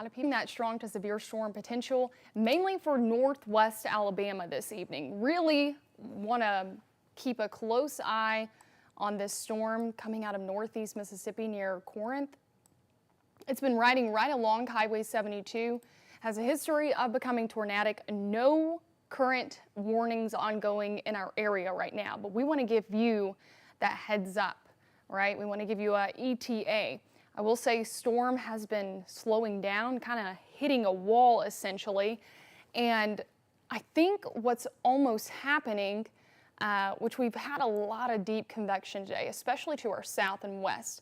lot of people that strong to severe storm potential, mainly for northwest Alabama this evening. Really want to keep a close eye on this storm coming out of northeast Mississippi near Corinth. It's been riding right along Highway 72, has a history of becoming tornadic. No current warnings ongoing in our area right now, but we want to give you that heads up, right? We want to give you a ETA. I will say storm has been slowing down, kind of hitting a wall essentially, and I think what's almost happening, which we've had a lot of deep convection today, especially to our south and west,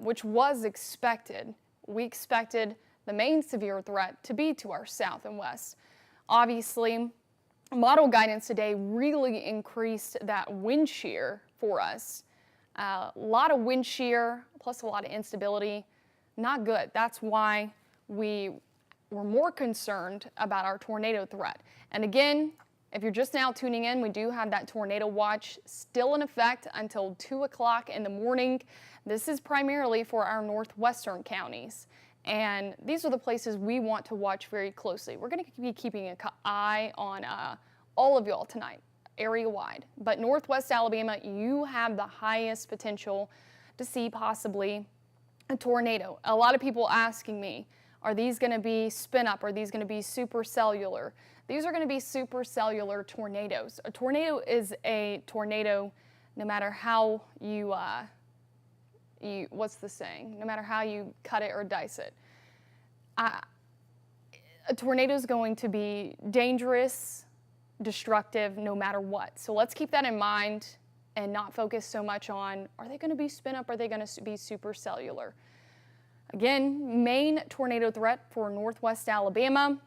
which was expected. We expected the main severe threat to be to our south and west. Obviously, model guidance today really increased that wind shear for us. A lot of wind shear plus a lot of instability, not good. That's why we were more concerned about our tornado threat. And again, if you're just now tuning in, we do have that tornado watch still in effect until 2 o'clock in the morning. This is primarily for our northwestern counties. And these are the places we want to watch very closely. We're going to be keeping an eye on all of y'all tonight, area-wide. But northwest Alabama, you have the highest potential to see possibly a tornado. A lot of people asking me, are these going to be spin up? Are these going to be supercellular? These are going to be supercellular tornadoes. A tornado is a tornado no matter how you, what's the saying? No matter how you cut it or dice it. A tornado is going to be dangerous, destructive, no matter what. So let's keep that in mind and not focus so much on, are they going to be spin up? Are they going to be supercellular? Again, main tornado threat for northwest Alabama.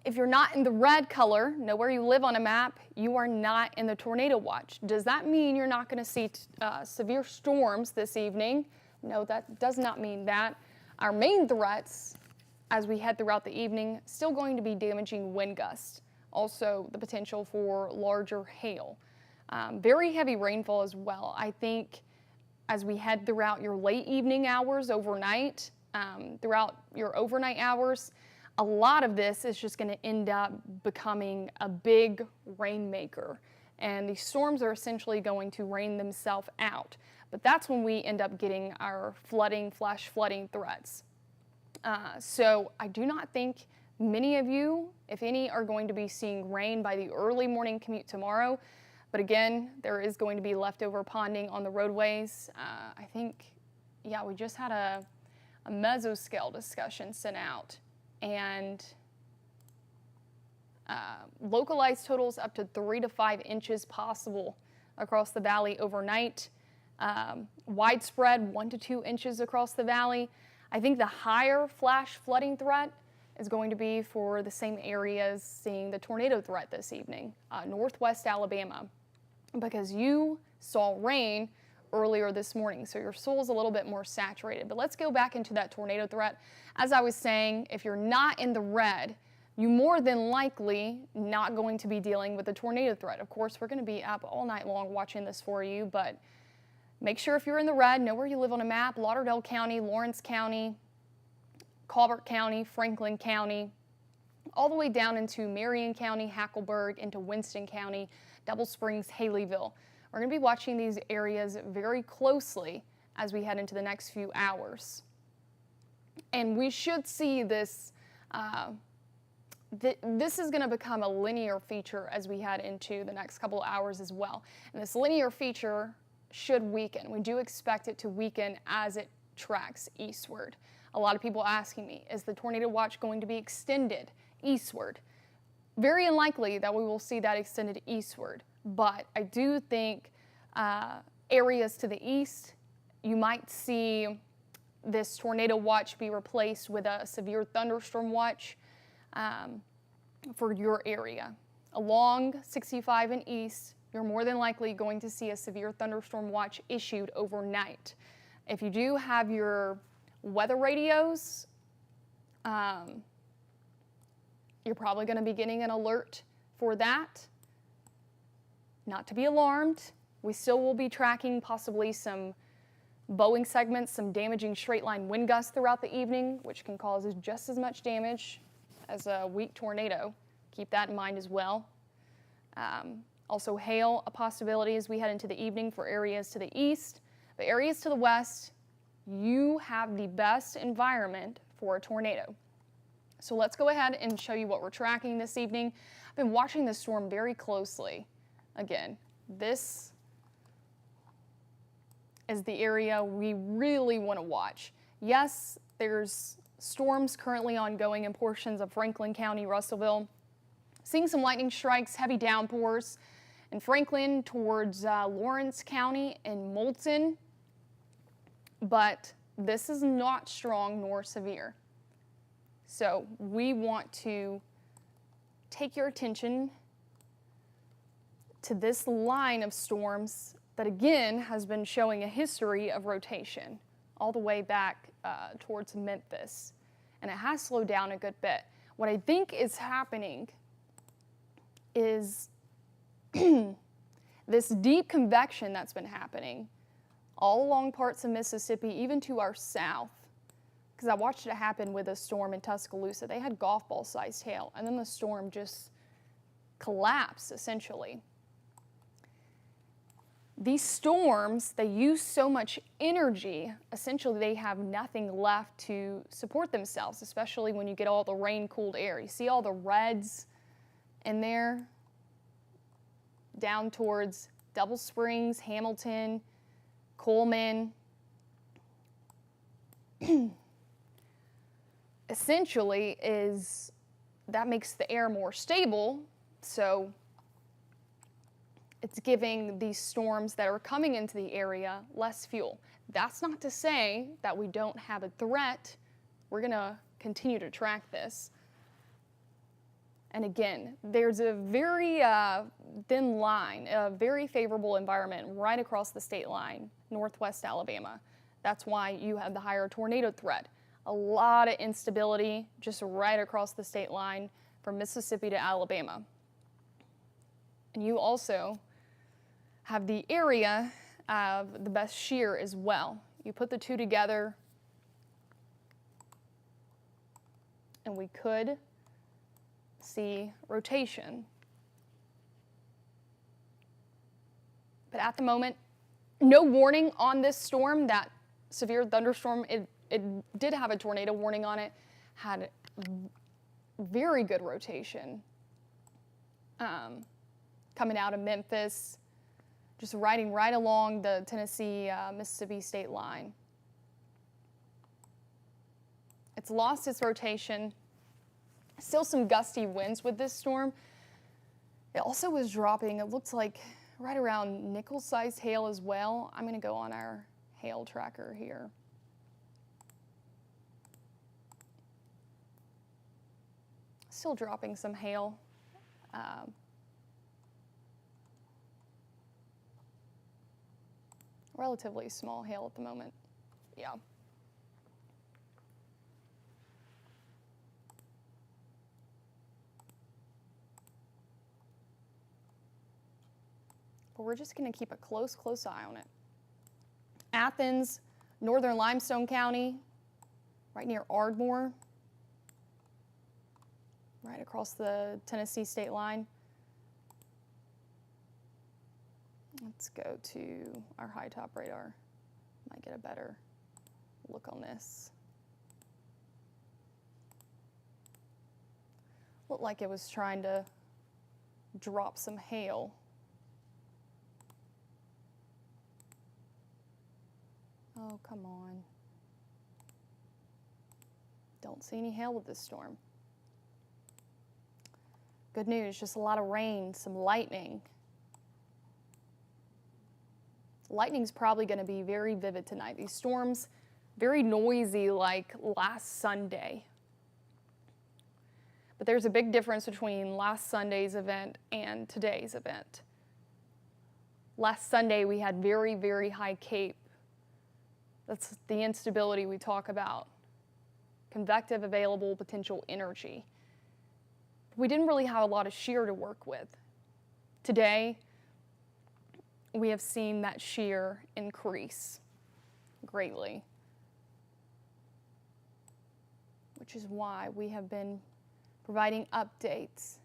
If you're not in the red color, know where you live on a map, you are not in the tornado watch. Does that mean you're not going to see severe storms this evening? No, that does not mean that. Our main threats, as we head throughout the evening, still going to be damaging wind gusts. Also, the potential for larger hail. Very heavy rainfall as well. I think as we head throughout your late evening hours, overnight, throughout your overnight hours, a lot of this is just going to end up becoming a big rainmaker. And these storms are essentially going to rain themselves out. But that's when we end up getting our flooding, flash flooding threats. So I do not think many of you, if any, are going to be seeing rain by the early morning commute tomorrow. But again, there is going to be leftover ponding on the roadways. I think, yeah, we just had a mesoscale discussion sent out. And localized totals up to 3 to 5 inches possible across the valley overnight. Widespread 1 to 2 inches across the valley. I think the higher flash flooding threat is going to be for the same areas seeing the tornado threat this evening, northwest Alabama, because you saw rain earlier this morning, so your soil's a little bit more saturated. But let's go back into that tornado threat. As I was saying, if you're not in the red, you more than likely not going to be dealing with a tornado threat. Of course, we're going to be up all night long watching this for you, but make sure if you're in the red, know where you live on a map. Lauderdale County, Lawrence County, Colbert County, Franklin County, all the way down into Marion County, Hackleburg, into Winston County, Double Springs, Haleyville. We're going to be watching these areas very closely as we head into the next few hours. And we should see this, this is going to become a linear feature as we head into the next couple of hours as well. And this linear feature should weaken. We do expect it to weaken as it tracks eastward. A lot of people asking me, is the tornado watch going to be extended eastward? Very unlikely that we will see that extended eastward. But I do think areas to the east, you might see this tornado watch be replaced with a severe thunderstorm watch for your area. Along 65 and east, you're more than likely going to see a severe thunderstorm watch issued overnight. If you do have your weather radios, you're probably going to be getting an alert for that. Not to be alarmed, we still will be tracking possibly some bowing segments, some damaging straight line wind gusts throughout the evening, which can cause just as much damage as a weak tornado. Keep that in mind as well. Also hail, a possibility as we head into the evening for areas to the east. But areas to the west, you have the best environment for a tornado. So let's go ahead and show you what we're tracking this evening. I've been watching this storm very closely. Again, this is the area we really want to watch. Yes, there's storms currently ongoing in portions of Franklin County, Russellville. Seeing some lightning strikes, heavy downpours in Franklin towards Lawrence County and Moulton. But this is not strong nor severe. So we want to take your attention to this line of storms that again has been showing a history of rotation all the way back towards Memphis. And it has slowed down a good bit. What I think is happening is this deep convection that's been happening all along parts of Mississippi, even to our south. Because I watched it happen with a storm in Tuscaloosa. They had golf ball sized hail, and then the storm just collapsed essentially. These storms, they use so much energy, essentially they have nothing left to support themselves, especially when you get all the rain-cooled air. You see all the reds in there, down towards Double Springs, Hamilton, Coleman. Essentially that makes the air more stable, so it's giving these storms that are coming into the area less fuel. That's not to say that we don't have a threat. We're going to continue to track this. And again, there's a very thin line, a very favorable environment right across the state line, northwest Alabama. That's why you have the higher tornado threat. A lot of instability just right across the state line from Mississippi to Alabama. And you also have the area of the best shear as well. You put the two together, and we could see rotation. But at the moment, no warning on this storm, that severe thunderstorm. It did have a tornado warning on it, had very good rotation coming out of Memphis, just riding right along the Tennessee-Mississippi state line. It's lost its rotation. Still some gusty winds with this storm. It also was dropping, it looks like, right around nickel-sized hail as well. I'm going to go on our hail tracker here. Still dropping some hail. Relatively small hail at the moment. Yeah. But we're just going to keep a close eye on it. Athens, northern Limestone County, right near Ardmore, right across the Tennessee state line. Let's go to our high top radar. Might get a better look on this. Looked like it was trying to drop some hail. Oh, come on. Don't see any hail with this storm. Good news, just a lot of rain, some lightning. Lightning's probably going to be very vivid tonight. These storms, very noisy like last Sunday. But there's a big difference between last Sunday's event and today's event. Last Sunday we had very, very high CAPE. That's the instability we talk about. Convective available potential energy. We didn't really have a lot of shear to work with. Today, we have seen that shear increase. greatly, which is why we have been providing updates.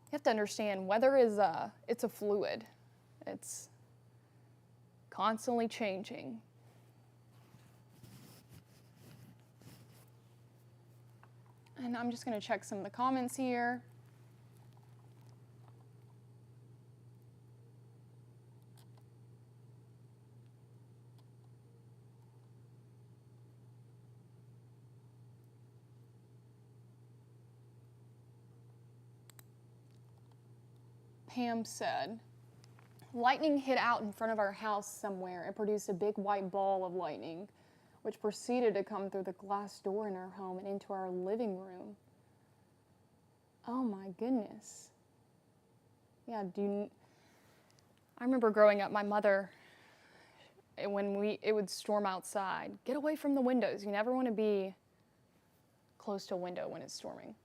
You have to understand, weather is it's a fluid. It's constantly changing. And I'm just going to check some of the comments here. Pam said, lightning hit out in front of our house somewhere and produced a big white ball of lightning, which proceeded to come through the glass door in our home and into our living room. Oh my goodness. Yeah, I remember growing up, my mother, when it would storm outside, get away from the windows. You never want to be close to a window when it's storming.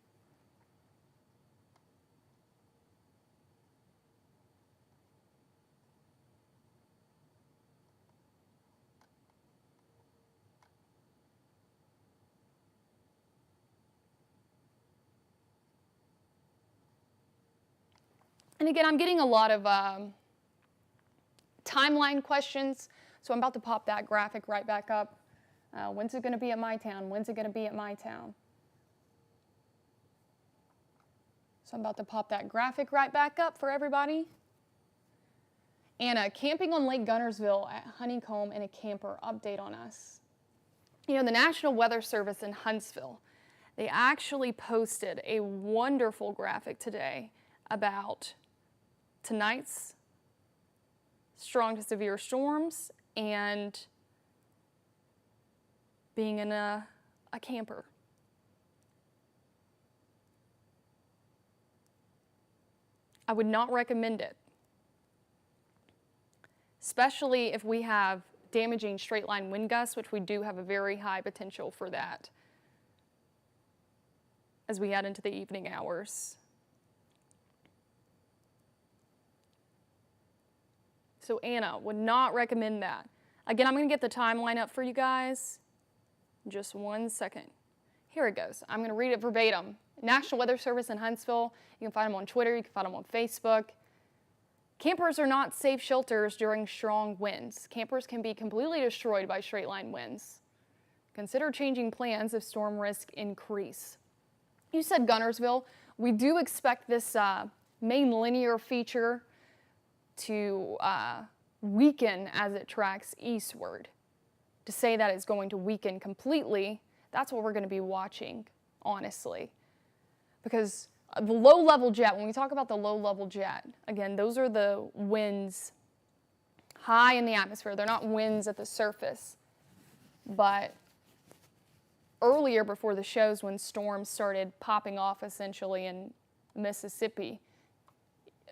And again, I'm getting a lot of timeline questions, so I'm about to pop that graphic right back up. When's it going to be at my town? When's it going to be at my town? So I'm about to pop that graphic right back up for everybody. Anna, camping on Lake Gunnersville at Honeycomb and a camper, update on us. You know, the National Weather Service in Huntsville, they actually posted a wonderful graphic today about tonight's strong to severe storms and being in a camper. I would not recommend it, especially if we have damaging straight line wind gusts, which we do have a very high potential for that as we head into the evening hours. So Anna, would not recommend that. Again, I'm going to get the timeline up for you guys. Just 1 second. Here it goes. I'm going to read it verbatim. National Weather Service in Huntsville. You can find them on Twitter. You can find them on Facebook. Campers are not safe shelters during strong winds. Campers can be completely destroyed by straight line winds. Consider changing plans if storm risk increase. You said Gunnersville. We do expect this main linear feature to weaken as it tracks eastward. To say that it's going to weaken completely, that's what we're going to be watching, honestly. Because the low-level jet, when we talk about the low-level jet, again, those are the winds high in the atmosphere. They're not winds at the surface. But earlier, before the shows, when storms started popping off essentially in Mississippi,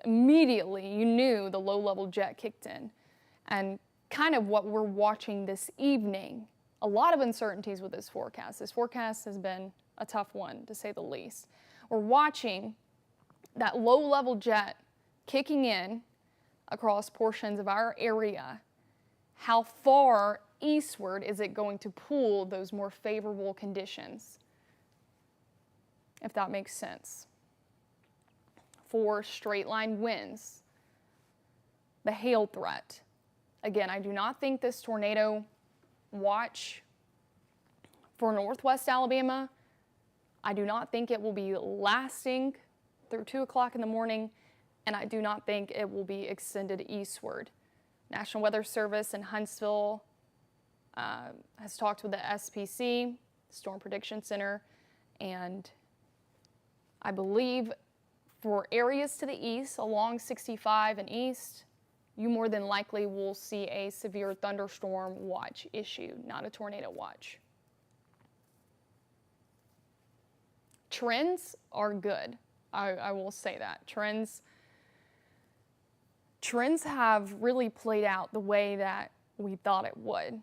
immediately you knew the low-level jet kicked in. And kind of what we're watching this evening, a lot of uncertainties with this forecast. This forecast has been a tough one, to say the least. We're watching that low-level jet kicking in across portions of our area. How far eastward is it going to pull those more favorable conditions? If that makes sense. For straight line winds, the hail threat. Again, I do not think this tornado watch for Northwest Alabama, I do not think it will be lasting through 2 o'clock in the morning, and I do not think it will be extended eastward. National Weather Service in Huntsville has talked with the SPC, Storm Prediction Center, and I believe for areas to the east, along 65 and east, you more than likely will see a severe thunderstorm watch issued, not a tornado watch. Trends are good. I will say that. Trends have really played out the way that we thought it would.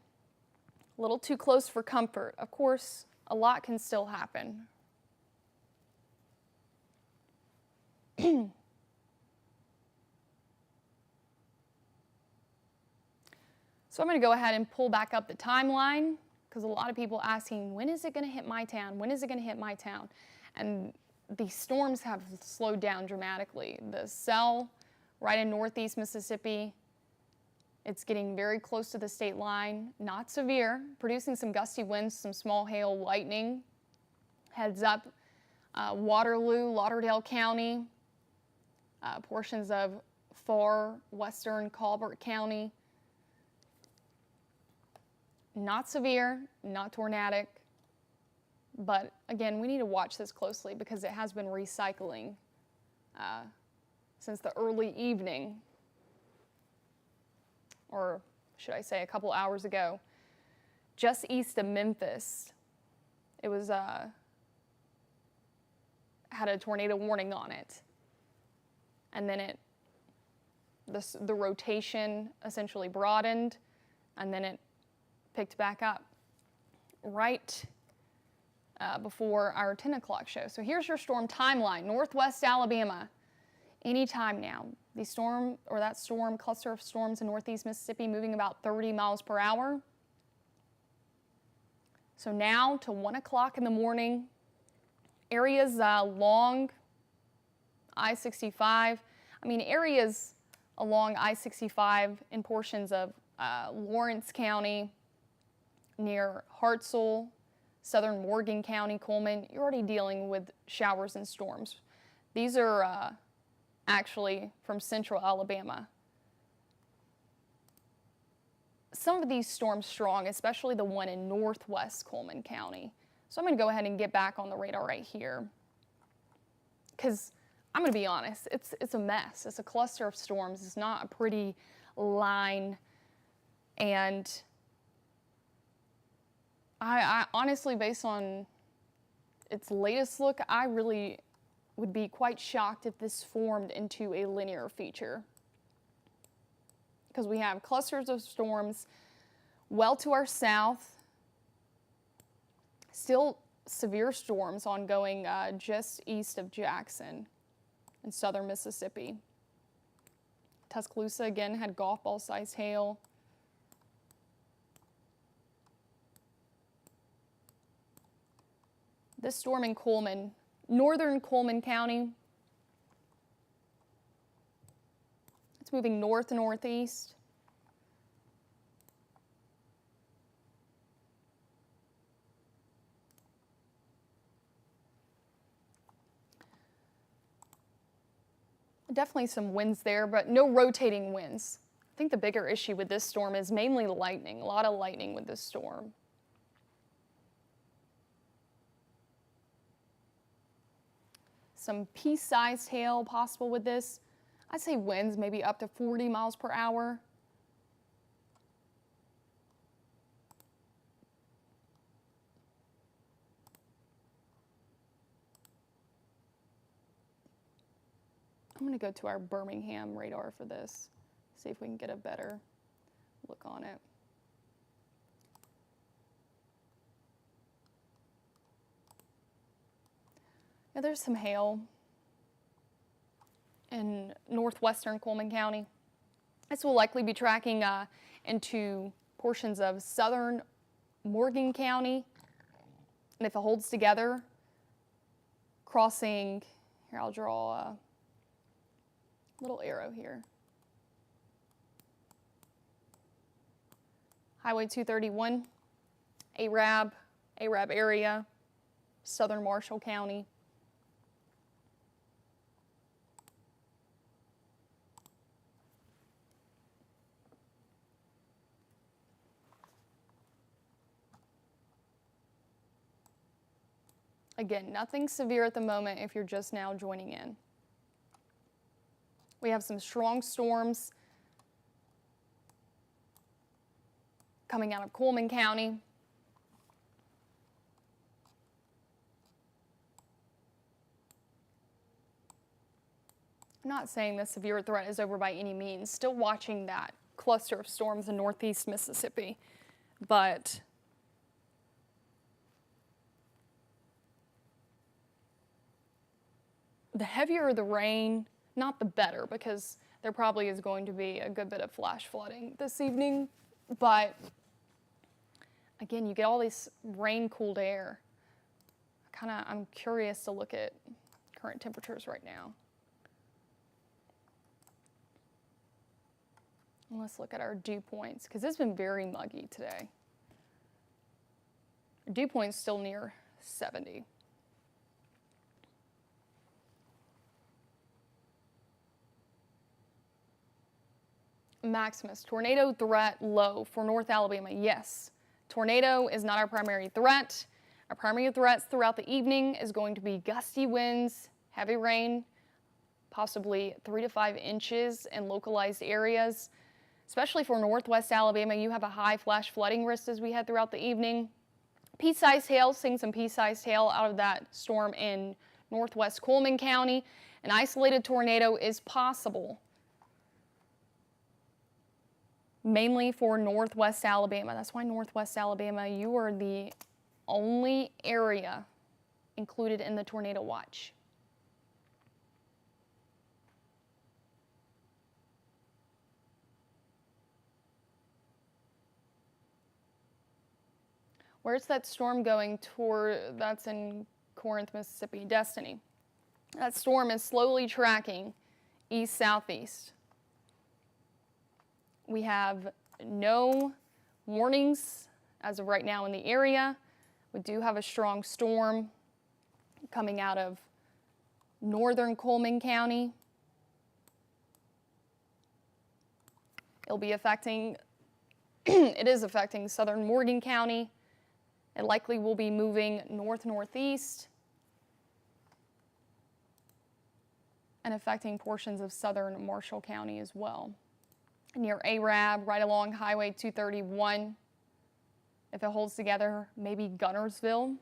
A little too close for comfort. Of course, a lot can still happen. So I'm going to go ahead and pull back up the timeline because a lot of people asking, when is it going to hit my town? When is it going to hit my town? And these storms have slowed down dramatically. The cell right in northeast Mississippi, it's getting very close to the state line, not severe, producing some gusty winds, some small hail, lightning. Heads up, Waterloo, Lauderdale County, portions of far western Colbert County. Not severe, not tornadic, but again, we need to watch this closely because it has been recycling since the early evening, or should I say a couple hours ago, just east of Memphis. It was had a tornado warning on it, and then the rotation essentially broadened, and then it picked back up right before our 10 o'clock show. So here's your storm timeline. Northwest Alabama, anytime now. The storm, or that storm cluster of storms in northeast Mississippi, moving about 30 miles per hour. So now to 1 o'clock in the morning, areas along I-65. Areas along I-65 in portions of Lawrence County, near Hartselle, southern Morgan County, Coleman, you're already dealing with showers and storms. These are actually from central Alabama. Some of these storms strong, especially the one in northwest Coleman County. So I'm going to go ahead and get back on the radar right here, because I'm going to be honest, it's a mess. It's a cluster of storms. It's not a pretty line, and I honestly, based on its latest look, I really would be quite shocked if this formed into a linear feature, because we have clusters of storms well to our south, still severe storms ongoing just east of Jackson in southern Mississippi. Tuscaloosa again had golf ball sized hail. This storm in Coleman, northern Coleman County, it's moving north-northeast. Definitely some winds there, but no rotating winds. I think the bigger issue with this storm is mainly lightning, a lot of lightning with this storm. Some pea-sized hail possible with this. I'd say winds maybe up to 40 miles per hour. I'm going to go to our Birmingham radar for this, see if we can get a better look on it. Yeah, there's some hail in northwestern Coleman County. This will likely be tracking into portions of southern Morgan County, and if it holds together, crossing, here I'll draw a little arrow here. Highway 231, Arab area, southern Marshall County. Again, nothing severe at the moment if you're just now joining in. We have some strong storms coming out of Coleman County. I'm not saying the severe threat is over by any means. Still watching that cluster of storms in northeast Mississippi, but the heavier the rain, not the better, because there probably is going to be a good bit of flash flooding this evening but again, you get all this rain-cooled air. I'm curious to look at current temperatures right now. And let's look at our dew points, because it's been very muggy today. Our dew point's still near 70. Maximus, tornado threat low for North Alabama. Yes, tornado is not our primary threat. Our primary threats throughout the evening is going to be gusty winds, heavy rain, possibly 3 to 5 inches in localized areas. Especially for Northwest Alabama, you have a high flash flooding risk as we head throughout the evening. Pea-sized hail, seeing some pea-sized hail out of that storm in northwest Coleman County. An isolated tornado is possible, mainly for Northwest Alabama. That's why Northwest Alabama, you are the only area included in the tornado watch. Where's that storm going toward? That's in Corinth, Mississippi, Destiny. That storm is slowly tracking east-southeast. We have no warnings as of right now in the area. We do have a strong storm coming out of northern Coleman County. It'll be affecting, it is affecting southern Morgan County. It likely will be moving north-northeast and affecting portions of southern Marshall County as well. Near Arab, right along Highway 231. If it holds together, maybe Gunnersville.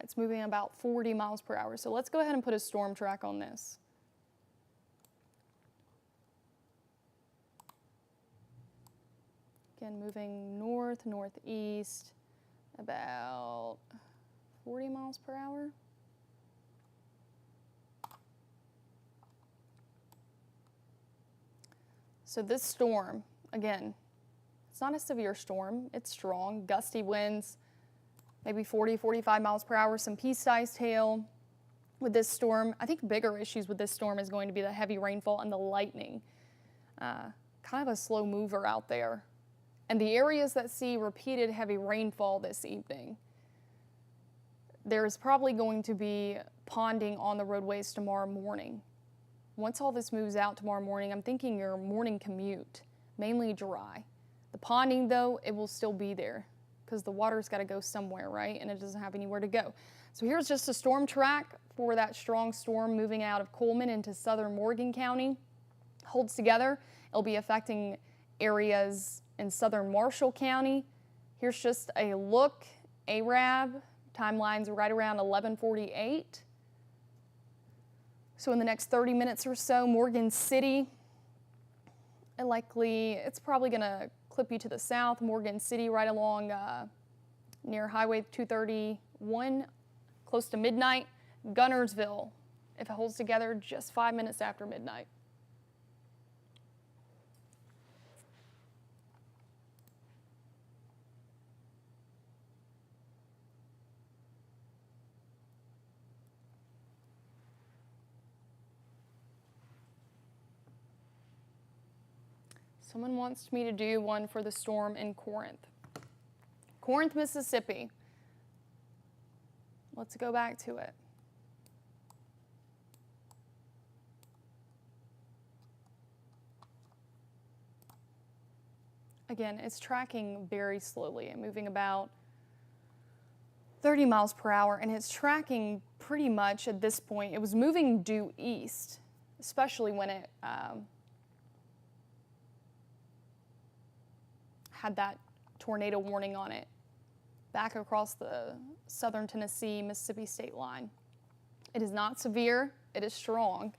It's moving about 40 miles per hour. So let's go ahead and put a storm track on this. Again, moving north, northeast, about 40 miles per hour. So this storm, again, it's not a severe storm. It's strong, gusty winds, maybe 40, 45 miles per hour, some pea-sized hail. With this storm, I think bigger issues with this storm is going to be the heavy rainfall and the lightning. Kind of a slow mover out there. And the areas that see repeated heavy rainfall this evening, there's probably going to be ponding on the roadways tomorrow morning. Once all this moves out tomorrow morning, I'm thinking your morning commute, mainly dry. The ponding, though, it will still be there because the water's got to go somewhere, right? And it doesn't have anywhere to go. So here's just a storm track for that strong storm moving out of Coleman into southern Morgan County. Holds together, it'll be affecting areas in southern Marshall County. Here's just a look. Arab, timeline's right around 11:48. So in the next 30 minutes or so, Morgan City, it's probably going to clip you to the south. Morgan City right along near Highway 231, close to midnight. Gunnersville, if it holds together, just 5 minutes after midnight. Someone wants me to do one for the storm in Corinth. Corinth, Mississippi. Let's go back to it. Again, it's tracking very slowly and moving about 30 miles per hour, and it's tracking pretty much at this point. It was moving due east, especially when it had that tornado warning on it back across the southern Tennessee, Mississippi state line. It is not severe, it is strong.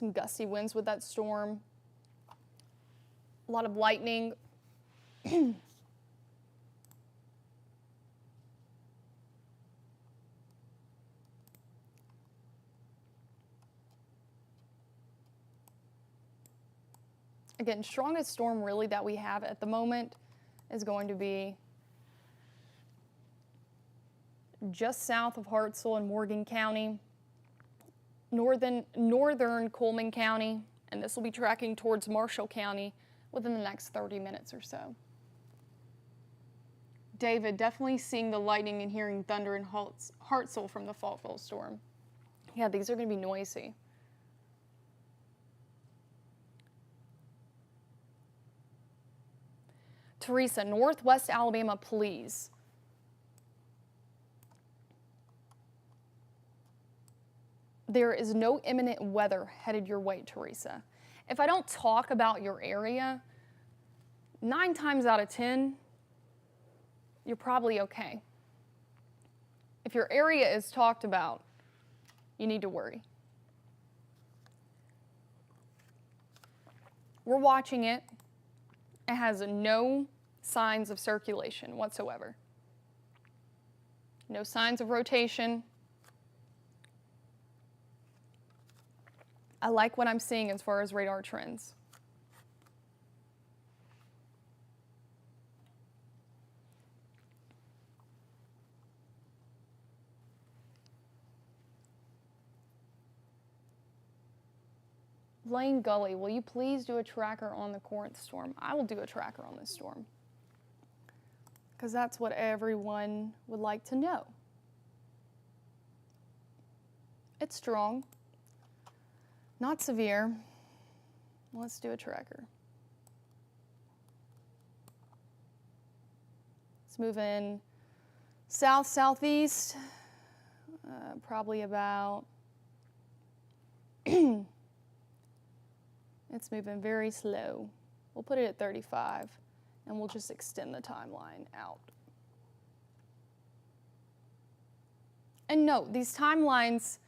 Some gusty winds with that storm. A lot of lightning. Again, strongest storm really that we have at the moment is going to be just south of Hartselle and Morgan County, northern Coleman County, and this will be tracking towards Marshall County within the next 30 minutes or so. David, definitely seeing the lightning and hearing thunder in Hartselle from the Faultville storm. Yeah, these are going to be noisy. Teresa, Northwest Alabama, please. There is no imminent weather headed your way, Teresa. If I don't talk about your area, 9 times out of 10, you're probably okay. If your area is talked about, you need to worry. We're watching it. It has no signs of circulation whatsoever. No signs of rotation. I like what I'm seeing as far as radar trends. Lane Gully, will you please do a tracker on the Corinth storm? I will do a tracker on this storm, because that's what everyone would like to know. It's strong, not severe. Let's do a tracker. Let's move in south-southeast, probably about it's moving very slow. We'll put it at 35, and we'll just extend the timeline out. And note, these timelines,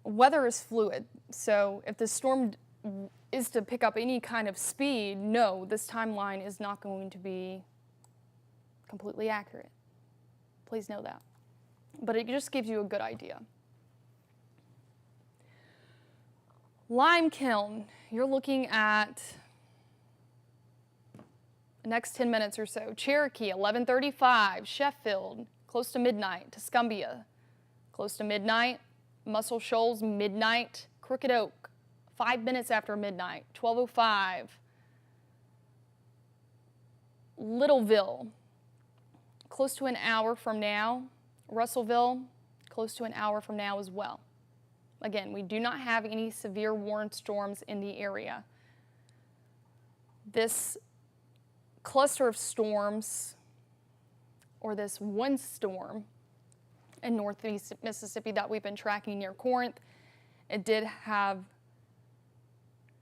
weather is fluid. So if the storm is to pick up any kind of speed, no, this timeline is not going to be completely accurate. Please know that. But it just gives you a good idea. Lime Kiln, you're looking at the next 10 minutes or so. Cherokee, 11:35. Sheffield, close to midnight. Tuscumbia, close to midnight. Muscle Shoals, midnight. Crooked Oak, 5 minutes after midnight. 12:05. Littleville, close to an hour from now. Russellville, close to an hour from now as well. Again, we do not have any severe warned storms in the area. This cluster of storms, or this one storm in northeast Mississippi that we've been tracking near Corinth, it did have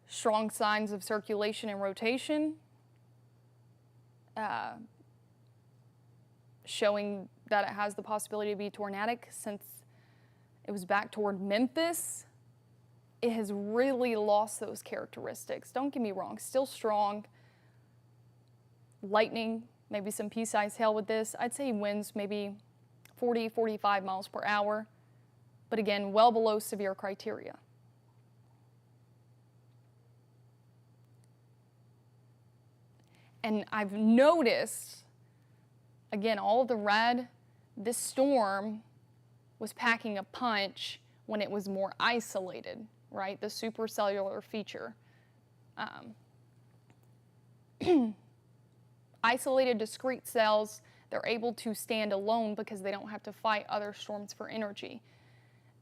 strong signs of circulation and rotation, showing that it has the possibility to be tornadic. Since it was back toward Memphis, it has really lost those characteristics. Don't get me wrong, still strong. Lightning, maybe some pea-sized hail with this. I'd say winds maybe 40, 45 miles per hour. But again, well below severe criteria. And I've noticed, again, all of the red, this storm was packing a punch when it was more isolated, right? The supercellular feature. Isolated discrete cells, they're able to stand alone because they don't have to fight other storms for energy.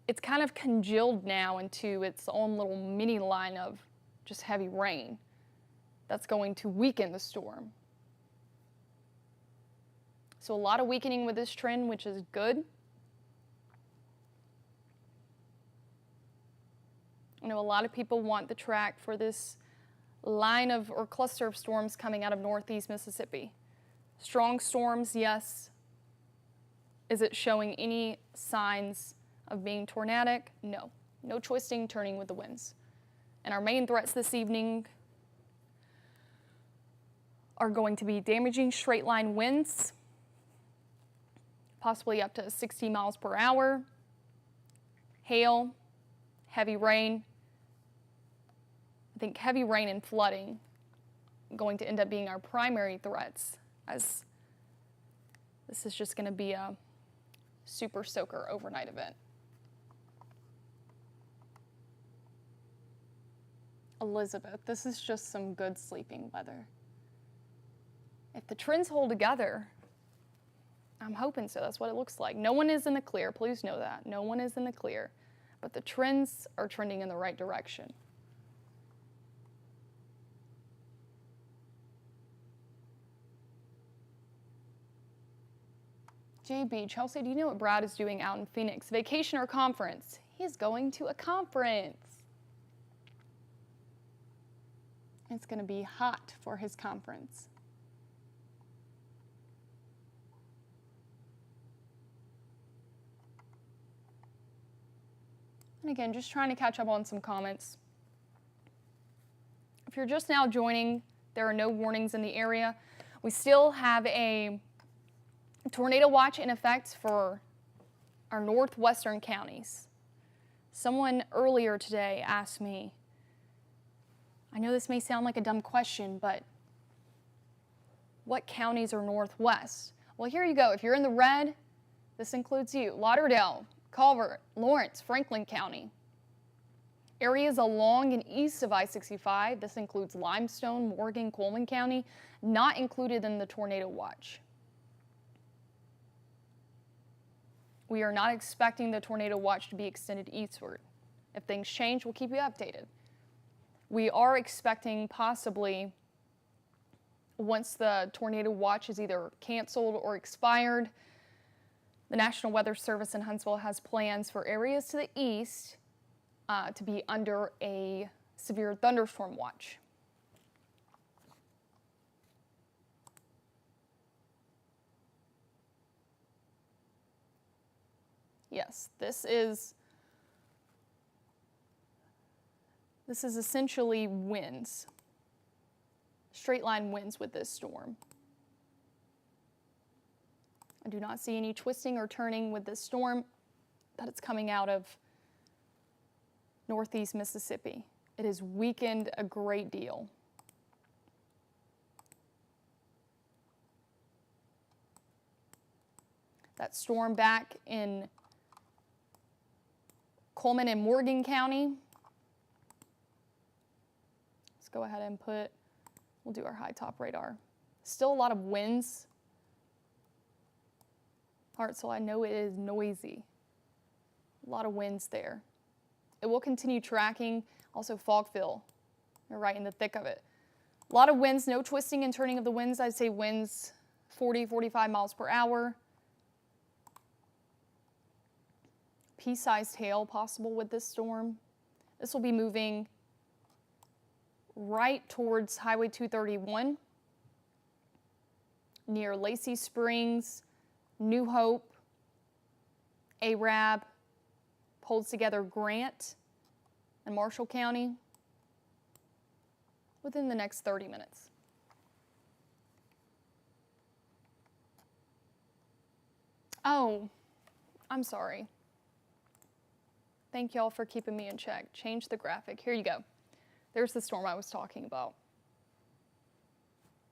It's kind of congealed now into its own little mini line of just heavy rain that's going to weaken the storm. So a lot of weakening with this trend, which is good. I know a lot of people want the track for this line of or cluster of storms coming out of northeast Mississippi. Strong storms, yes. Is it showing any signs of being tornadic? No. No twisting, turning with the winds. And our main threats this evening are going to be damaging straight line winds, possibly up to 60 miles per hour, hail, heavy rain. I think heavy rain and flooding going to end up being our primary threats, as this is just going to be a super soaker overnight event. Elizabeth, this is just some good sleeping weather. If the trends hold together, I'm hoping so. That's what it looks like. No one is in the clear. Please know that. No one is in the clear. But the trends are trending in the right direction. JB, Chelsea, do you know what Brad is doing out in Phoenix? Vacation or conference? He's going to a conference. It's going to be hot for his conference. And again, just trying to catch up on some comments. If you're just now joining, there are no warnings in the area. We still have a tornado watch in effect for our northwestern counties. Someone earlier today asked me, I know this may sound like a dumb question, but what counties are northwest? Well, here you go. If you're in the red, this includes you. Lauderdale, Culver, Lawrence, Franklin County. Areas along and east of I-65, this includes Limestone, Morgan, Coleman County, not included in the tornado watch. We are not expecting the tornado watch to be extended eastward. If things change, we'll keep you updated. We are expecting possibly, once the tornado watch is either canceled or expired, the National Weather Service in Huntsville has plans for areas to the east to be under a severe thunderstorm watch. Yes, this is essentially winds, straight line winds with this storm. I do not see any twisting or turning with this storm that it's coming out of northeast Mississippi. It has weakened a great deal. That storm back in Coleman and Morgan County. Let's go ahead and we'll do our high top radar. Still a lot of winds. Hartselle, I know it is noisy. A lot of winds there. It will continue tracking. Also Fogville, they're right in the thick of it. A lot of winds, no twisting and turning of the winds. I'd say winds 40, 45 miles per hour. Pea-sized hail possible with this storm. This will be moving right towards Highway 231 near Lacey Springs, New Hope, Arab, holds together Grant and Marshall County within the next 30 minutes. Oh, I'm sorry. Thank y'all for keeping me in check. Change the graphic. Here you go. There's the storm I was talking about.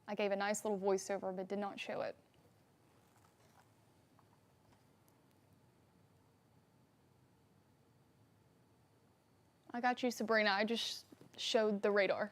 I gave a nice little voiceover, but did not show it. I got you, Sabrina. I just showed the radar.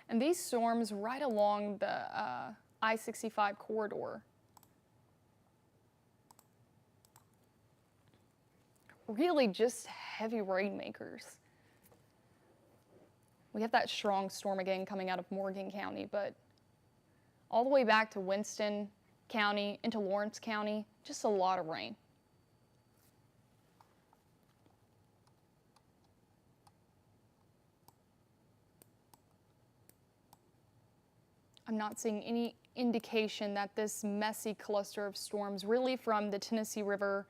And these storms right along the I-65 corridor really just heavy rainmakers. We have that strong storm again coming out of Morgan County, but all the way back to Winston County, into Lawrence County. Just a lot of rain. I'm not seeing any indication that this messy cluster of storms, really from the Tennessee River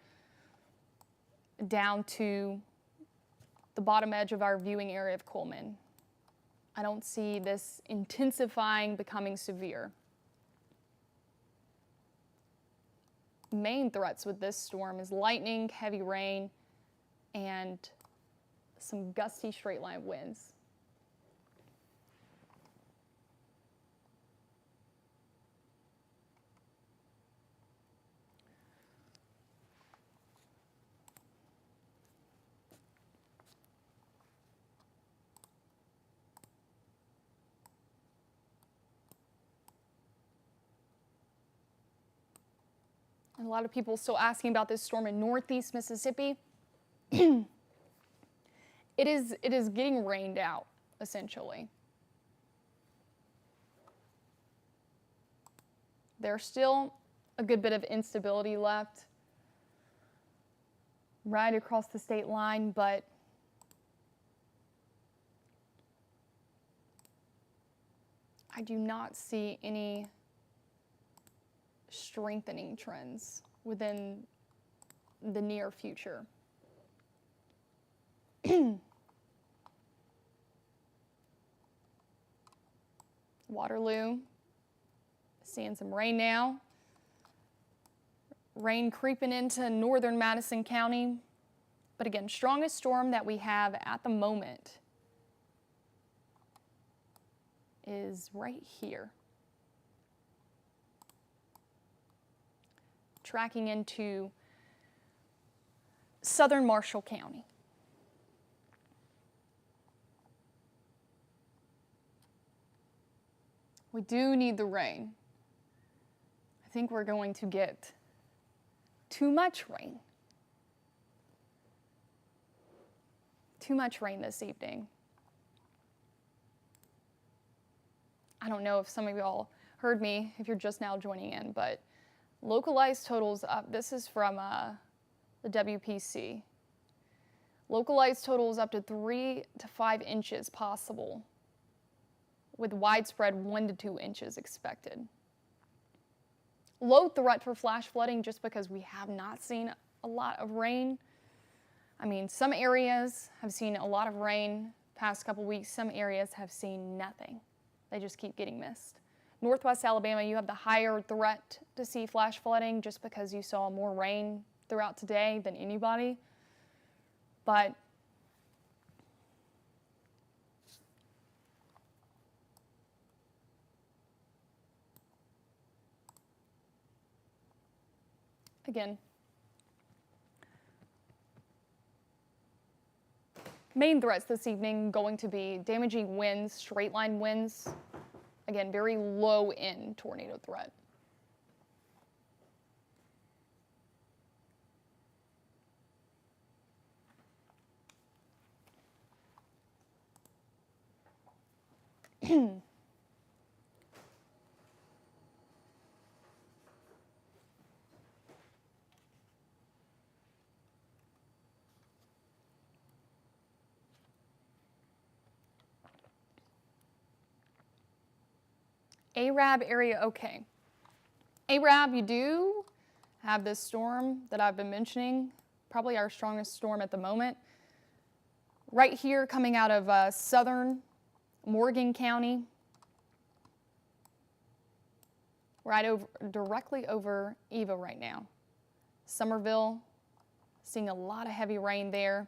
down to the bottom edge of our viewing area of Coleman, I don't see this intensifying, becoming severe. Main threats with this storm is lightning, heavy rain, and some gusty straight line winds. And a lot of people still asking about this storm in northeast Mississippi. It is getting rained out, essentially. There's still a good bit of instability left right across the state line, but I do not see any strengthening trends within the near future. Waterloo, seeing some rain now. Rain creeping into northern Madison County. But again, strongest storm that we have at the moment is right here. Tracking into southern Marshall County. We do need the rain. I think we're going to get too much rain. Too much rain this evening. I don't know if some of y'all heard me, if you're just now joining in, but localized totals up. This is from the WPC. Localized totals up to 3 to 5 inches possible, with widespread 1 to 2 inches expected. Low threat for flash flooding just because we have not seen a lot of rain. I mean, some areas have seen a lot of rain past couple weeks. Some areas have seen nothing. They just keep getting missed. Northwest Alabama, you have the higher threat to see flash flooding just because you saw more rain throughout today than anybody. But again, main threats this evening going to be damaging winds, straight line winds. Again, very low end tornado threat. Arab area, okay. Arab, you do have this storm that I've been mentioning, probably our strongest storm at the moment. Right here coming out of southern Morgan County, directly over Eva right now. Summerville, seeing a lot of heavy rain there.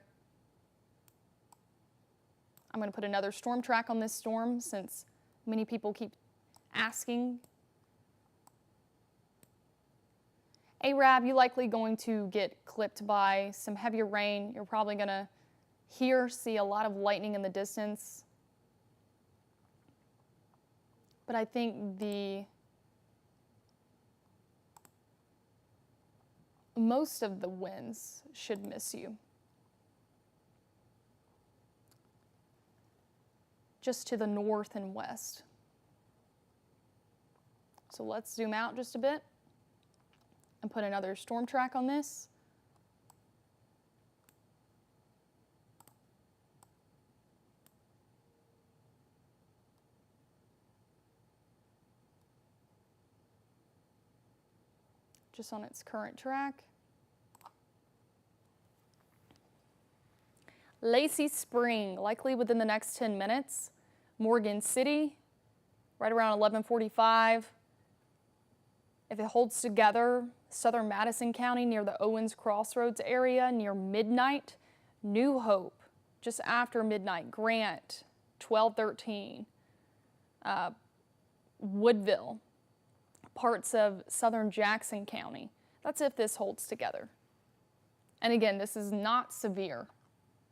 I'm going to put another storm track on this storm since many people keep asking. Arab, you're likely going to get clipped by some heavier rain. You're probably going to see a lot of lightning in the distance. But I think most of the winds should miss you. Just to the north and west. So let's zoom out just a bit and put another storm track on this. Just on its current track. Lacey Spring, likely within the next 10 minutes. Morgan City, right around 11:45. If it holds together, southern Madison County near the Owens Crossroads area near midnight. New Hope, just after midnight. Grant, 12:13. Woodville, parts of southern Jackson County. That's if this holds together. And again, this is not severe.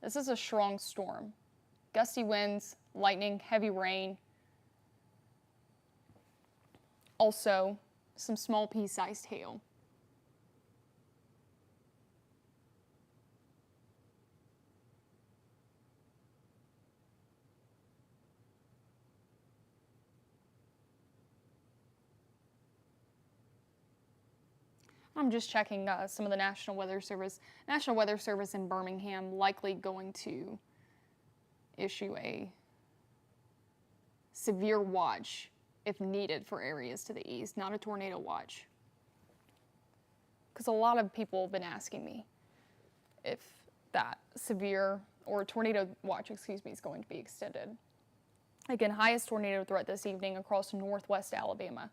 This is a strong storm. Gusty winds, lightning, heavy rain. Also, some small pea-sized hail. I'm just checking some of the National Weather Service. National Weather Service in Birmingham likely going to issue a severe watch if needed for areas to the east, not a tornado watch. Because a lot of people have been asking me if that severe or tornado watch, excuse me, is going to be extended. Again, highest tornado threat this evening across northwest Alabama.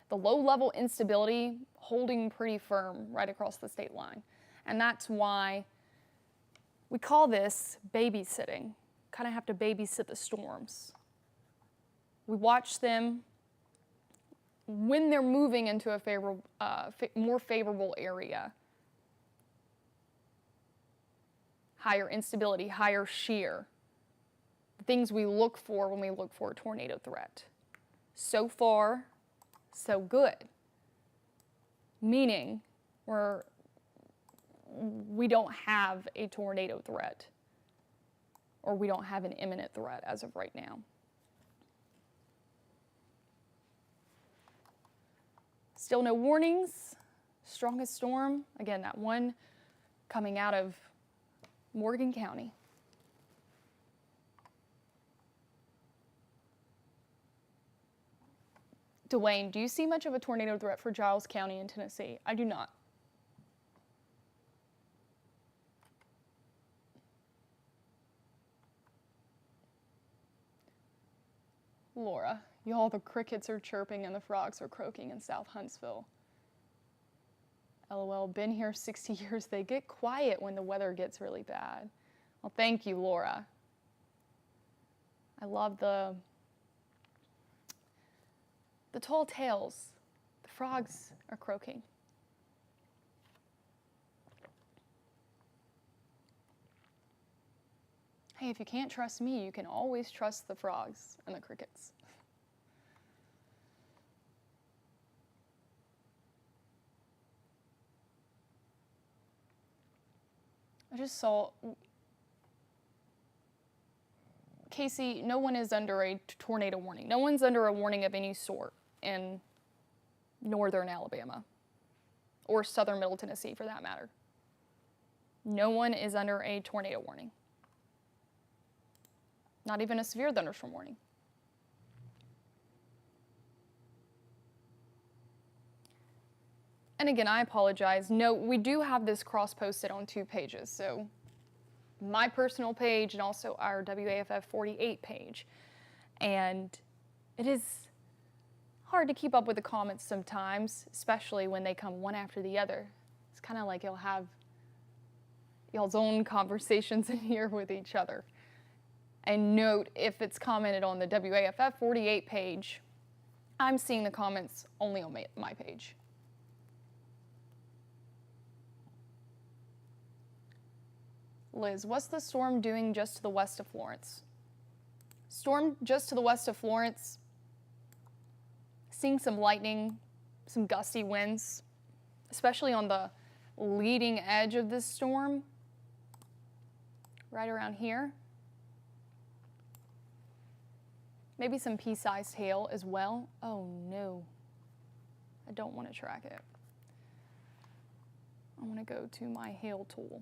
The low-level instability holding pretty firm right across the state line. And that's why we call this babysitting. Kind of have to babysit the storms. We watch them when they're moving into a favorable, more favorable area. Higher instability, higher shear. The things we look for when we look for a tornado threat. So far, so good. Meaning, we don't have a tornado threat, or we don't have an imminent threat as of right now. Still no warnings. Strongest storm, again, that one coming out of Morgan County. Dwayne, do you see much of a tornado threat for Giles County in Tennessee? I do not. Laura, y'all, the crickets are chirping and the frogs are croaking in South Huntsville. LOL, been here 60 years. They get quiet when the weather gets really bad. Well, thank you, Laura. I love the tall tales. The frogs are croaking. Hey, if you can't trust me, you can always trust the frogs and the crickets. I just saw, Casey, no one is under a tornado warning. No one's under a warning of any sort in northern Alabama or southern Middle Tennessee for that matter. No one is under a tornado warning. Not even a severe thunderstorm warning. And again, I apologize. No, we do have this cross-posted on 2 pages. So my personal page and also our WAFF 48 page. And it is hard to keep up with the comments sometimes, especially when they come one after the other. It's kind of like you'll have y'all's own conversations in here with each other. And note, if it's commented on the WAFF 48 page, I'm seeing the comments only on my page. Liz, what's the storm doing just to the west of Florence? Storm just to the west of Florence, seeing some lightning, some gusty winds, especially on the leading edge of this storm, right around here. Maybe some pea-sized hail as well. Oh no, I don't want to track it. I want to go to my hail tool.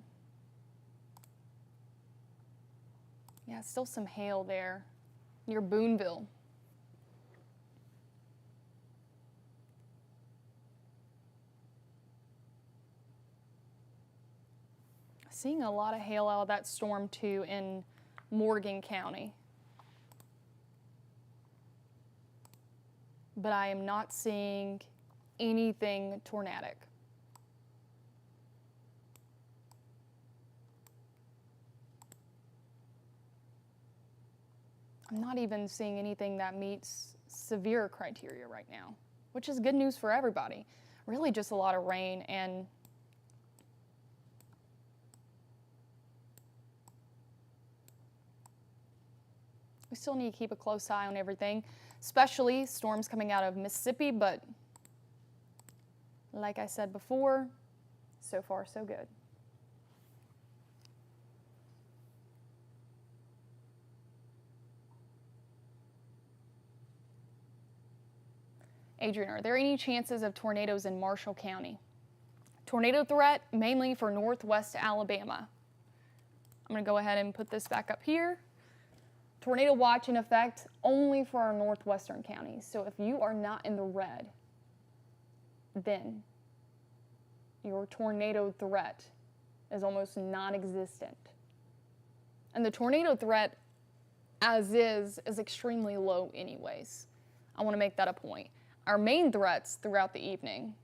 Yeah, still some hail there near Boonville. Seeing a lot of hail out of that storm too in Morgan County. But I am not seeing anything tornadic. I'm not even seeing anything that meets severe criteria right now, which is good news for everybody. Really just a lot of rain, and we still need to keep a close eye on everything, especially storms coming out of Mississippi, but like I said before, so far so good. Adrian, are there any chances of tornadoes in Marshall County? Tornado threat mainly for northwest Alabama. I'm going to go ahead and put this back up here. Tornado watch in effect only for our northwestern counties. So if you are not in the red, then your tornado threat is almost non-existent. And the tornado threat as is extremely low anyways. I want to make that a point. Our main threats throughout the evening,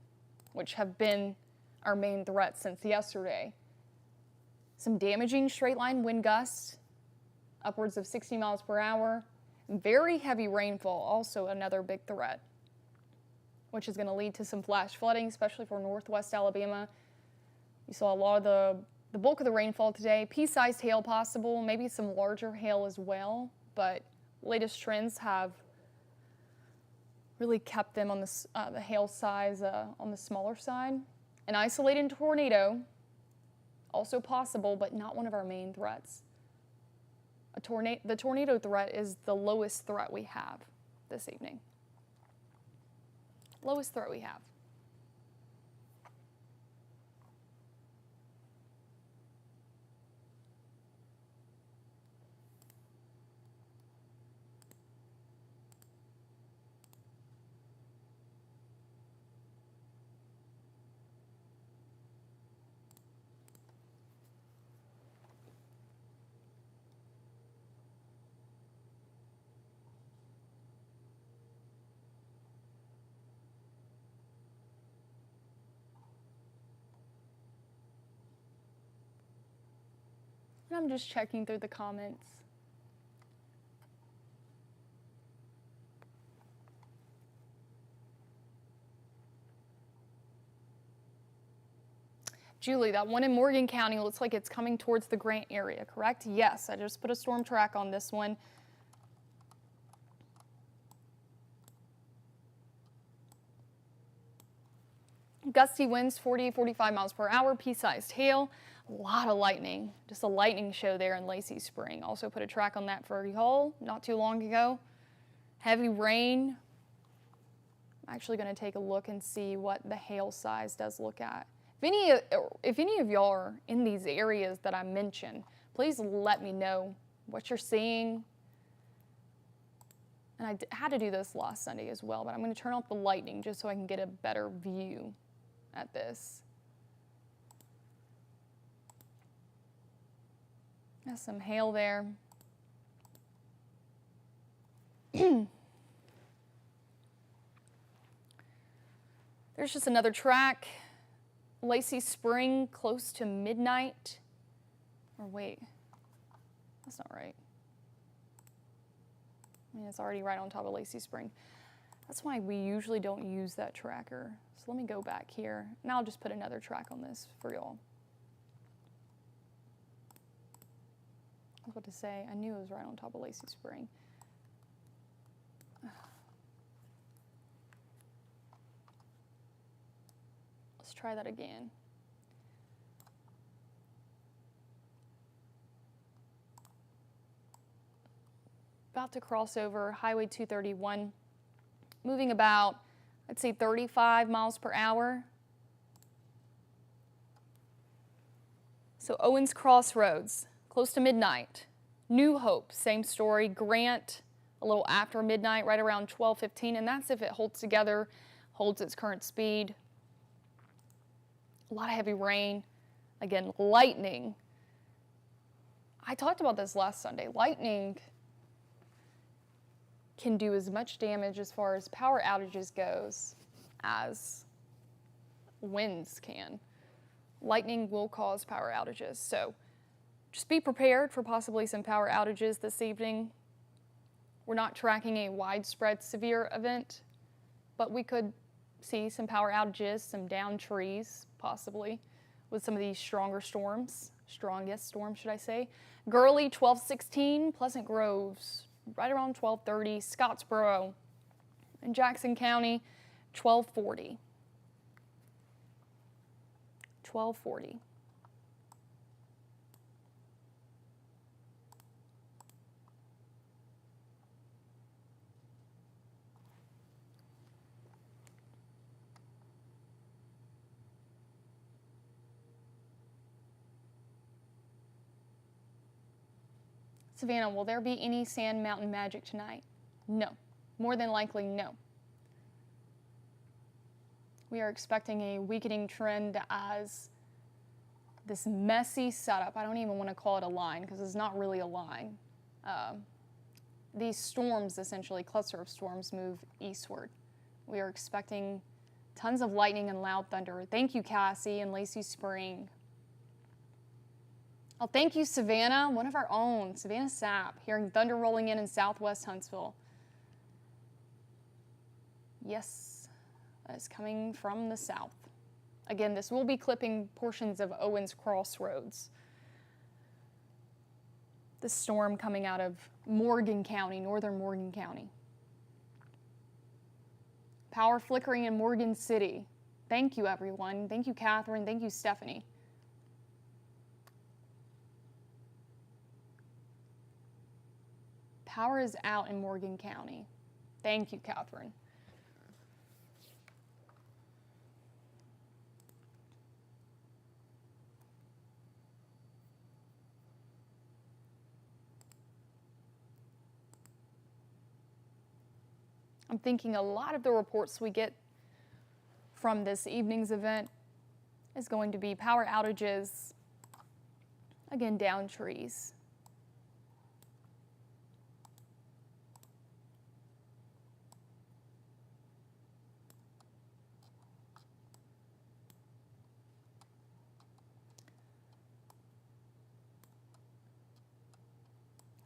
which have been our main threats since yesterday, some damaging straight line wind gusts, upwards of 60 miles per hour, very heavy rainfall, also another big threat, which is going to lead to some flash flooding, especially for northwest Alabama. You saw a lot of the bulk of the rainfall today, pea-sized hail possible, maybe some larger hail as well, but latest trends have really kept them on the hail size on the smaller side. An isolated tornado, also possible, but not one of our main threats. The tornado threat is the lowest threat we have this evening. Lowest threat we have. And I'm just checking through the comments. Julie, that one in Morgan County looks like it's coming towards the Grant area, correct? Yes, I just put a storm track on this one. Gusty winds, 40, 45 miles per hour, pea-sized hail. A lot of lightning, just a lightning show there in Lacey Spring. Also put a track on that for y'all not too long ago. Heavy rain. I'm actually going to take a look and see what the hail size does look at. If any of y'all are in these areas that I mentioned, please let me know what you're seeing. And I had to do this last Sunday as well, but I'm going to turn off the lightning just so I can get a better view at this. There's some hail there. There's just another track. Lacey Spring, close to midnight. Or wait, that's not right. I mean, it's already right on top of Lacey Spring. That's why we usually don't use that tracker. So let me go back here. Now I'll just put another track on this for y'all. I was about to say, I knew it was right on top of Lacey Spring. Let's try that again. about to cross over Highway 231, moving about, I'd say 35 miles per hour. So Owens Crossroads, close to midnight. New Hope, same story. Grant, a little after midnight, right around 12:15, and that's if it holds together, holds its current speed. A lot of heavy rain. Again, lightning. I talked about this last Sunday. Lightning can do as much damage as far as power outages goes as winds can. Lightning will cause power outages, so just be prepared for possibly some power outages this evening. We're not tracking a widespread severe event, but we could see some power outages, some downed trees possibly with some of these strongest storms, should I say. Gurley 12:16, Pleasant Groves right around 12:30, Scottsboro in Jackson County 12:40. 12:40. Savannah, will there be any Sand Mountain magic tonight? No. More than likely, no. We are expecting a weakening trend as this messy setup, I don't even want to call it a line because it's not really a line. These storms, essentially, cluster of storms, move eastward. We are expecting tons of lightning and loud thunder. Thank you, Cassie and Lacey Spring. Oh, thank you, Savannah, one of our own, Savannah Sapp, hearing thunder rolling in southwest Huntsville. Yes, that is coming from the south. Again, this will be clipping portions of Owens Crossroads. The storm coming out of Morgan County, northern Morgan County. Power flickering in Morgan City. Thank you, everyone. Thank you, Catherine. Thank you, Stephanie. Power is out in Morgan County. Thank you, Catherine. I'm thinking a lot of the reports we get from this evening's event is going to be power outages, again, down trees.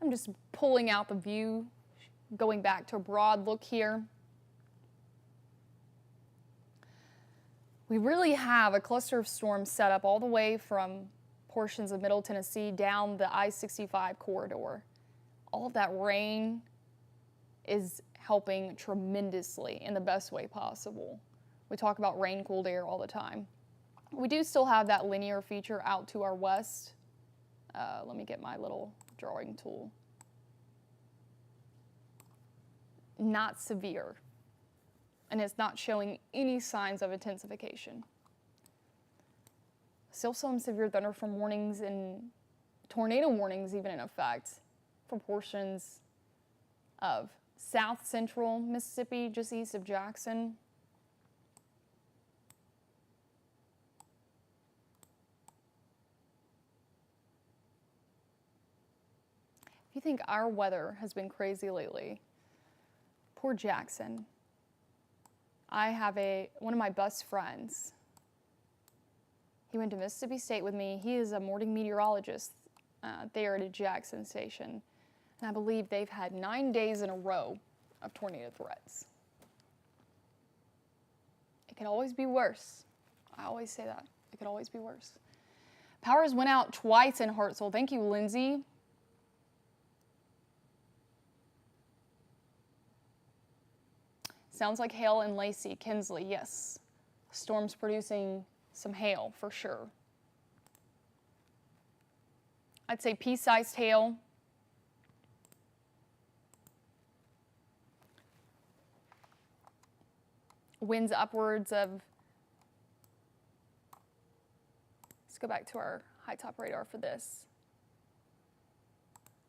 I'm just pulling out the view, going back to a broad look here. We really have a cluster of storms set up all the way from portions of Middle Tennessee down the I-65 corridor. All of that rain is helping tremendously in the best way possible. We talk about rain-cooled air all the time. We do still have that linear feature out to our west. Let me get my little drawing tool. Not severe, and it's not showing any signs of intensification. Still some severe thunderstorm warnings and tornado warnings even in effect for portions of south central Mississippi, just east of Jackson. If you think our weather has been crazy lately, poor Jackson. I have one of my best friends. He went to Mississippi State with me. He is a morning meteorologist there at a Jackson station. And I believe they've had 9 days in a row of tornado threats. It could always be worse. I always say that. It could always be worse. Powers went out twice in Hartselle. Thank you, Lindsay. Sounds like hail in Lacey, Kinsley, yes. Storms producing some hail for sure. I'd say pea-sized hail. winds upwards of, let's go back to our high top radar for this.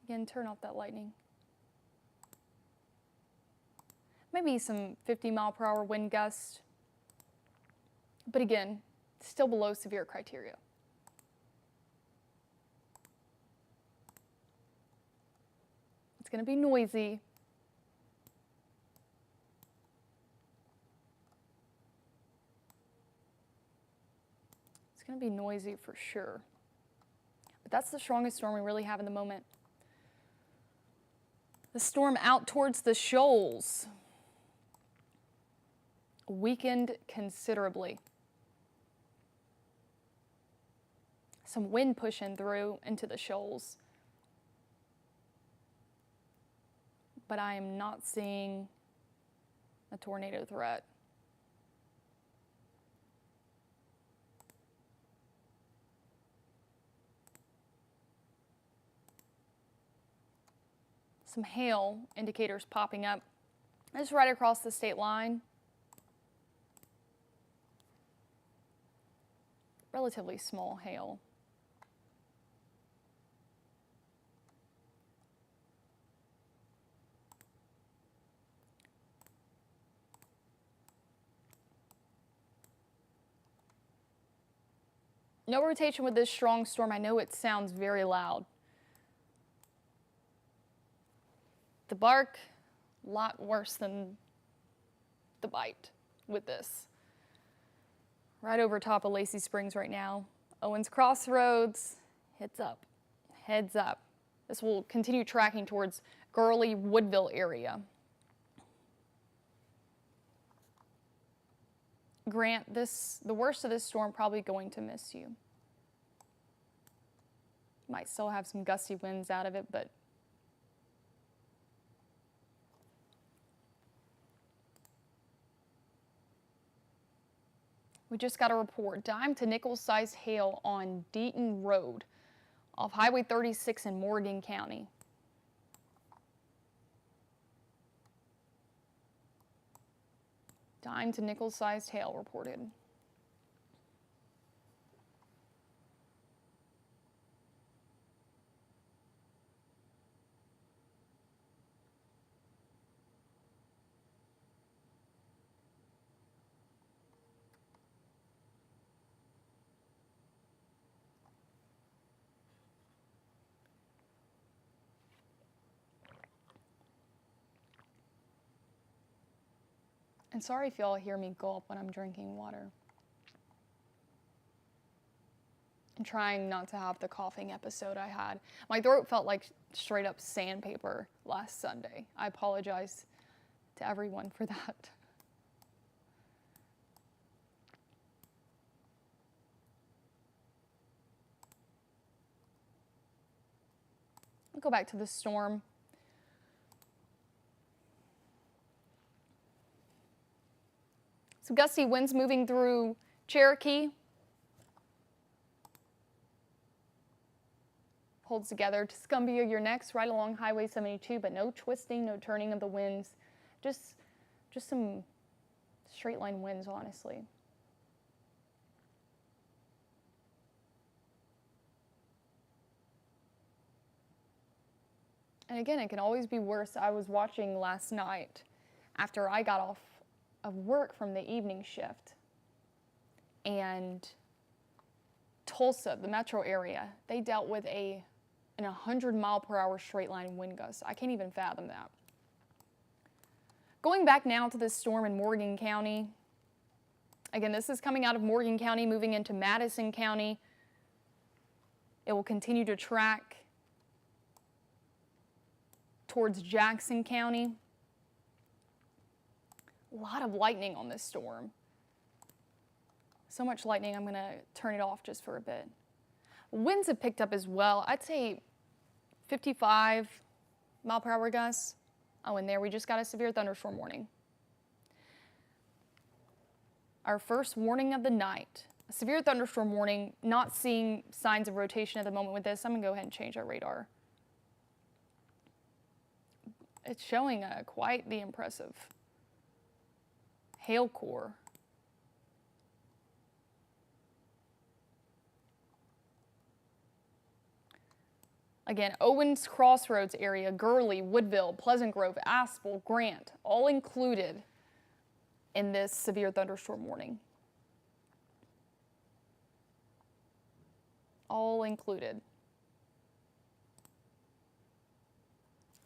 Again, turn off that lightning. Maybe some 50-mile-per-hour wind gusts. But again, still below severe criteria. It's going to be noisy. It's going to be noisy for sure. But that's the strongest storm we really have in the moment. The storm out towards the shoals weakened considerably. Some wind pushing through into the shoals. But I am not seeing a tornado threat. Some hail indicators popping up. Just right across the state line. Relatively small hail. No rotation with this strong storm. I know it sounds very loud. The bark, a lot worse than the bite with this. Right over top of Lacey Springs right now. Owens Crossroads, heads up, heads up. This will continue tracking towards Gurley, Woodville area. Grant, the worst of this storm probably going to miss you. Might still have some gusty winds out of it, but we just got a report. Dime to nickel-sized hail on Deaton Road off Highway 36 in Morgan County. Dime to nickel-sized hail reported. And sorry if y'all hear me gulp when I'm drinking water. I'm trying not to have the coughing episode I had. My throat felt like straight up sandpaper last Sunday. I apologize to everyone for that. I'll go back to the storm. So gusty winds moving through Cherokee. Holds together. Tuscumbia, you're next, right along Highway 72, but no twisting, no turning of the winds. Just some straight line winds, honestly. And again, it can always be worse. I was watching last night after I got off of work from the evening shift, and Tulsa, the metro area, they dealt with an 100-mile-per-hour straight line wind gust. I can't even fathom that. Going back now to this storm in Morgan County. Again, this is coming out of Morgan County, moving into Madison County. It will continue to track towards Jackson County. A lot of lightning on this storm. So much lightning, I'm going to turn it off just for a bit. Winds have picked up as well. I'd say 55-mile-per-hour gusts. Oh, and there we just got a severe thunderstorm warning. Our first warning of the night. A severe thunderstorm warning, not seeing signs of rotation at the moment with this. I'm going to go ahead and change our radar. It's showing quite the impressive hail core. Again, Owens Crossroads area, Gurley, Woodville, Pleasant Grove, Aspel, Grant, all included in this severe thunderstorm warning. All included.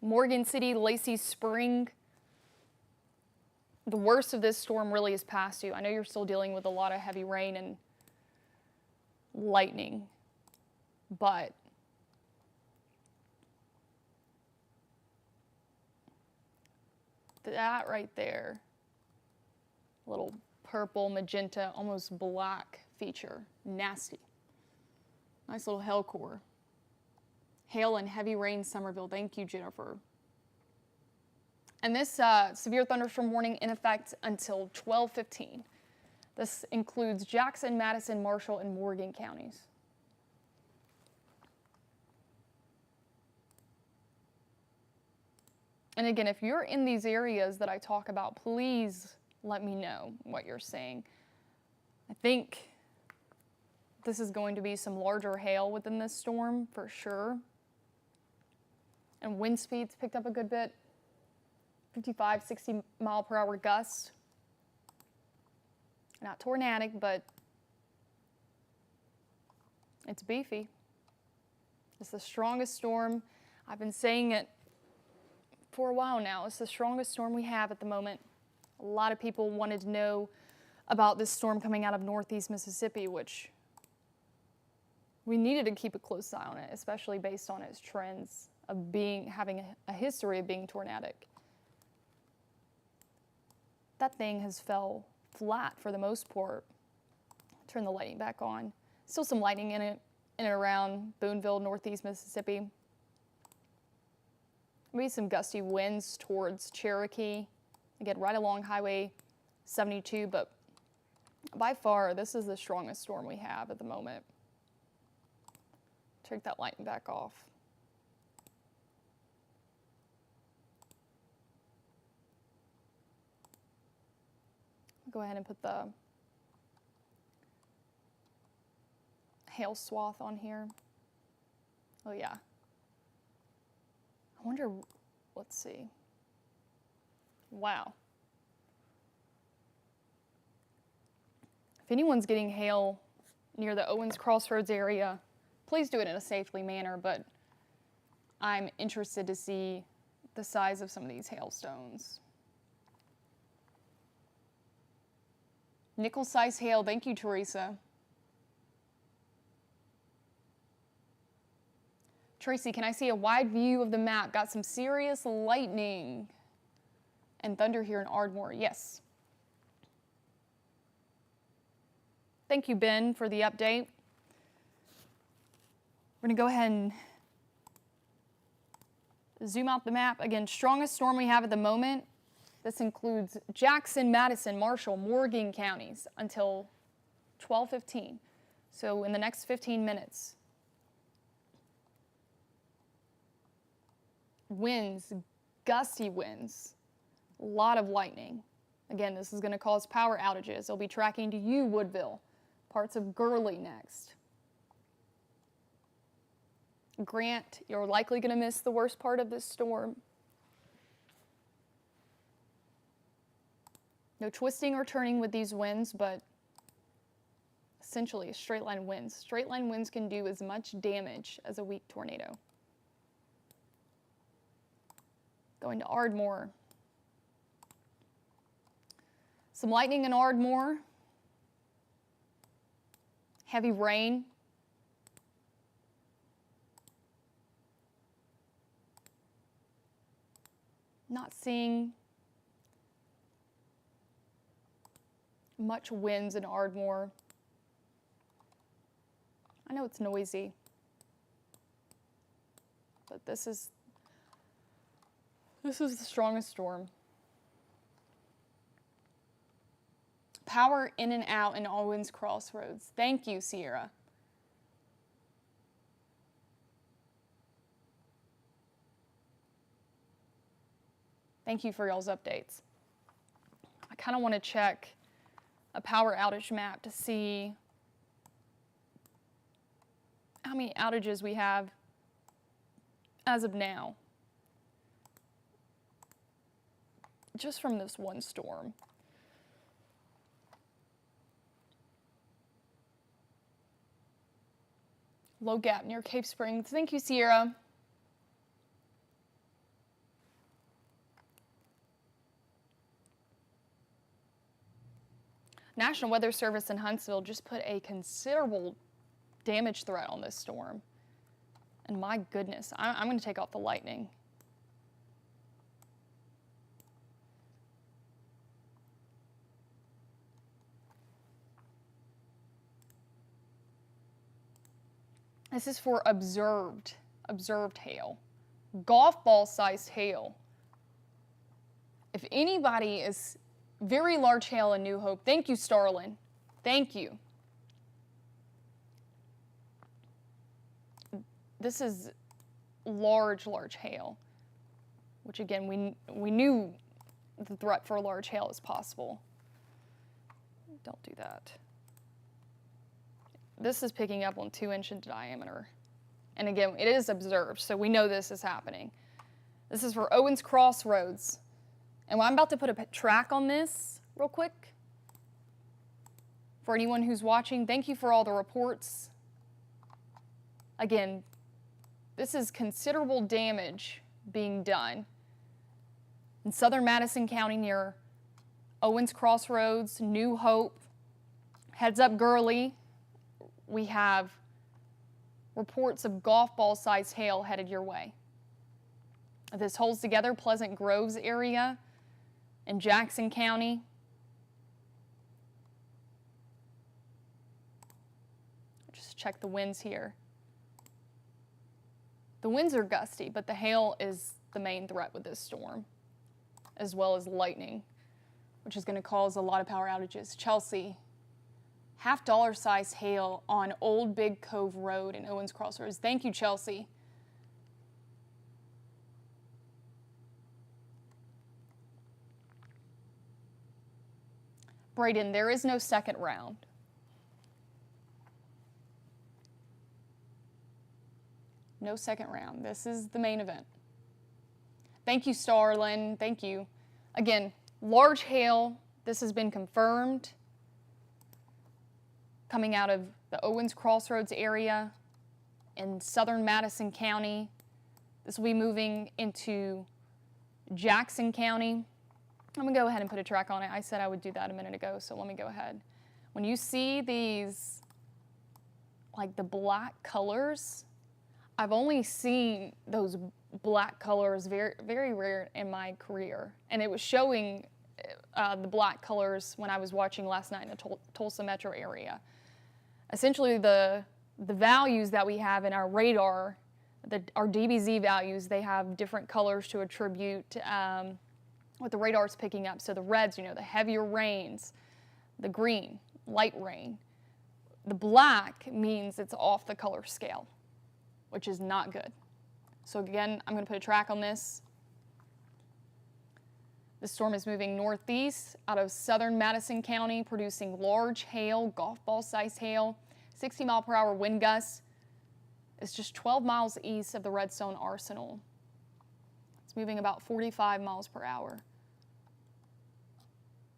Morgan City, Lacey Spring. The worst of this storm really is past you. I know you're still dealing with a lot of heavy rain and lightning, but that right there, little purple, magenta, almost black feature, nasty. Nice little hail core. Hail and heavy rain, Somerville. Thank you, Jennifer. And this severe thunderstorm warning in effect until 12:15. This includes Jackson, Madison, Marshall, and Morgan counties. And again, if you're in these areas that I talk about, please let me know what you're seeing. I think this is going to be some larger hail within this storm for sure. And wind speeds picked up a good bit. 55, 60 mile per hour gusts. Not tornadic, but it's beefy. It's the strongest storm. I've been saying it for a while now. It's the strongest storm we have at the moment. A lot of people wanted to know about this storm coming out of northeast Mississippi, which we needed to keep a close eye on it, especially based on its trends of having a history of being tornadic. That thing has fell flat for the most part. Turn the lighting back on. Still some lightning in it, in and around Boonville, northeast Mississippi. Maybe some gusty winds towards Cherokee. Again, right along Highway 72, but by far, this is the strongest storm we have at the moment. Take that lighting back off. Go ahead and put the hail swath on here. Oh yeah. I wonder, let's see. Wow. If anyone's getting hail near the Owens Crossroads area, please do it in a safely manner, but I'm interested to see the size of some of these hailstones. Nickel-sized hail, thank you, Teresa. Tracy, can I see a wide view of the map? Got some serious lightning and thunder here in Ardmore. Yes. Thank you, Ben, for the update. We're going to go ahead and zoom out the map. Again, strongest storm we have at the moment. This includes Jackson, Madison, Marshall, Morgan counties until 12:15. So in the next 15 minutes. Winds, gusty winds, a lot of lightning. Again, this is going to cause power outages. They'll be tracking to you, Woodville, parts of Gurley next. Grant, you're likely going to miss the worst part of this storm. No twisting or turning with these winds, but essentially straight line winds. Straight line winds can do as much damage as a weak tornado. Going to Ardmore. Some lightning in Ardmore. Heavy rain. Not seeing much winds in Ardmore. I know it's noisy, but this is the strongest storm. Power in and out in Owens Crossroads. Thank you, Sierra. Thank you for y'all's updates. I kind of want to check a power outage map to see how many outages we have as of now, just from this one storm. Low gap near Cape Springs. Thank you, Sierra. National Weather Service in Huntsville just put a considerable damage threat on this storm. And my goodness, I'm going to take off the lightning. This is for observed hail. Golf ball sized hail. If anybody is very large hail in New Hope, thank you, Starlin. Thank you. This is large hail, which again, we knew the threat for large hail is possible. Don't do that. This is picking up on 2 inch in diameter. And again, it is observed, so we know this is happening. This is for Owens Crossroads. And I'm about to put a track on this real quick. For anyone who's watching, thank you for all the reports. Again, this is considerable damage being done in southern Madison County near Owens Crossroads, New Hope. Heads up, Gurley. We have reports of golf ball sized hail headed your way. This holds together Pleasant Groves area in Jackson County. Just check the winds here. The winds are gusty, but the hail is the main threat with this storm, as well as lightning, which is going to cause a lot of power outages. Chelsea, $50 size hail on Old Big Cove Road in Owens Crossroads. Thank you, Chelsea. Brayden, there is no second round. No second round. This is the main event. Thank you, Starlin. Thank you. Again, large hail. This has been confirmed. Coming out of the Owens Crossroads area in southern Madison County. This will be moving into Jackson County. I'm going to go ahead and put a track on it. I said I would do that a minute ago, so let me go ahead. When you see these, like the black colors, I've only seen those black colors very, very rare in my career. And it was showing the black colors when I was watching last night in the Tulsa metro area. Essentially, the values that we have in our radar, our DBZ values, they have different colors to attribute what the radar is picking up. So the reds, you know, the heavier rains, the green, light rain. The black means it's off the color scale, which is not good. So again, I'm going to put a track on this. The storm is moving northeast out of southern Madison County, producing large hail, golf ball sized hail, 60 mile per hour wind gusts. It's just 12 miles east of the Redstone Arsenal. It's moving about 45 miles per hour.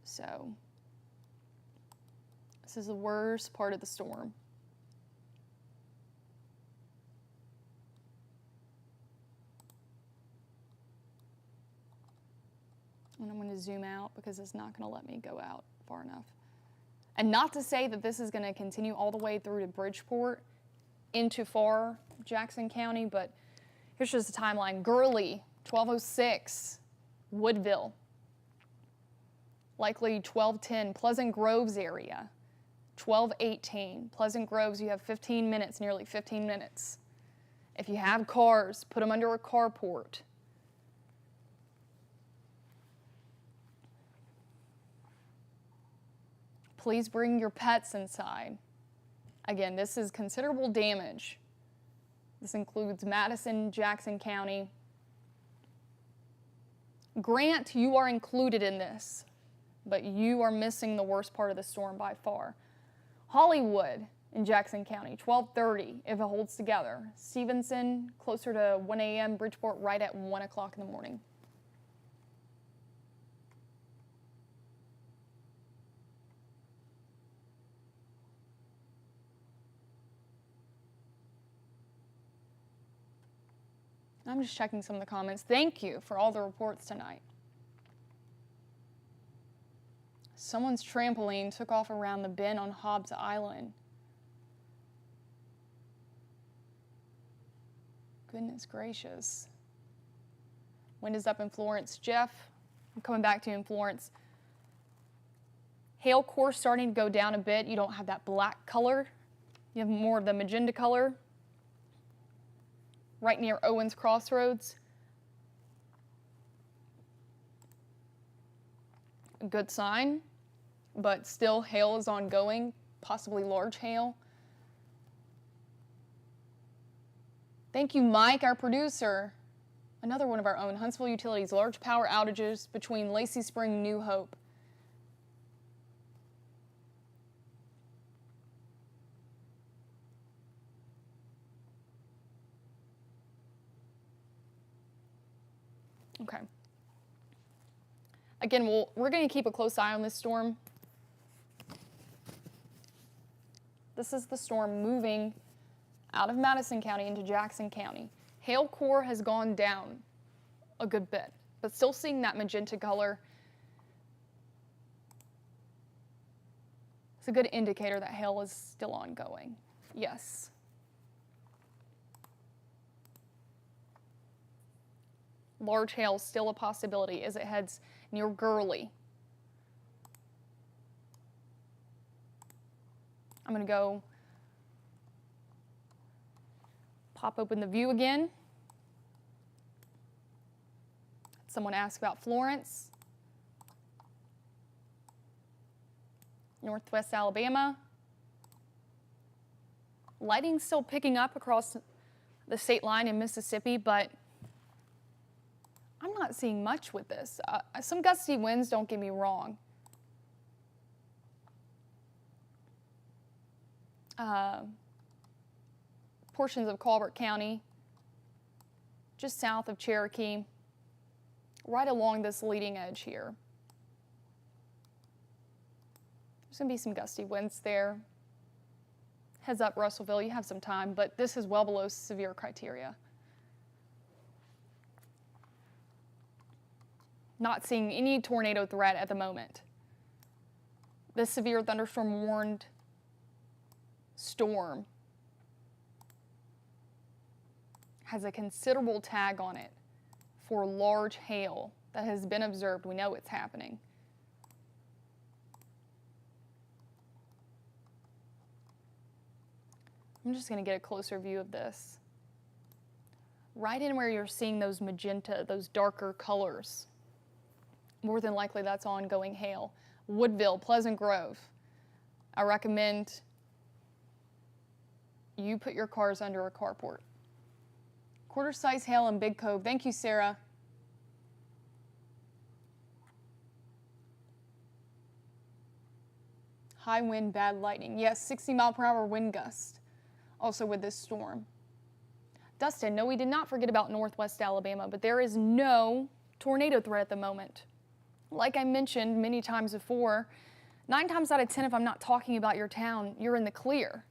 So this is the worst part of the storm. And I'm going to zoom out because it's not going to let me go out far enough. And not to say that this is going to continue all the way through to Bridgeport into far Jackson County, but here's just the timeline. Gurley, 1206, Woodville, likely 1210, Pleasant Groves area, 1218. Pleasant Groves, you have 15 minutes, nearly 15 minutes. If you have cars, put them under a carport. Please bring your pets inside. Again, this is considerable damage. This includes Madison, Jackson County. Grant, you are included in this. but you are missing the worst part of the storm by far. Hollywood in Jackson County, 12:30 if it holds together. Stevenson, closer to 1 a.m. Bridgeport, right at 1 o'clock in the morning. I'm just checking some of the comments. Thank you for all the reports tonight. Someone's trampoline took off around the bend on Hobbs Island. Goodness gracious. Wind is up in Florence. Jeff, I'm coming back to you in Florence. Hail core starting to go down a bit. You don't have that black color. You have more of the magenta color. Right near Owens Crossroads. A good sign, but still hail is ongoing, possibly large hail. Thank you, Mike, our producer. Another one of our own, Huntsville Utilities, large power outages between Lacey Spring, New Hope. Okay. Again, we're going to keep a close eye on this storm. This is the storm moving out of Madison County into Jackson County. Hail core has gone down a good bit, but still seeing that magenta color. It's a good indicator that hail is still ongoing. Yes. Large hail still a possibility as it heads near Gurley. I'm going to go pop open the view again. Someone asked about Florence. Northwest Alabama. Lighting still picking up across the state line in Mississippi, but I'm not seeing much with this. Some gusty winds, don't get me wrong. Portions of Colbert County, just south of Cherokee, right along this leading edge here. There's going to be some gusty winds there. Heads up, Russellville, you have some time, but this is well below severe criteria. Not seeing any tornado threat at the moment. This severe thunderstorm warned storm has a considerable tag on it for large hail that has been observed. We know it's happening. I'm just going to get a closer view of this. Right in where you're seeing those magenta, those darker colors. More than likely that's ongoing hail. Woodville, Pleasant Grove. I recommend you put your cars under a carport. Quarter-size hail in Big Cove. Thank you, Sarah. High wind, bad lightning. Yes, 60 mile per hour wind gust. Also with this storm. Dustin, no, we did not forget about Northwest Alabama, but there is no tornado threat at the moment. Like I mentioned many times before, 9 times out of 10, if I'm not talking about your town, you're in the clear.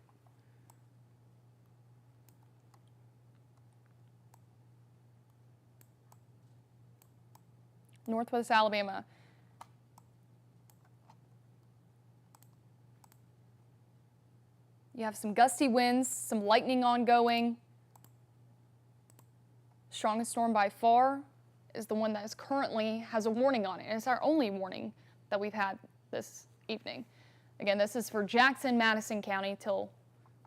Northwest Alabama. You have some gusty winds, some lightning ongoing. Strongest storm by far is the one that is currently has a warning on it. And it's our only warning that we've had this evening. Again, this is for Jackson, Madison County till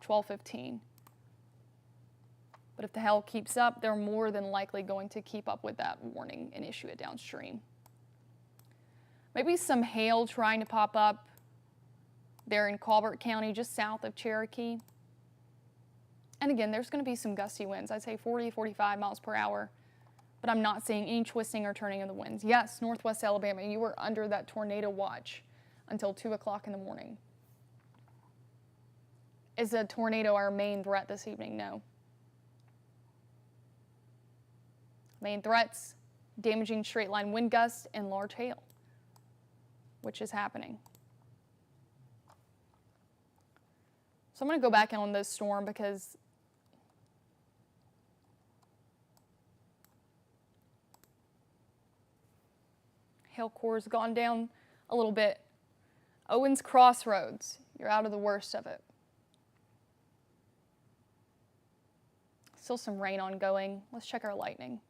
12:15. But if the hail keeps up, they're more than likely going to keep up with that warning and issue it downstream. Maybe some hail trying to pop up there in Colbert County, just south of Cherokee. And again, there's going to be some gusty winds. I'd say 40, 45 miles per hour but I'm not seeing any twisting or turning of the winds. Yes, Northwest Alabama, you were under that tornado watch until 2 o'clock in the morning. Is a tornado our main threat this evening? No. Main threats, damaging straight line wind gusts and large hail, which is happening. So I'm going to go back in on this storm because hail core has gone down a little bit. Owens Crossroads, you're out of the worst of it. Still some rain ongoing. Let's check our lightning.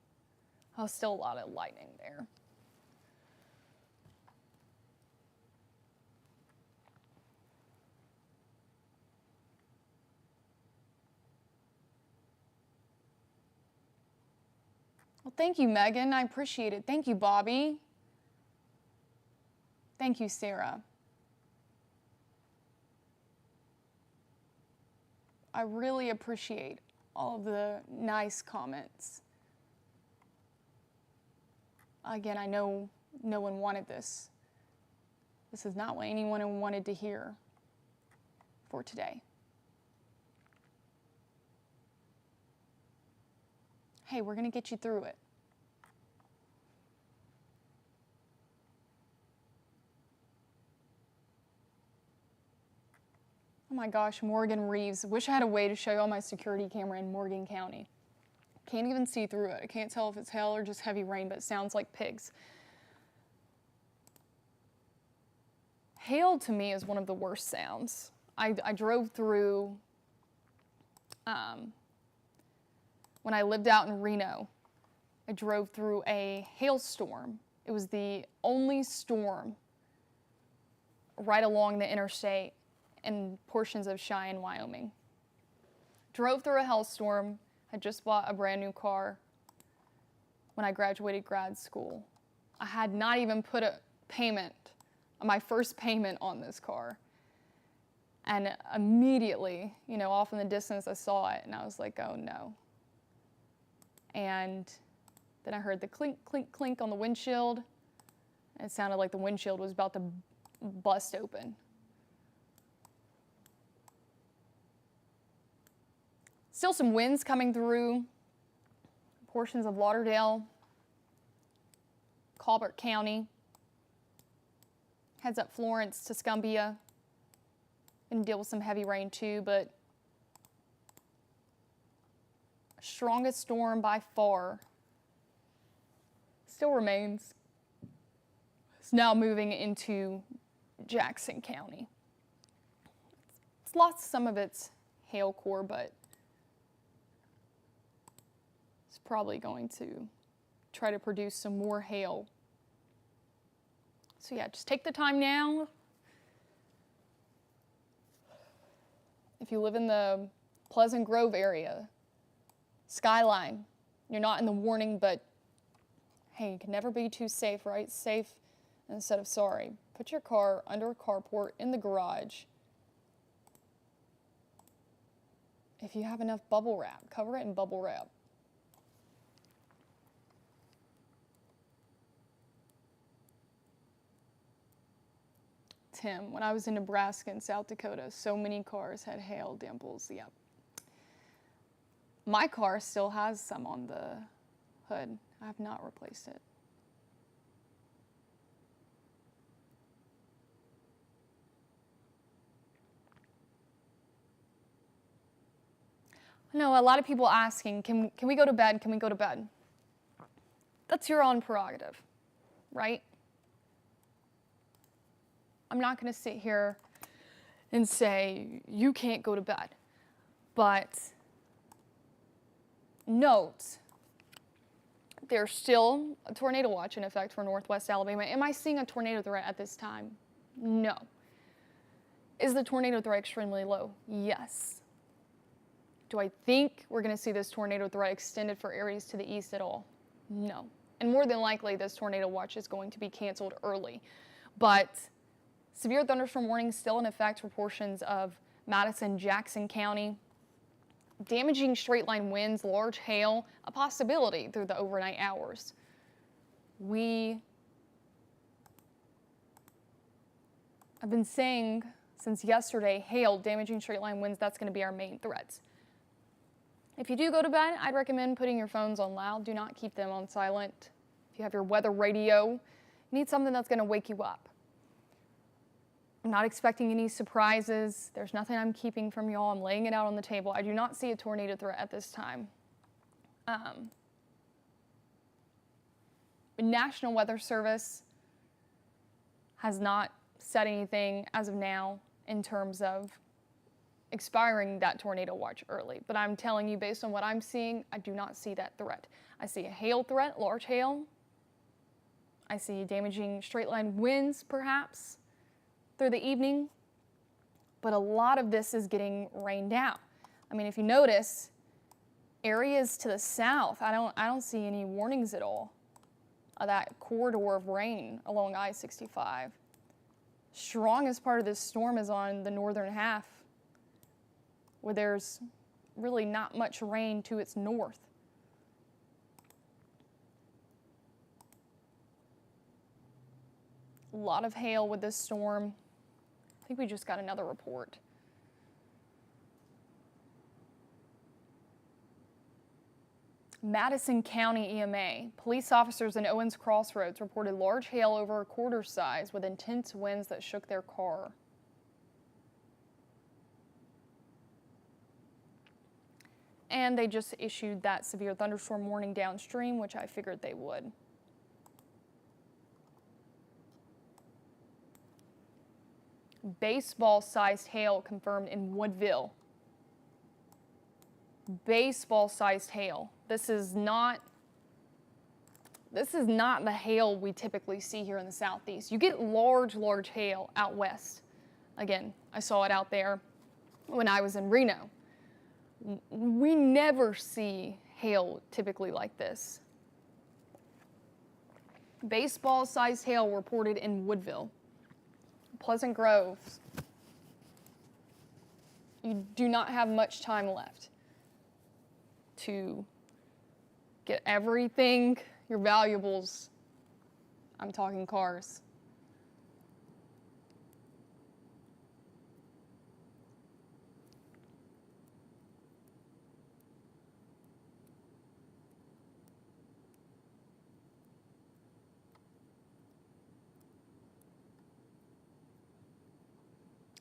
Oh, still a lot of lightning there. Well, thank you, Megan. I appreciate it. Thank you, Bobby. Thank you, Sarah. I really appreciate all of the nice comments. Again, I know no one wanted this. This is not what anyone wanted to hear for today. Hey, we're going to get you through it. Oh my gosh, Morgan Reeves. Wish I had a way to show you all my security camera in Morgan County. Can't even see through it. I can't tell if it's hail or just heavy rain, but it sounds like pigs. Hail to me is one of the worst sounds. I drove through, when I lived out in Reno, I drove through a hailstorm. It was the only storm right along the interstate in portions of Cheyenne, Wyoming. Drove through a hailstorm, had just bought a brand new car when I graduated grad school. I had not even put a payment, my first payment on this car. And immediately, off in the distance, I saw it and I was like, oh no. And then I heard the clink, clink, clink on the windshield. And it sounded like the windshield was about to bust open. Still some winds coming through portions of Lauderdale, Colbert County, heads up Florence, Tuscumbia. Going to deal with some heavy rain too, but strongest storm by far still remains. It's now moving into Jackson County. It's lost some of its hail core, but it's probably going to try to produce some more hail. So yeah, just take the time now. If you live in the Pleasant Grove area, Skyline, you're not in the warning, but hey, you can never be too safe, right? Safe instead of sorry. Put your car under a carport in the garage. If you have enough bubble wrap, cover it in bubble wrap. Tim, when I was in Nebraska and South Dakota, so many cars had hail dimples. Yep. My car still has some on the hood. I have not replaced it. I know a lot of people asking, can we go to bed? Can we go to bed? That's your own prerogative, right? I'm not going to sit here and say, you can't go to bed. But note, there's still a tornado watch in effect for Northwest Alabama. Am I seeing a tornado threat at this time? No. Is the tornado threat extremely low? Yes. Do I think we're going to see this tornado threat extended for areas to the east at all? No. And more than likely, this tornado watch is going to be canceled early. But severe thunderstorm warning still in effect for portions of Madison, Jackson County. Damaging straight line winds, large hail, a possibility through the overnight hours. I've been saying since yesterday, hail, damaging straight line winds, that's going to be our main threats. If you do go to bed, I'd recommend putting your phones on loud. Do not keep them on silent. If you have your weather radio, you need something that's going to wake you up. I'm not expecting any surprises. There's nothing I'm keeping from y'all. I'm laying it out on the table. I do not see a tornado threat at this time. The National Weather Service has not said anything as of now in terms of expiring that tornado watch early. But I'm telling you, based on what I'm seeing, I do not see that threat. I see a hail threat, large hail. I see damaging straight line winds, perhaps, through the evening. But a lot of this is getting rained out. I mean, if you notice, areas to the south, I don't see any warnings at all of that corridor of rain along I-65. Strongest part of this storm is on the northern half, where there's really not much rain to its north. A lot of hail with this storm. I think we just got another report. Madison County EMA. Police officers in Owens Crossroads reported large hail over a quarter size with intense winds that shook their car. And they just issued that severe thunderstorm warning downstream, which I figured they would. Baseball-sized hail confirmed in Woodville. Baseball-sized hail. This is not the hail we typically see here in the southeast. You get large hail out west. Again, I saw it out there when I was in Reno. We never see hail typically like this. Baseball-sized hail reported in Woodville. Pleasant Grove. You do not have much time left to get everything, your valuables. I'm talking cars.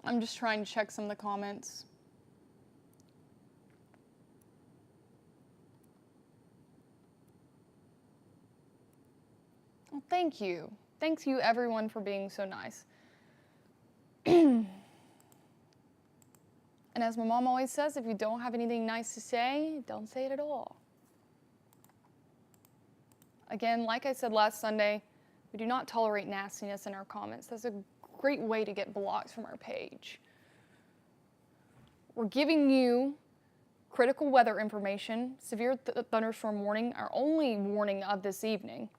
I'm just trying to check some of the comments. Well, thank you. Thanks you everyone for being so nice. And as my mom always says, if you don't have anything nice to say, don't say it at all. Again, like I said last Sunday, we do not tolerate nastiness in our comments. That's a great way to get blocked from our page. We're giving you critical weather information, severe thunderstorm warning, our only warning of this evening,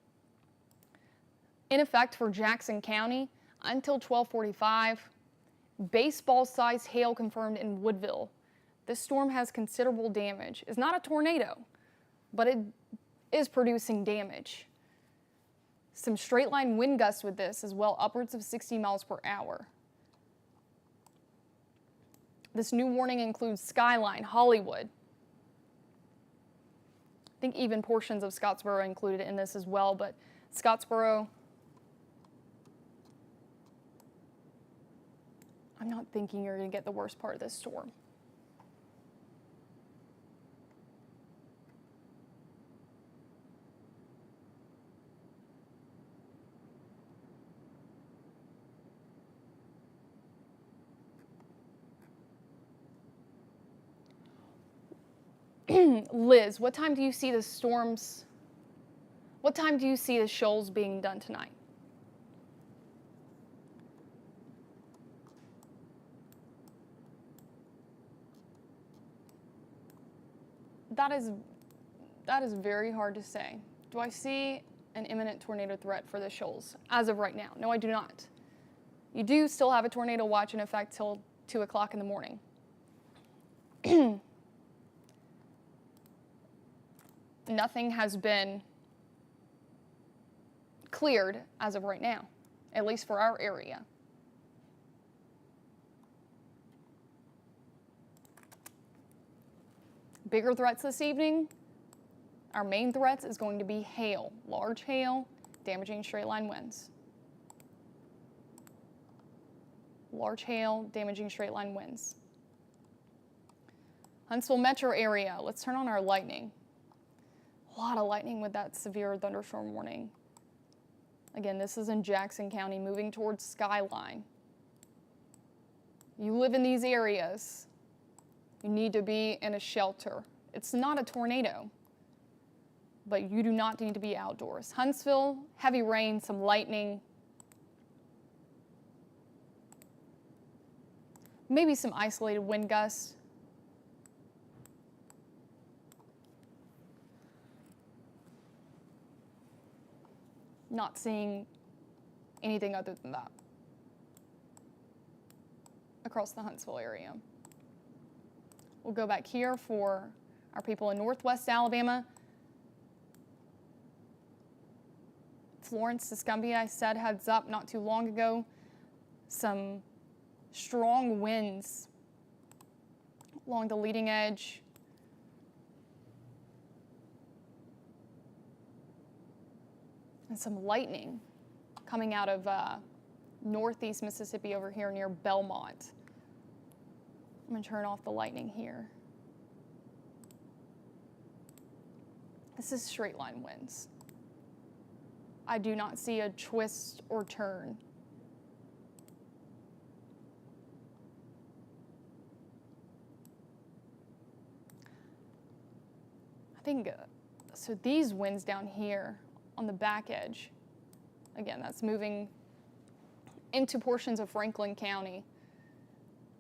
in effect for Jackson County until 12:45. Baseball-sized hail confirmed in Woodville. This storm has considerable damage. It's not a tornado, but it is producing damage. Some straight line wind gusts with this as well, upwards of 60 miles per hour. This new warning includes Skyline, Hollywood. I think even portions of Scottsboro included in this as well, but Scottsboro, I'm not thinking you're going to get the worst part of this storm. Liz, what time do you see the storms? What time do you see the shoals being done tonight? That is very hard to say. Do I see an imminent tornado threat for the shoals as of right now? No, I do not. You do still have a tornado watch in effect till 2 o'clock in the morning. nothing has been cleared as of right now, at least for our area. Bigger threats this evening, our main threats is going to be hail, large hail, damaging straight line winds. Large hail, damaging straight line winds. Huntsville metro area, let's turn on our lightning. A lot of lightning with that severe thunderstorm warning. Again, this is in Jackson County, moving towards Skyline. You live in these areas, you need to be in a shelter. It's not a tornado, but you do not need to be outdoors. Huntsville, heavy rain, some lightning. Maybe some isolated wind gusts. Not seeing anything other than that across the Huntsville area. We'll go back here for our people in northwest Alabama. Florence, Tuscumbia, I said heads up not too long ago. Some strong winds along the leading edge. And some lightning coming out of northeast Mississippi over here near Belmont. I'm going to turn off the lightning here. This is straight line winds. I do not see a twist or turn. I think, so these winds down here on the back edge, again, that's moving into portions of Franklin County.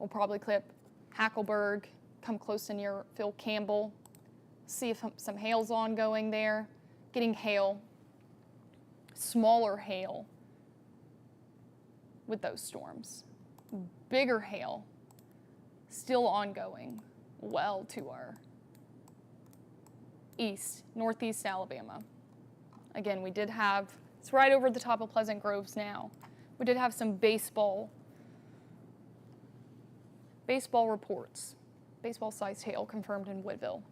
We'll probably clip Hackleburg, come close to near Phil Campbell, see if some hail's ongoing there, getting hail, smaller hail with those storms. Bigger hail still ongoing well to our east, northeast Alabama. Again, we did have, it's right over the top of Pleasant Groves now. We did have some baseball reports, baseball-sized hail confirmed in Woodville.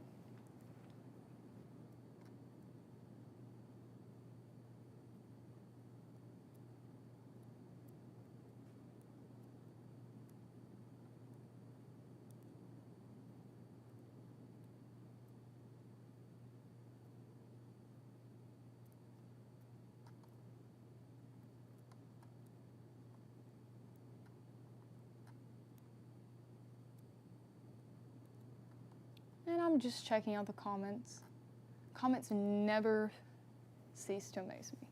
And I'm just checking out the comments. Comments never cease to amaze me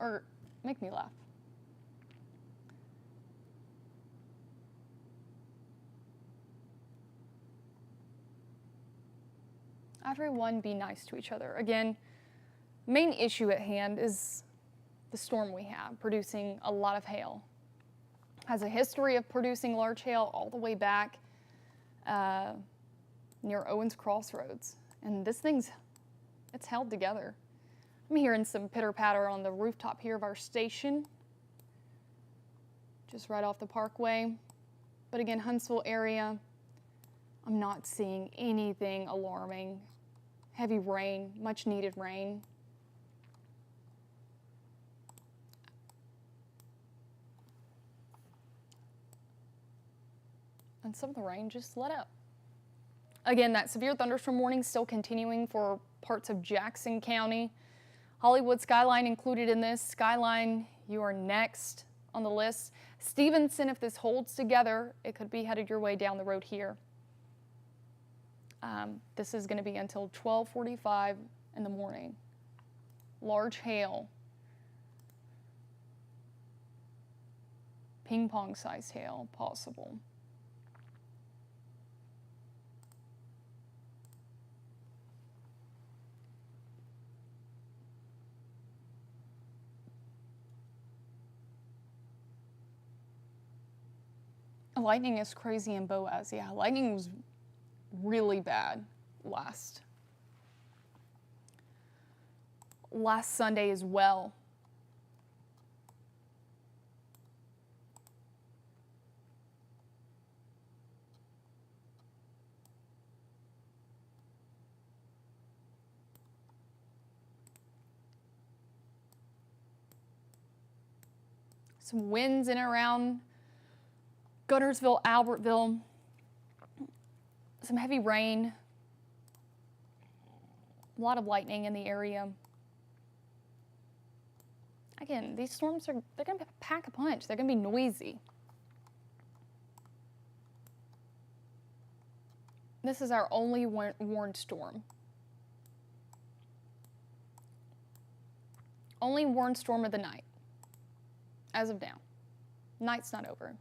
or make me laugh. Everyone be nice to each other. Again, main issue at hand is the storm we have, producing a lot of hail. Has a history of producing large hail all the way back near Owens Crossroads. And this thing's, it's held together. I'm hearing some pitter-patter on the rooftop here of our station, just right off the parkway. But again, Huntsville area, I'm not seeing anything alarming. Heavy rain, much needed rain. And some of the rain just let up. Again, that severe thunderstorm warning still continuing for parts of Jackson County. Hollywood, Skyline included in this. Skyline, you are next on the list. Stevenson, if this holds together, it could be headed your way down the road here. This is going to be until 12:45 in the morning. Large hail. Ping pong sized hail possible. Lightning is crazy in Boaz. Yeah, lightning was really bad last last Sunday as well. Some winds in and around Guntersville, Albertville. Some heavy rain. A lot of lightning in the area. Again, these storms they're going to pack a punch. They're going to be noisy. This is our only warned storm. Only warned storm of the night. As of now. Night's not over.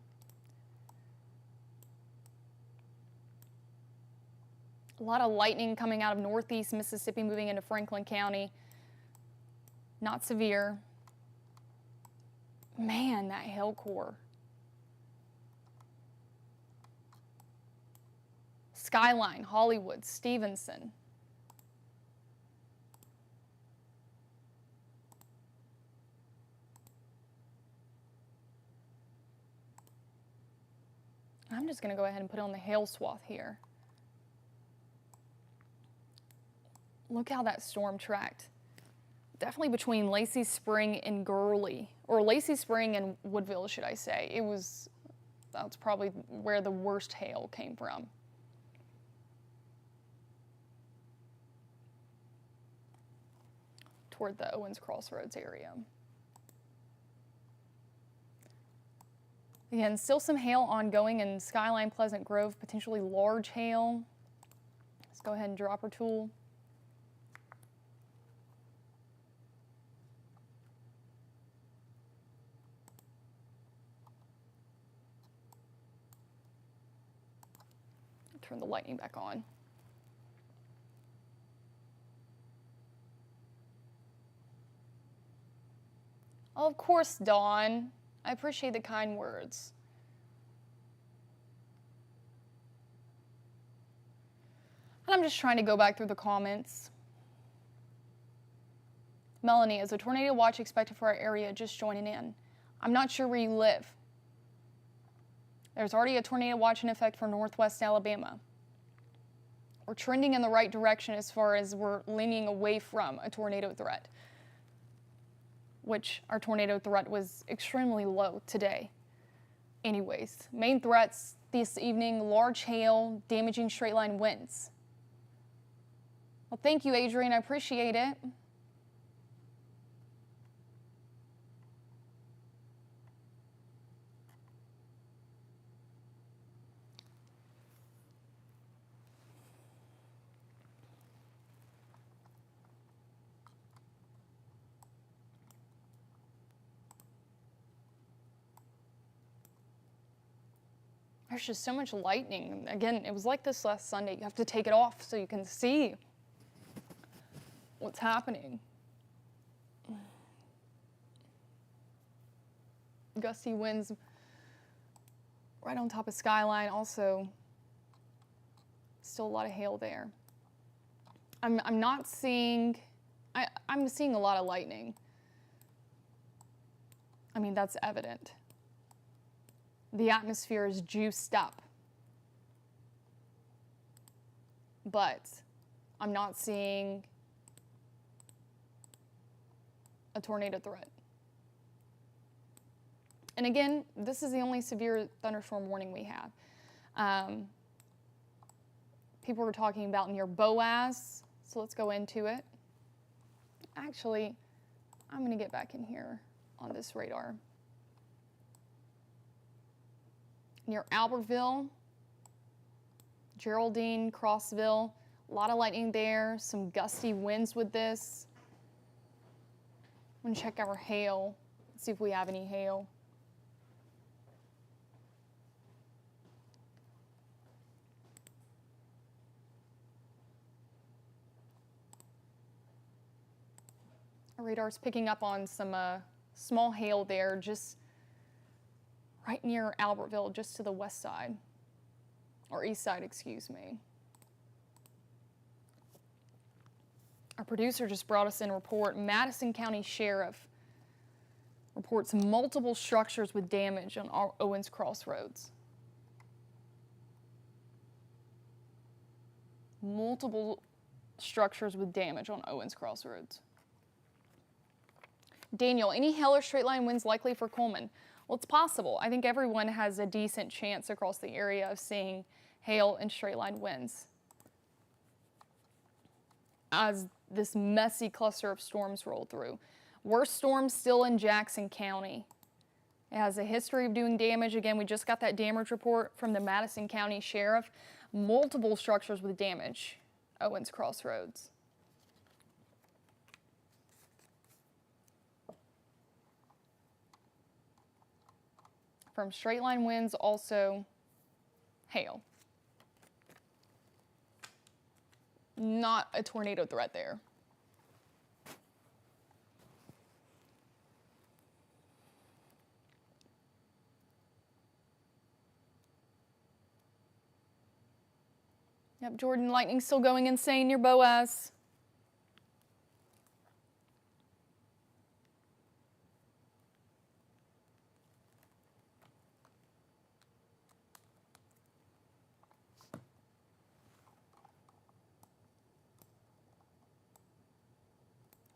A lot of lightning coming out of northeast Mississippi, moving into Franklin County. Not severe. Man, that hail core. Skyline, Hollywood, Stevenson. I'm just going to go ahead and put on the hail swath here. Look how that storm tracked. Definitely between Lacey Spring and Gurley, or Lacey Spring and Woodville, should I say. That's probably where the worst hail came from. Toward the Owens Crossroads area. Again, still some hail ongoing in Skyline, Pleasant Grove, potentially large hail. Let's go ahead and drop our tool. Turn the lightning back on. Oh, of course, Dawn. I appreciate the kind words. And I'm just trying to go back through the comments. Melanie, is a tornado watch expected for our area? Just joining in. I'm not sure where you live. There's already a tornado watch in effect for northwest Alabama. We're trending in the right direction as far as we're leaning away from a tornado threat, which our tornado threat was extremely low today. Anyways, main threats this evening, large hail, damaging straight line winds. Well, thank you, Adrian. I appreciate it. There's just so much lightning. Again, it was like this last Sunday. You have to take it off so you can see what's happening. Gusty winds right on top of Skyline. Also, still a lot of hail there. I'm seeing a lot of lightning. I mean, that's evident. The atmosphere is juiced up. But I'm not seeing a tornado threat. And again, this is the only severe thunderstorm warning we have. People were talking about near Boaz, so let's go into it. Actually, I'm going to get back in here on this radar. Near Albertville, Geraldine, Crossville, a lot of lightning there, some gusty winds with this. I'm gonna check our hail, see if we have any hail. Our radar's picking up on some small hail there, just right near Albertville, just to the west side, or east side, excuse me. Our producer just brought us in a report. Madison County Sheriff reports multiple structures with damage on Owens Crossroads. Multiple structures with damage on Owens Crossroads. Daniel, any hail or straight line winds likely for Coleman? Well, it's possible. I think everyone has a decent chance across the area of seeing hail and straight line winds as this messy cluster of storms roll through. Worst storm still in Jackson County. It has a history of doing damage. Again, we just got that damage report from the Madison County Sheriff. Multiple structures with damage. Owens Crossroads. From straight line winds, also hail. Not a tornado threat there. Yep, Jordan, lightning still going insane near Boaz.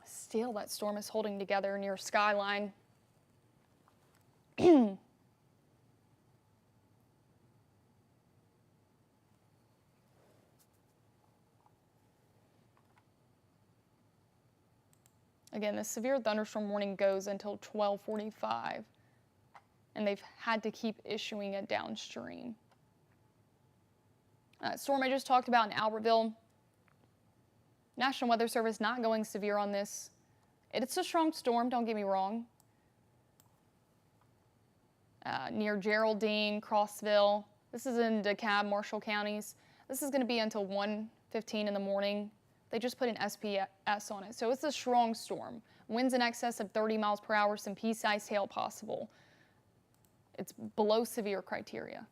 Still, that storm is holding together near Skyline. Again, the severe thunderstorm warning goes until 12:45, and they've had to keep issuing it downstream. Storm I just talked about in Albertville. National Weather Service not going severe on this. It's a strong storm, don't get me wrong. Near Geraldine, Crossville. This is in DeKalb, Marshall counties. This is going to be until 1:15 in the morning. They just put an SPS on it. So it's a strong storm. Winds in excess of 30 miles per hour, some pea-sized hail possible. It's below severe criteria.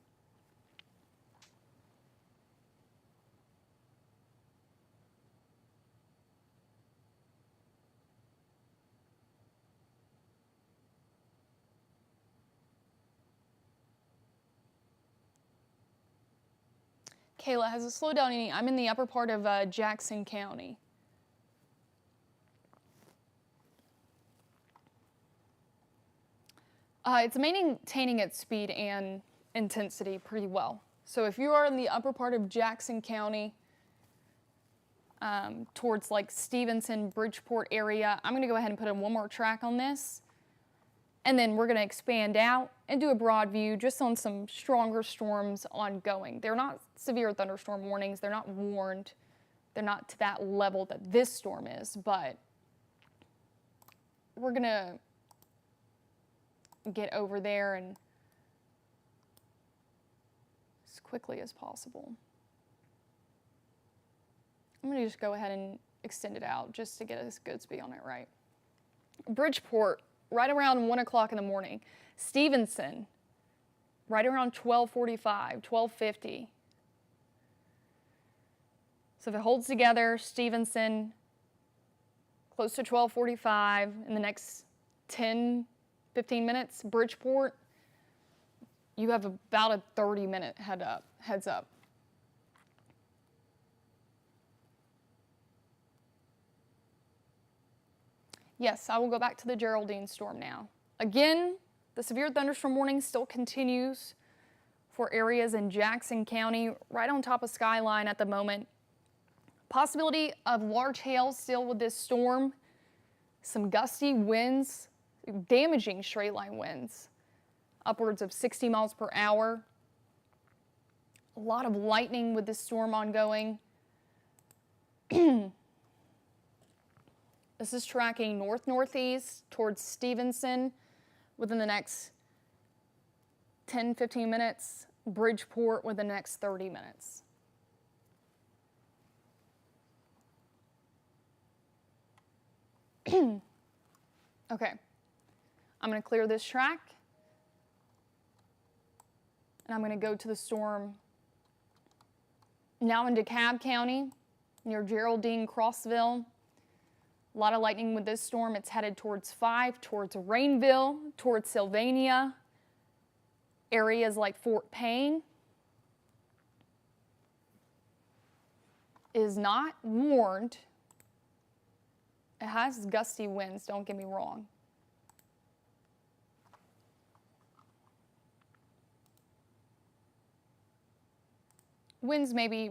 Kayla, has it slowed down any? I'm in the upper part of Jackson County. It's maintaining its speed and intensity pretty well. So if you are in the upper part of Jackson County, towards like Stevenson, Bridgeport area, I'm going to go ahead and put in one more track on this. And then we're going to expand out and do a broad view just on some stronger storms ongoing. They're not severe thunderstorm warnings. They're not warned. They're not to that level that this storm is, but we're going to get over there and as quickly as possible. I'm going to just go ahead and extend it out just to get a good speed on it, right? Bridgeport, right around 1 o'clock in the morning. Stevenson, right around 12:45, 12:50. So if it holds together, Stevenson, close to 12:45 in the next 10, 15 minutes. Bridgeport, you have about a 30-minute heads up. Yes, I will go back to the Geraldine storm now. Again, the severe thunderstorm warning still continues for areas in Jackson County, right on top of Skyline at the moment. Possibility of large hail still with this storm. Some gusty winds, damaging straight line winds, upwards of 60 miles per hour. A lot of lightning with this storm ongoing. This is tracking north-northeast towards Stevenson within the next 10, 15 minutes. Bridgeport within the next 30 minutes. Okay, I'm going to clear this track, and I'm going to go to the storm now in DeKalb County, near Geraldine, Crossville. A lot of lightning with this storm. It's headed towards 5, towards Rainfall, towards Sylvania, areas like Fort Payne. Is not warned. It has gusty winds, don't get me wrong. Winds maybe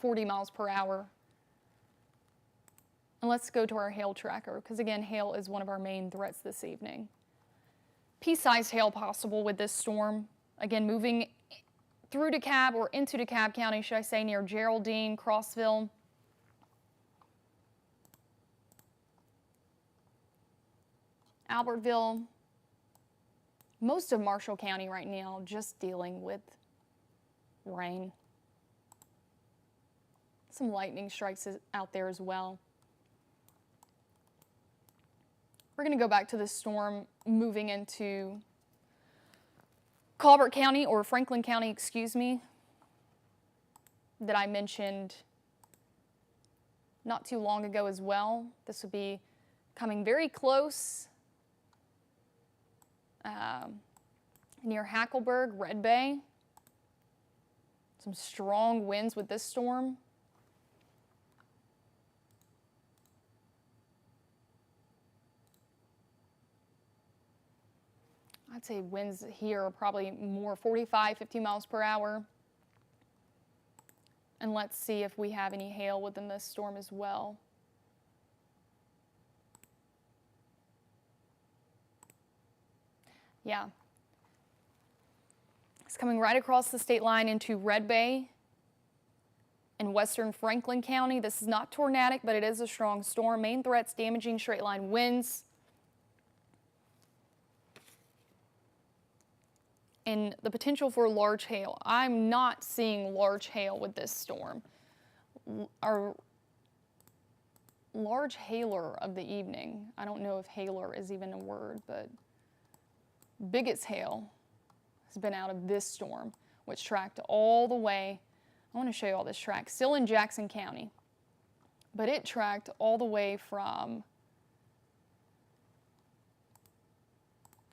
40 miles per hour. And let's go to our hail tracker, because again, hail is one of our main threats this evening. Pea-sized hail possible with this storm. Again, moving through DeKalb, or into DeKalb County, should I say, near Geraldine, Crossville. Albertville. Most of Marshall County right now just dealing with rain. Some lightning strikes out there as well. We're going to go back to this storm moving into Colbert County, or Franklin County, excuse me, that I mentioned not too long ago as well. This would be coming very close near Hackleburg, Red Bay. Some strong winds with this storm. I'd say winds here are probably more 45, 50 miles per hour. And let's see if we have any hail within this storm as well. Yeah. It's coming right across the state line into Red Bay in western Franklin County. This is not tornadic, but it is a strong storm. Main threats, damaging straight line winds. And the potential for large hail. I'm not seeing large hail with this storm. Our large hailer of the evening, I don't know if hailer is even a word, but biggest hail has been out of this storm, which tracked all the way. I want to show you all this track. Still in Jackson County, but it tracked all the way from,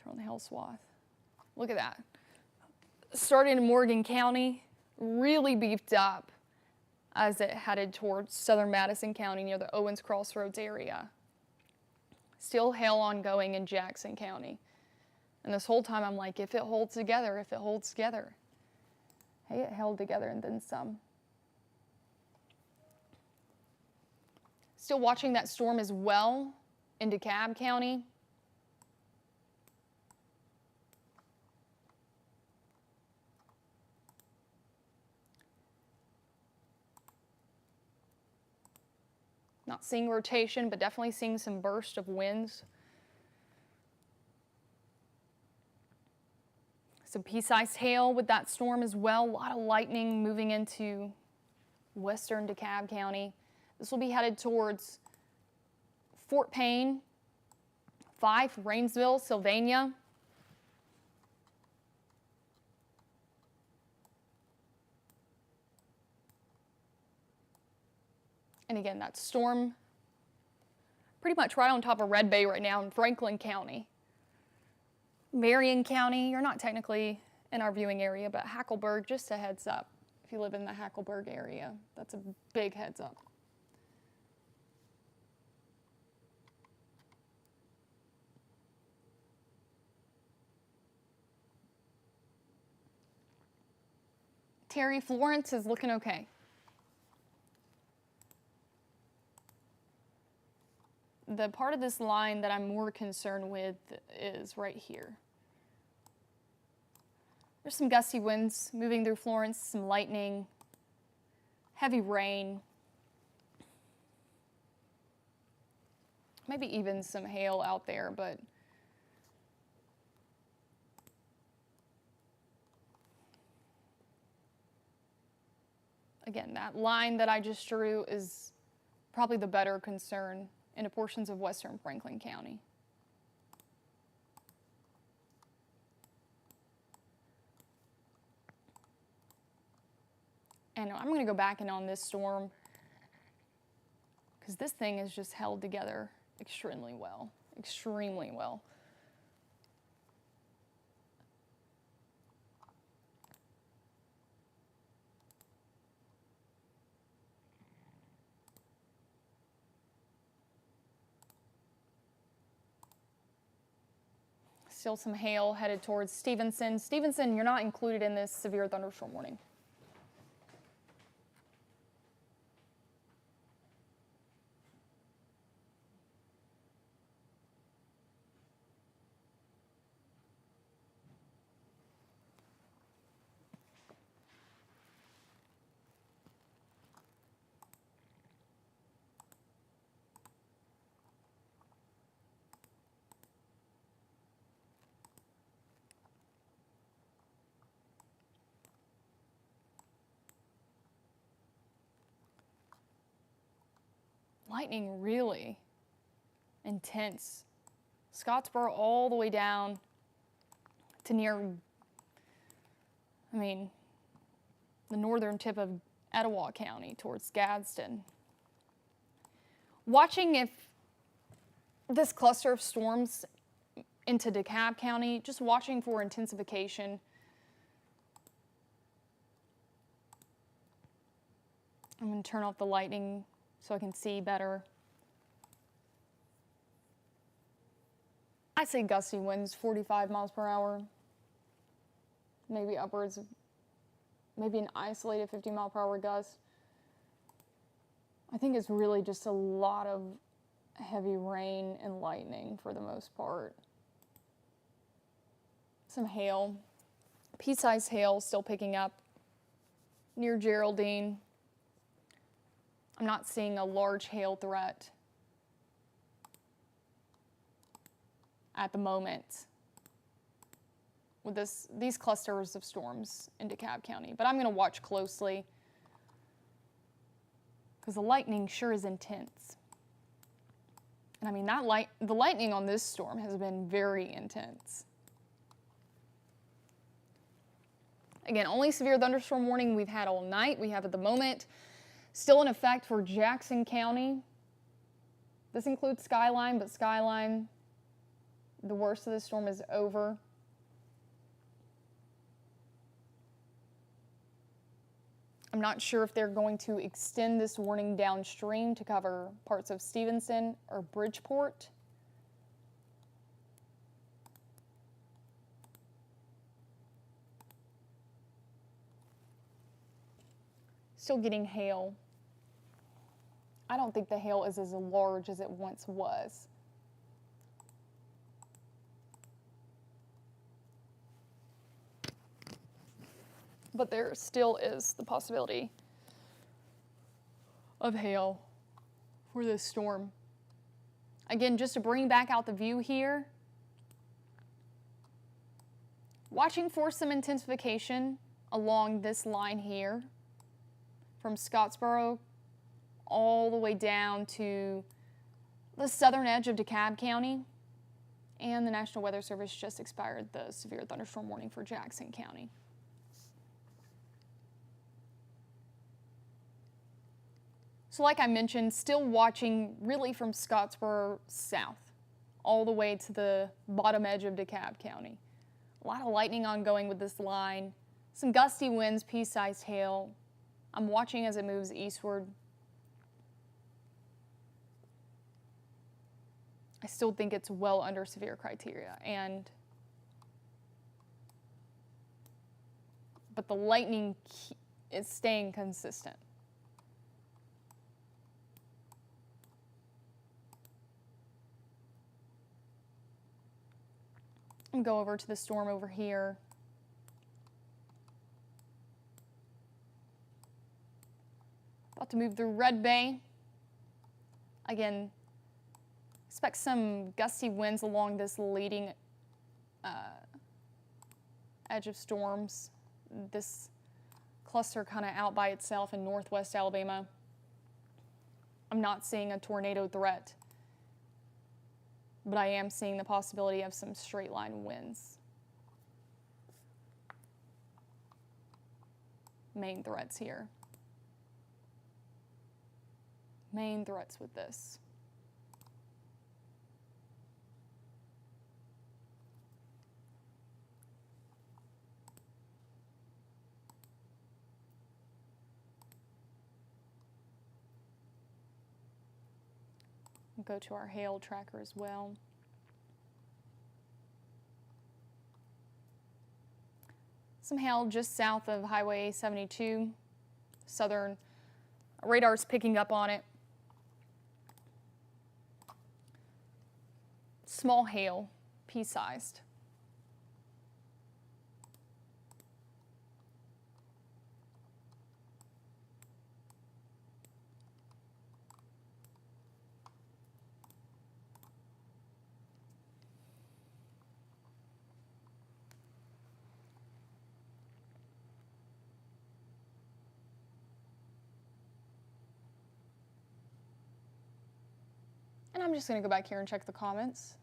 turn on the hail swath. Look at that. Starting in Morgan County, really beefed up as it headed towards southern Madison County near the Owens Crossroads area. Still hail ongoing in Jackson County. And this whole time I'm like, if it holds together, if it holds together. Hey, it held together and then some. Still watching that storm as well in DeKalb County. Not seeing rotation, but definitely seeing some burst of winds. Some pea-sized hail with that storm as well. A lot of lightning moving into western DeKalb County. This will be headed towards Fort Payne, Fife, Rainsville, Sylvania. And again, that storm pretty much right on top of Red Bay right now in Franklin County. Marion County, you're not technically in our viewing area, but Hackleburg, just a heads up. If you live in the Hackleburg area, that's a big heads up. Terry, Florence is looking okay. The part of this line that I'm more concerned with is right here. There's some gusty winds moving through Florence, some lightning, heavy rain, maybe even some hail out there, but again, that line that I just drew is probably the better concern into portions of western Franklin County. And I'm going to go back in on this storm because this thing is just held together extremely well, extremely well. Still some hail headed towards Stevenson. Stevenson, you're not included in this severe thunderstorm warning. Lightning really intense. Scottsboro all the way down to near, the northern tip of Etowah County towards Gadsden. Watching if this cluster of storms into DeKalb County, just watching for intensification. I'm going to turn off the lightning so I can see better. I say gusty winds, 45 miles per hour, maybe upwards of, maybe an isolated 50 mile per hour gust. I think it's really just a lot of heavy rain and lightning for the most part. Some hail, pea-sized hail still picking up near Geraldine. I'm not seeing a large hail threat at the moment with these clusters of storms in DeKalb County, but I'm going to watch closely because the lightning sure is intense. And the lightning on this storm has been very intense. Again, only severe thunderstorm warning we've had all night. We have at the moment still in effect for Jackson County. This includes Skyline, but Skyline, the worst of the storm is over. I'm not sure if they're going to extend this warning downstream to cover parts of Stevenson or Bridgeport. Still getting hail. I don't think the hail is as large as it once was. But there still is the possibility of hail for this storm. Again, just to bring back out the view here, watching for some intensification along this line here from Scottsboro all the way down to the southern edge of DeKalb County, and the National Weather Service just expired the severe thunderstorm warning for Jackson County. So like I mentioned, still watching really from Scottsboro south all the way to the bottom edge of DeKalb County. A lot of lightning ongoing with this line, some gusty winds, pea-sized hail. I'm watching as it moves eastward. I still think it's well under severe criteria, but the lightning is staying consistent. I'm going to go over to the storm over here. About to move through Red Bay. Again, expect some gusty winds along this leading edge of storms. This cluster kind of out by itself in northwest Alabama. I'm not seeing a tornado threat, but I am seeing the possibility of some straight line winds. Main threats here. main threats with this. We'll go to our hail tracker as well. Some hail just south of Highway 72, southern. Radar's picking up on it. Small hail, pea-sized. And I'm just going to go back here and check the comments.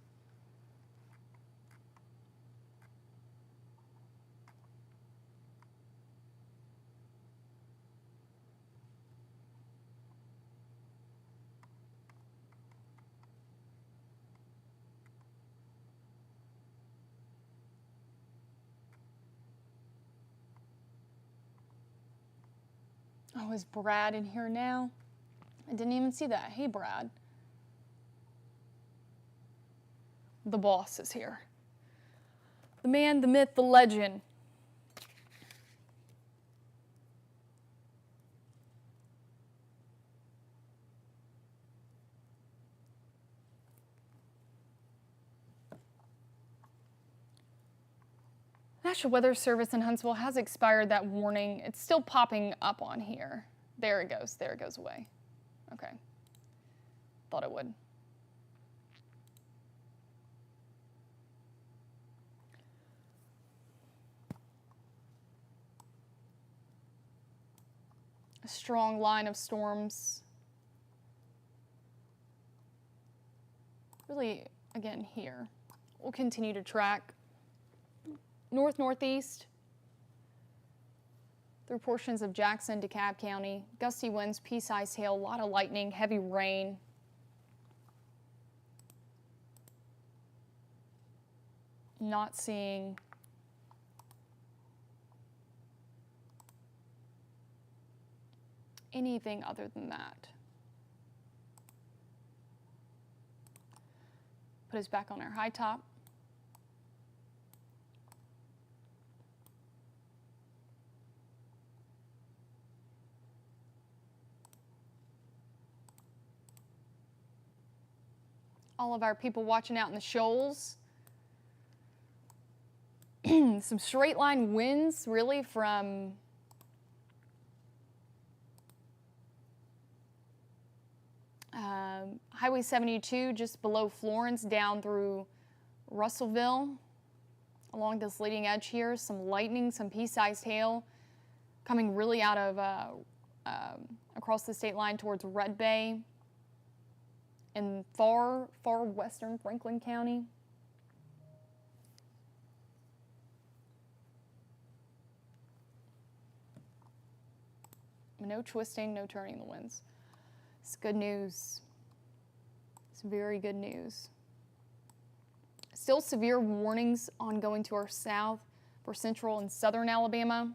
Oh, is Brad in here now? I didn't even see that. Hey, Brad. The boss is here. The man, the myth, the legend. National Weather Service in Huntsville has expired that warning. It's still popping up on here. There it goes. There it goes away. Okay. Thought it would. A strong line of storms. Really, again, here. We'll continue to track north-northeast through portions of Jackson, DeKalb County. Gusty winds, pea-sized hail, a lot of lightning, heavy rain. Not seeing anything other than that. Put us back on our high top. All of our people watching out in the shoals. Some straight line winds really from Highway 72 just below Florence down through Russellville. Along this leading edge here, some lightning, some pea-sized hail coming really out of across the state line towards Red Bay in far western Franklin County. No twisting, no turning the winds. It's good news. It's very good news. Still severe warnings ongoing to our south for central and southern Alabama.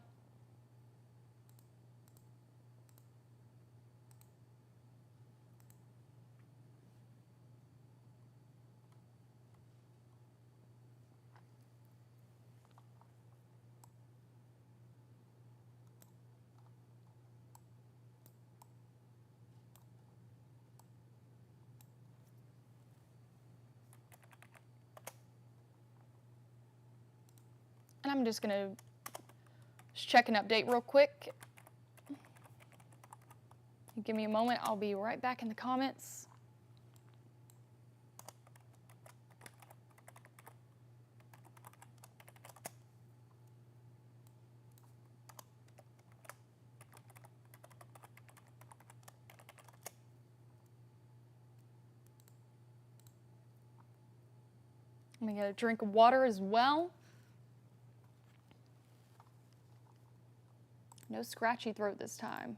And I'm just going to check an update real quick. Give me a moment. I'll be right back in the comments. I'm going to get a drink of water as well. No scratchy throat this time.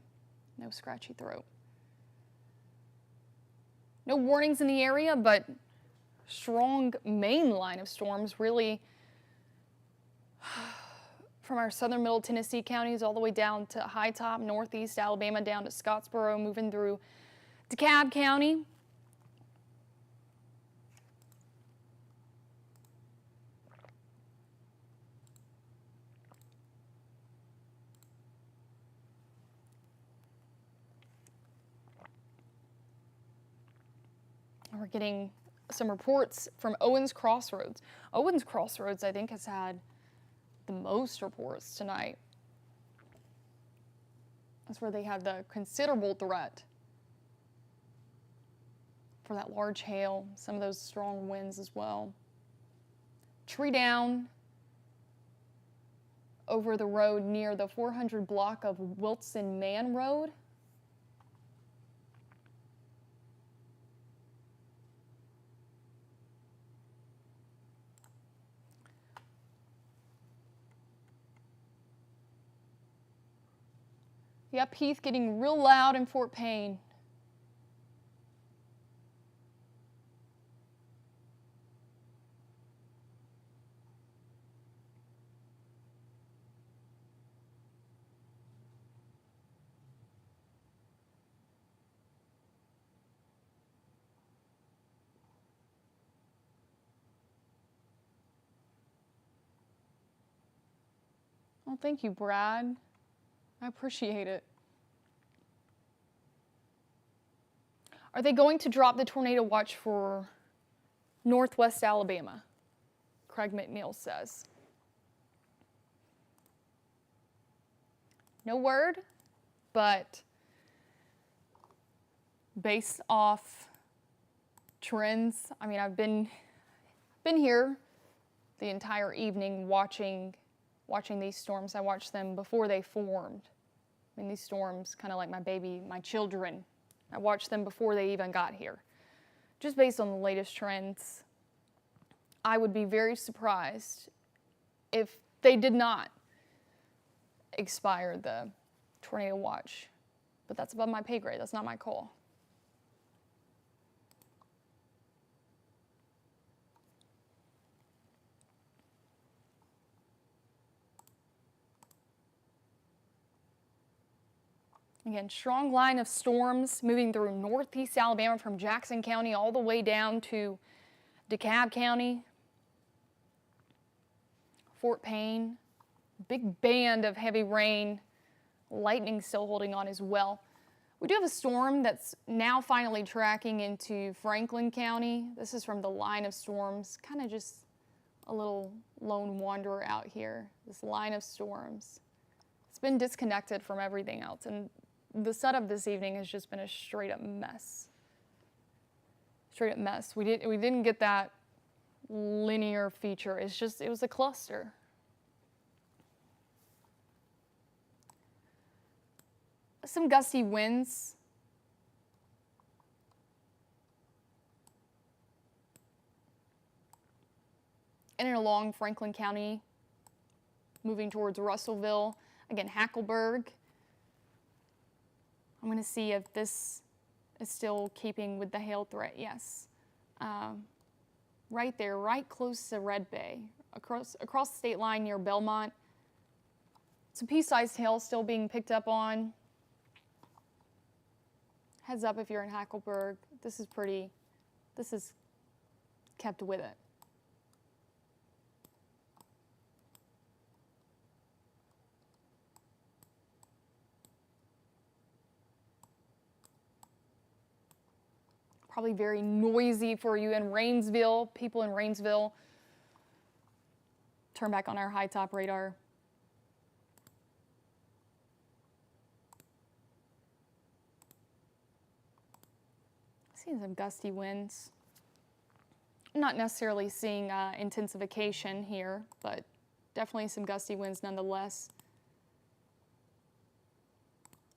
No scratchy throat. No warnings in the area, but strong main line of storms really from our southern middle Tennessee counties all the way down to High Top, northeast Alabama, down to Scottsboro, moving through DeKalb County. We're getting some reports from Owens Crossroads. Owens Crossroads, I think, has had the most reports tonight. That's where they had the considerable threat for that large hail, some of those strong winds as well. Tree down over the road near the 400 block of Wilson Man Road. Yep, Heath getting real loud in Fort Payne. Well, thank you, Brad. I appreciate it. Are they going to drop the tornado watch for northwest Alabama? Craig McNeil says. No word, but based off trends, I mean, I've been here the entire evening watching these storms. I watched them before they formed. I mean, these storms, kind of like my children. I watched them before they even got here. Just based on the latest trends, I would be very surprised if they did not expire the tornado watch. But that's above my pay grade. That's not my call. Again, strong line of storms moving through northeast Alabama from Jackson County all the way down to DeKalb County, Fort Payne. Big band of heavy rain, lightning still holding on as well. We do have a storm that's now finally tracking into Franklin County. This is from the line of storms, kind of just a little lone wanderer out here. This line of storms. It's been disconnected from everything else, and the setup this evening has just been a straight up mess. Straight up mess. We didn't get that linear feature. It was a cluster. Some gusty winds. In and along Franklin County, moving towards Russellville. Again, Hackleburg. I'm going to see if this is still keeping with the hail threat. Yes. Right there, right close to Red Bay, across the state line near Belmont. Some pea-sized hail still being picked up on. Heads up if you're in Hackleburg. This is kept with it. Probably very noisy for you in Rainsville. People in Rainsville, turn back on our high top radar. Seeing some gusty winds. Not necessarily seeing intensification here, but definitely some gusty winds nonetheless.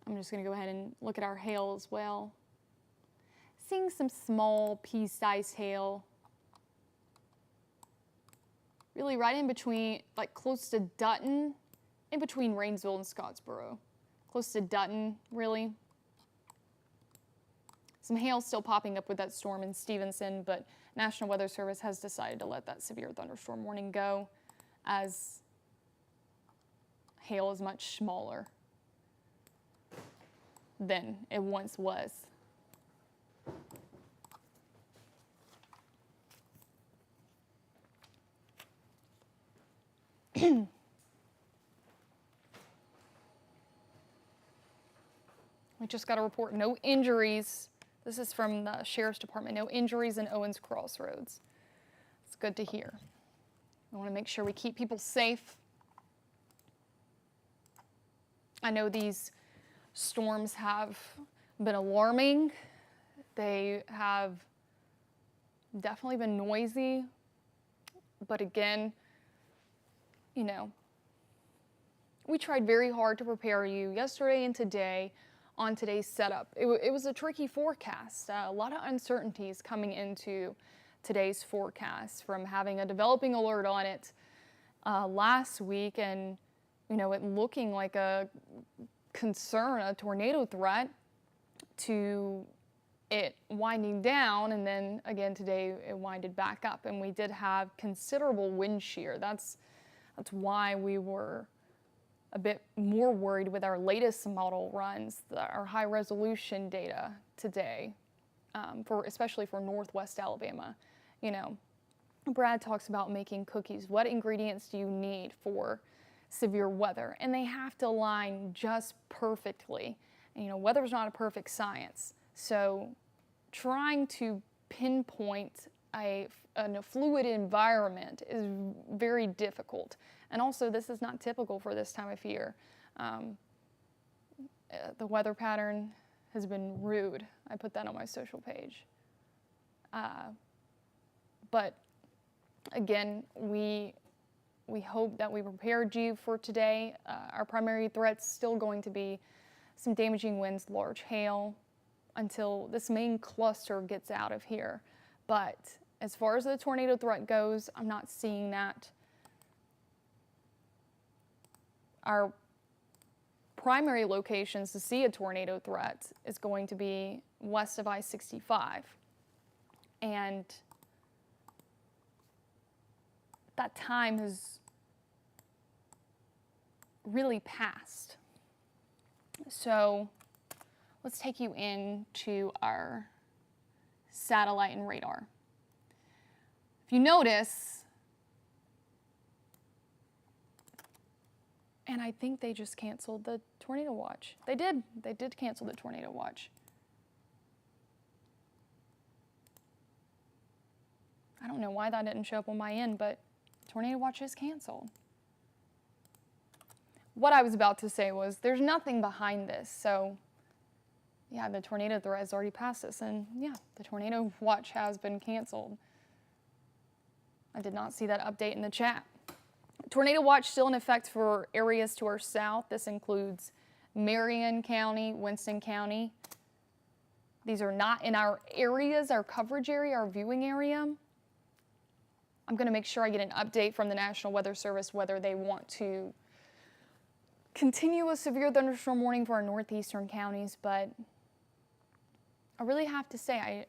I'm just going to go ahead and look at our hail as well. Seeing some small pea-sized hail. Really right in between, like close to Dutton, in between Rainsville and Scottsboro. Close to Dutton, really. Some hail still popping up with that storm in Stevenson, but National Weather Service has decided to let that severe thunderstorm warning go, as hail is much smaller than it once was. We just got a report, no injuries. This is from the Sheriff's Department, no injuries in Owens Crossroads. It's good to hear. We want to make sure we keep people safe. I know these storms have been alarming. They have definitely been noisy. But again, you know, we tried very hard to prepare you yesterday and today on today's setup. It was a tricky forecast, a lot of uncertainties coming into today's forecast from having a developing alert on it last week, and you know, it looking like a concern, a tornado threat, to it winding down, and then again today it winded back up, and we did have considerable wind shear. That's why we were a bit more worried with our latest model runs, our high resolution data today, especially for Northwest Alabama. You know, Brad talks about making cookies. What ingredients do you need for severe weather? And they have to align just perfectly. And, you know, weather's not a perfect science. So trying to pinpoint a fluid environment is very difficult. And also, this is not typical for this time of year. The weather pattern has been rude. I put that on my social page. But again, we hope that we prepared you for today. Our primary threat's still going to be some damaging winds, large hail, until this main cluster gets out of here. But as far as the tornado threat goes, I'm not seeing that. Our primary locations to see a tornado threat is going to be west of I-65. And that time has really passed. So let's take you into our satellite and radar. If you notice, and I think they just canceled the tornado watch. They did cancel the tornado watch. I don't know why that didn't show up on my end, but tornado watch is canceled. What I was about to say was there's nothing behind this. So yeah, the tornado threat has already passed us, and yeah, the tornado watch has been canceled. I did not see that update in the chat. Tornado watch still in effect for areas to our south. This includes Marion County, Winston County. These are not in our areas, our coverage area, our viewing area. I'm going to make sure I get an update from the National Weather Service whether they want to continue a severe thunderstorm warning for our northeastern counties, but I really have to say,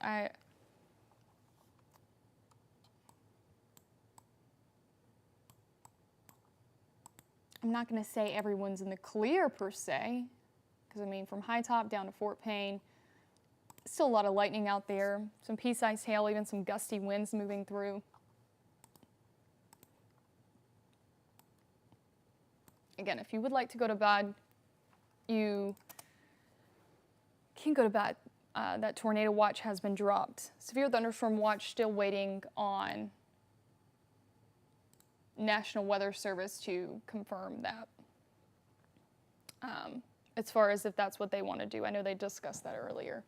I'm not going to say everyone's in the clear per se, because I mean from High Top down to Fort Payne, still a lot of lightning out there, some pea-sized hail, even some gusty winds moving through. Again, if you would like to go to bed, you can go to bed. That tornado watch has been dropped. Severe thunderstorm watch still waiting on National Weather Service to confirm that. As far as if that's what they want to do. I know they discussed that earlier.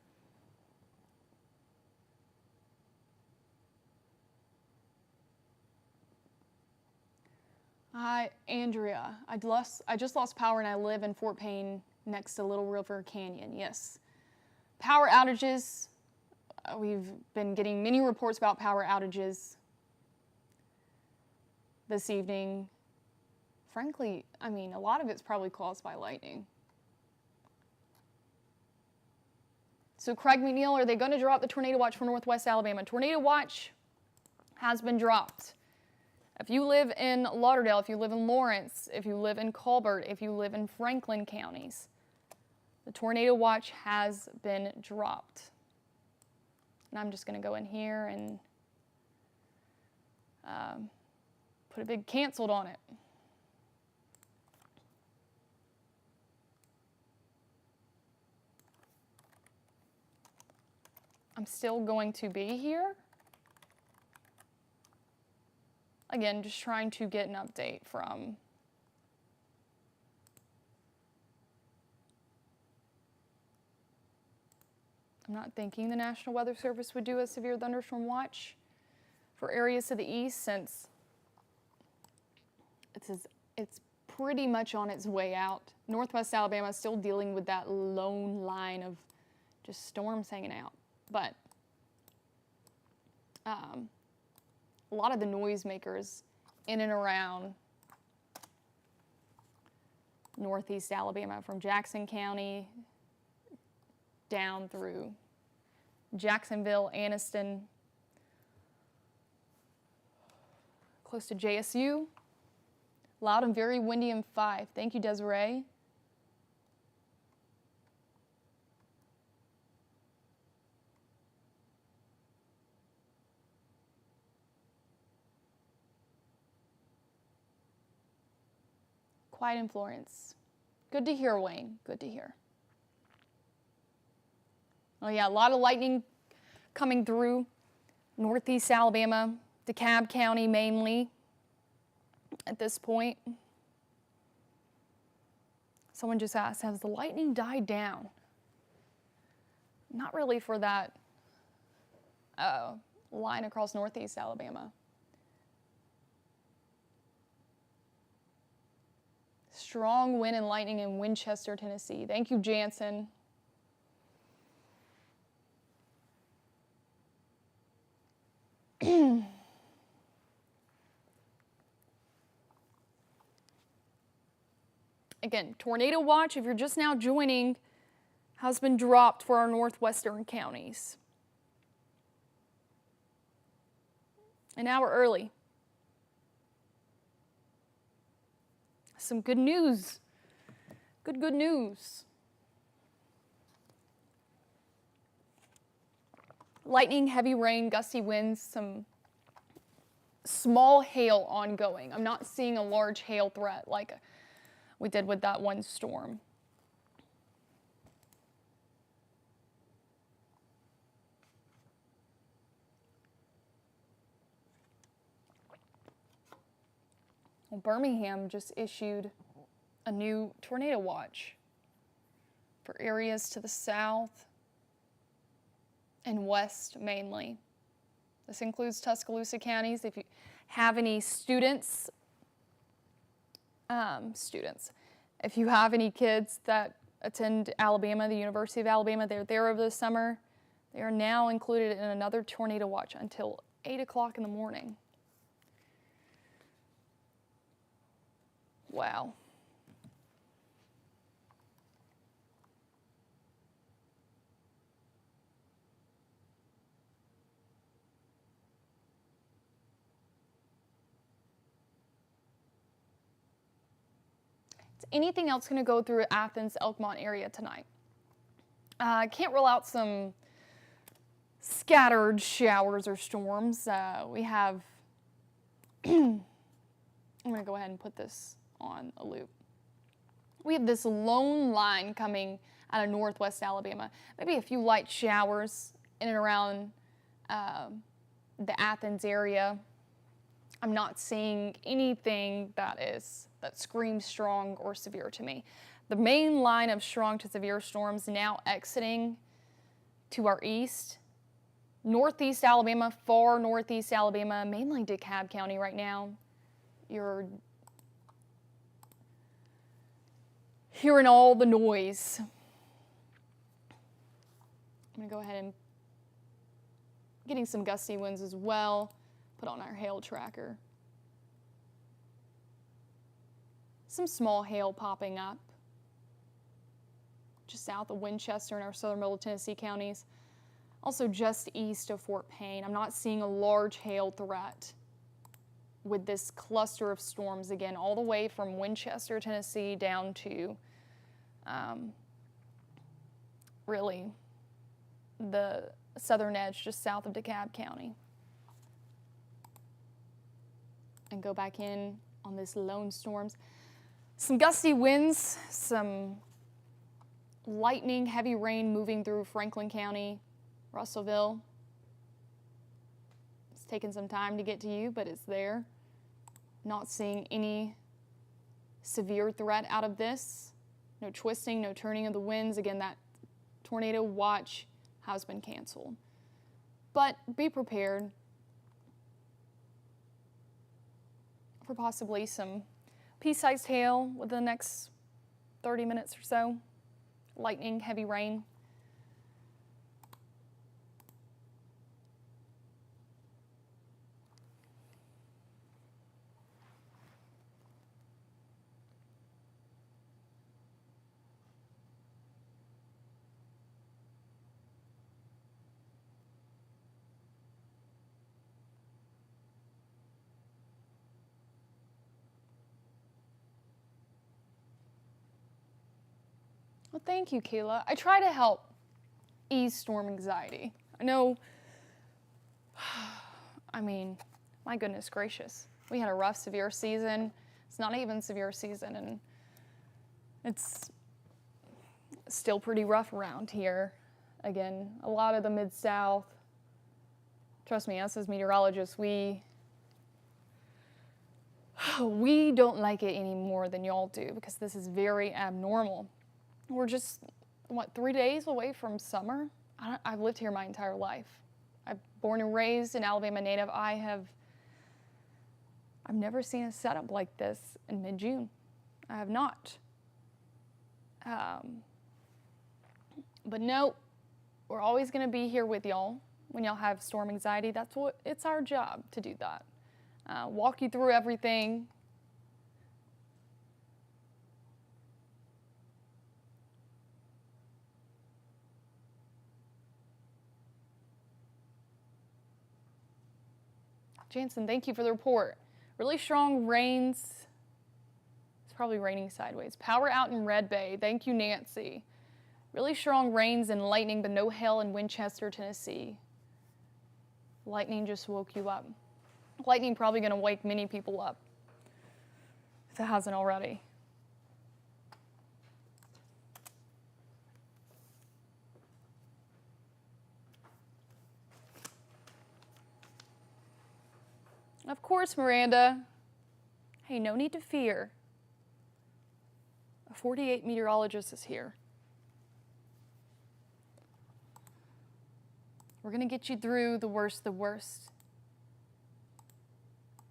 Hi, Andrea. I just lost power and I live in Fort Payne next to Little River Canyon. Yes. Power outages. We've been getting many reports about power outages this evening. Frankly, I mean, a lot of it's probably caused by lightning. So Craig McNeil, are they going to drop the tornado watch for Northwest Alabama? Tornado watch has been dropped. If you live in Lauderdale, if you live in Lawrence, if you live in Colbert, if you live in Franklin counties, the tornado watch has been dropped. And I'm just going to go in here and put a big canceled on it. I'm still going to be here. Again, just trying to get an update from I'm not thinking the National Weather Service would do a severe thunderstorm watch for areas to the east, since it's pretty much on its way out. Northwest Alabama is still dealing with that lone line of just storms hanging out. But a lot of the noisemakers in and around Northeast Alabama, from Jackson County down through Jacksonville, Anniston, close to JSU. Loud and very windy in 5. Thank you, Desiree. Quiet in Florence. Good to hear, Wayne. Good to hear. Oh yeah, a lot of lightning coming through Northeast Alabama, DeKalb County mainly at this point. Someone just asked, has the lightning died down? Not really for that line across Northeast Alabama. Strong wind and lightning in Winchester, Tennessee. Thank you, Jansen. Again, tornado watch, if you're just now joining, has been dropped for our northwestern counties. An hour early. Some good news. Good news. Lightning, heavy rain, gusty winds, some small hail ongoing. I'm not seeing a large hail threat like we did with that one storm. Well, Birmingham just issued a new tornado watch for areas to the south and west mainly. This includes Tuscaloosa counties. If you have any students, if you have any kids that attend Alabama, the University of Alabama, they're there over the summer, they are now included in another tornado watch until 8 o'clock in the morning. Wow. Is anything else going to go through Athens, Elkmont area tonight? I can't rule out some scattered showers or storms. We have, I'm going to go ahead and put this on a loop. We have this lone line coming out of northwest Alabama. Maybe a few light showers in and around the Athens area. I'm not seeing anything that screams strong or severe to me. The main line of strong to severe storms now exiting to our east. Northeast Alabama, far northeast Alabama, mainly DeKalb County right now. You're hearing all the noise. I'm going to go ahead and getting some gusty winds as well. Put on our hail tracker. Some small hail popping up. just south of Winchester in our southern middle Tennessee counties. Also just east of Fort Payne. I'm not seeing a large hail threat with this cluster of storms, again, all the way from Winchester, Tennessee, down to really the southern edge, just south of DeKalb County. And go back in on this lone storms. Some gusty winds, some lightning, heavy rain moving through Franklin County, Russellville. It's taken some time to get to you, but it's there. Not seeing any severe threat out of this. No twisting, no turning of the winds. Again, that tornado watch has been canceled. But be prepared for possibly some pea-sized hail within the next 30 minutes or so. Lightning, heavy rain. Well, thank you, Kayla. I try to help ease storm anxiety. I know, I mean, my goodness gracious. We had a rough, severe season. It's not even severe season, and it's still pretty rough around here. Again, a lot of the Mid-South, trust me, us as meteorologists, we don't like it any more than y'all do, because this is very abnormal. We're just, 3 days away from summer? I've lived here my entire life. I'm born and raised an Alabama native. I've never seen a setup like this in mid-June. I have not. But no, we're always going to be here with y'all when y'all have storm anxiety. It's our job to do that. Walk you through everything. Jansen, thank you for the report. Really strong rains. It's probably raining sideways. Power out in Red Bay. Thank you, Nancy. Really strong rains and lightning, but no hail in Winchester, Tennessee. Lightning just woke you up. Lightning probably going to wake many people up, if it hasn't already. Of course, Miranda. Hey, no need to fear. A 48 meteorologist is here. We're going to get you through the worst,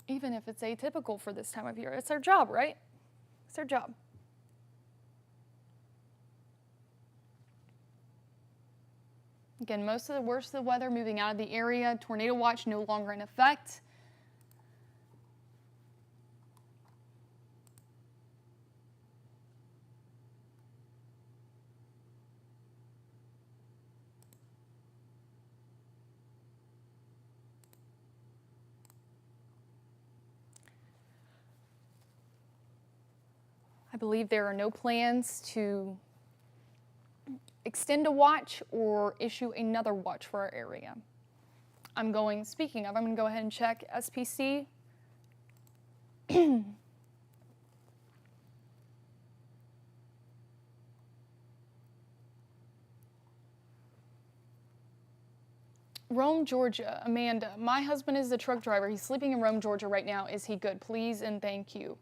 even if it's atypical for this time of year. It's our job, right? It's our job. Again, most of the worst of the weather moving out of the area. Tornado watch no longer in effect. I believe there are no plans to extend a watch or issue another watch for our area. Speaking of, I'm going to go ahead and check SPC. Rome, Georgia. Amanda, my husband is a truck driver. He's sleeping in Rome, Georgia right now. Is he good? Please and thank you.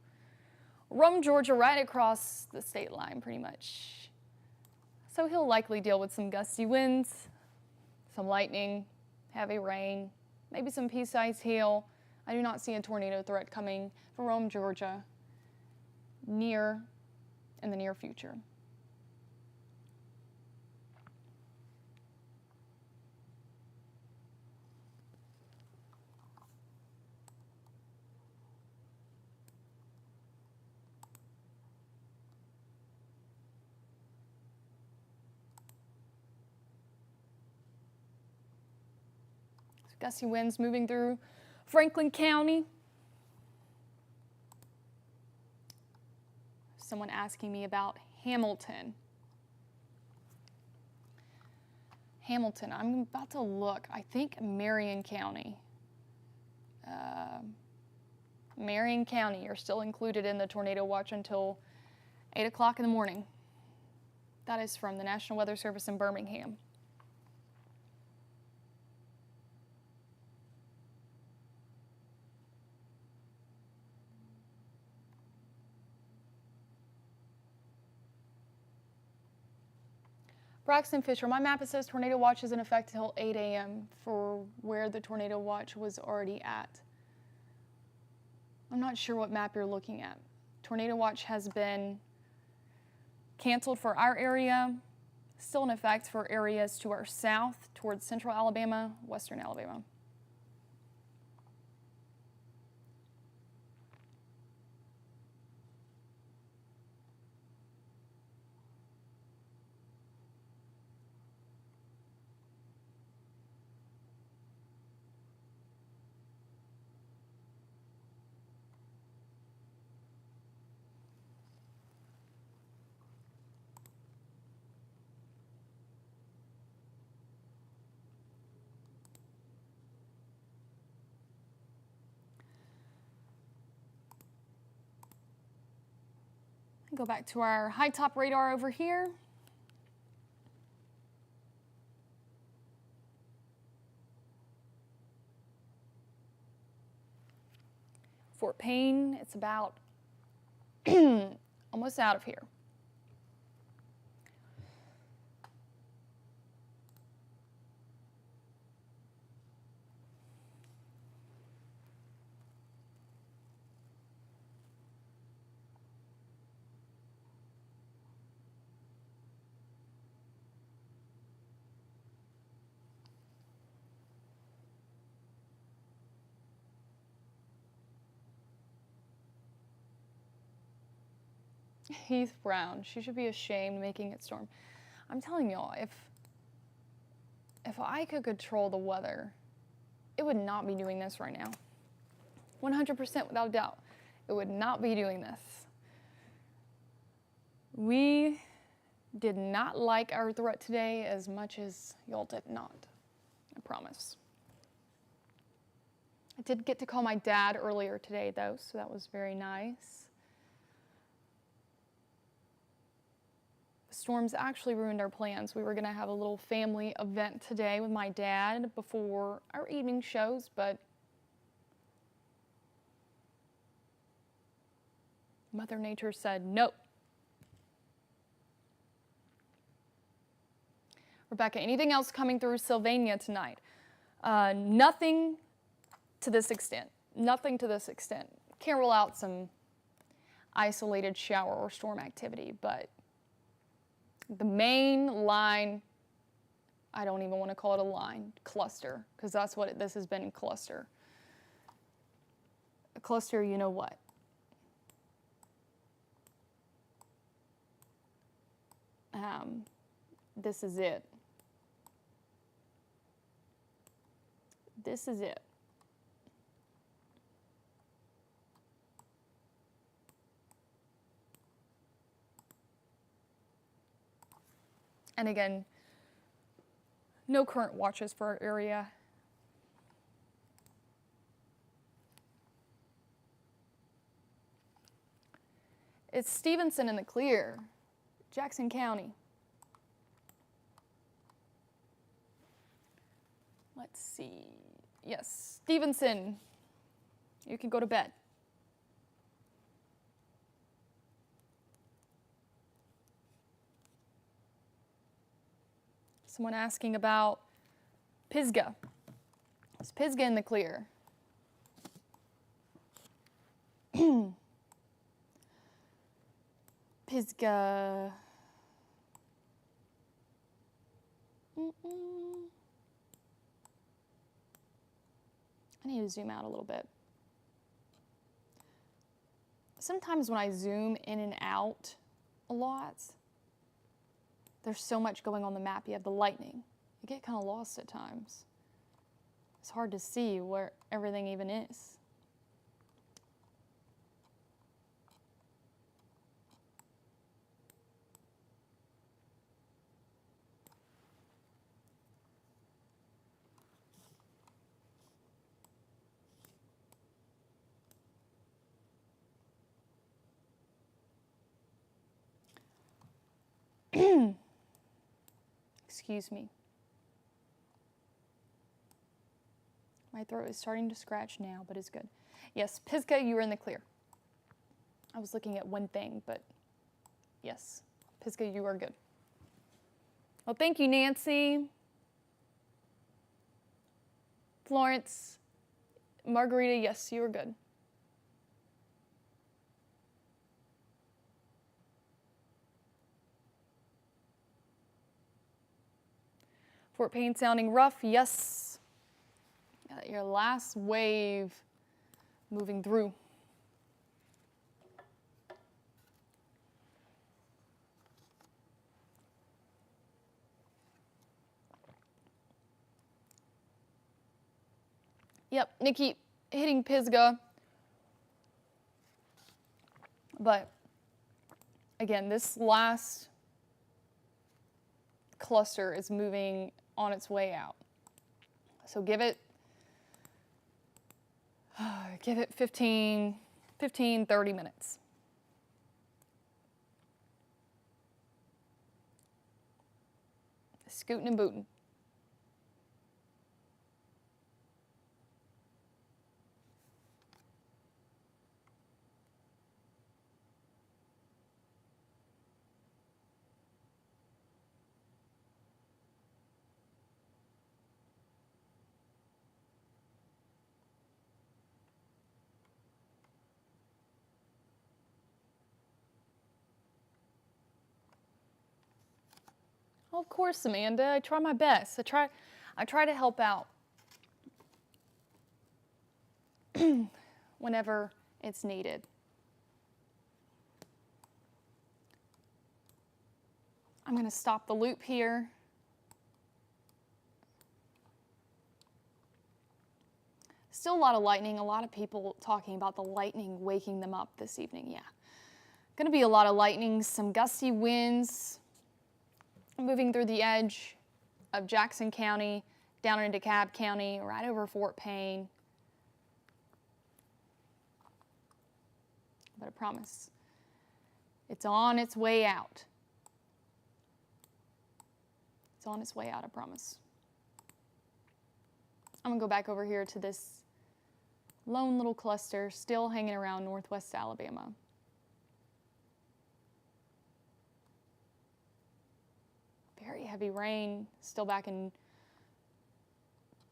Rome, Georgia, right across the state line, pretty much. So he'll likely deal with some gusty winds, some lightning, heavy rain, maybe some pea-sized hail. I do not see a tornado threat coming for Rome, Georgia, in the near future. Gusty winds moving through Franklin County. Someone asking me about Hamilton. Hamilton, I'm about to look. I think Marion County. Marion County are still included in the tornado watch until 8 o'clock in the morning. That is from the National Weather Service in Birmingham. Braxton Fisher, my map, it says tornado watch is in effect until 8 a.m. for where the tornado watch was already at. I'm not sure what map you're looking at. Tornado watch has been canceled for our area, still in effect for areas to our south towards central Alabama, western Alabama. Go back to our high top radar over here. Fort Payne, it's about almost out of here. Heath Brown, she should be ashamed making it storm. I'm telling y'all, if I could control the weather, it would not be doing this right now. 100% without doubt, it would not be doing this. We did not like our threat today as much as y'all did not, I promise. I did get to call my dad earlier today though, so that was very nice. Storms actually ruined our plans. We were going to have a little family event today with my dad before our evening shows, but Mother Nature said no. Rebecca, anything else coming through Sylvania tonight? Nothing to this extent. Nothing to this extent. Can't rule out some isolated shower or storm activity, but the main line, I don't even want to call it a line, cluster, because that's what this has been, cluster. A cluster, you know what? This is it. This is it. And again, no current watches for our area. It's Stevenson in the clear, Jackson County. Let's see. Yes, Stevenson, you can go to bed. Someone asking about Pisgah. Is Pisgah in the clear? Pisgah. I need to zoom out a little bit. Sometimes when I zoom in and out a lot, there's so much going on the map. You have the lightning. You get kind of lost at times. It's hard to see where everything even is. Excuse me. My throat is starting to scratch now, but it's good. Yes, Pisgah, you were in the clear. I was looking at one thing, but yes, Pisgah, you are good. Well, thank you, Nancy. Florence, Margarita, yes, you are good. Fort Payne sounding rough, yes. Your last wave moving through. Yep, Nikki hitting Pisgah. But again, this last cluster is moving on its way out. So give it 15, 30 minutes. Scooting and booting. Well, of course, Amanda. I try my best. I try to help out whenever it's needed. I'm going to stop the loop here. Still a lot of lightning. A lot of people talking about the lightning waking them up this evening. Yeah. Going to be a lot of lightning, some gusty winds. Moving through the edge of Jackson County, down into DeKalb County, right over Fort Payne. But I promise, it's on its way out. It's on its way out, I promise. I'm going to go back over here to this lone little cluster still hanging around northwest Alabama. Very heavy rain still back in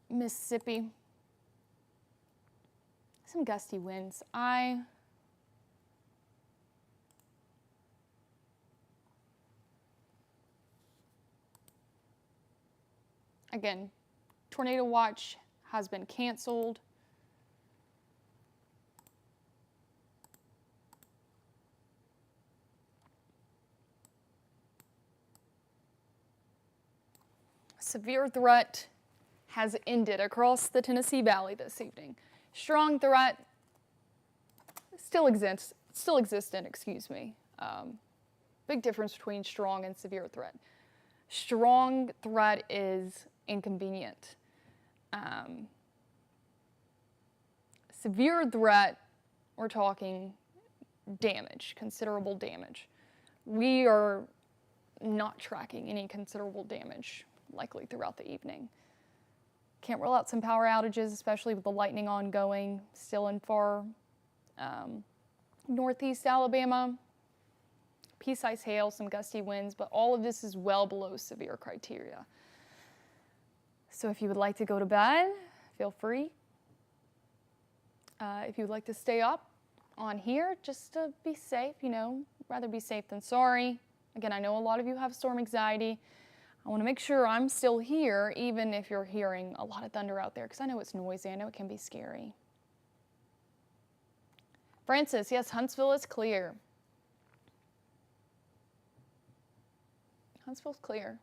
Mississippi. Some gusty winds. Again, tornado watch has been canceled. Severe threat has ended across the Tennessee Valley this evening. Strong threat still existent, excuse me. Big difference between strong and severe threat. Strong threat is inconvenient. Severe threat, we're talking damage, considerable damage. We are not tracking any considerable damage likely throughout the evening. Can't rule out some power outages, especially with the lightning ongoing, still in far northeast Alabama. Pea-sized hail, some gusty winds, but all of this is well below severe criteria. So if you would like to go to bed, feel free. If you would like to stay up on here, just to be safe, rather be safe than sorry. Again, I know a lot of you have storm anxiety. I want to make sure I'm still here, even if you're hearing a lot of thunder out there, because I know it's noisy. I know it can be scary. Francis, yes, Huntsville is clear. Huntsville's clear.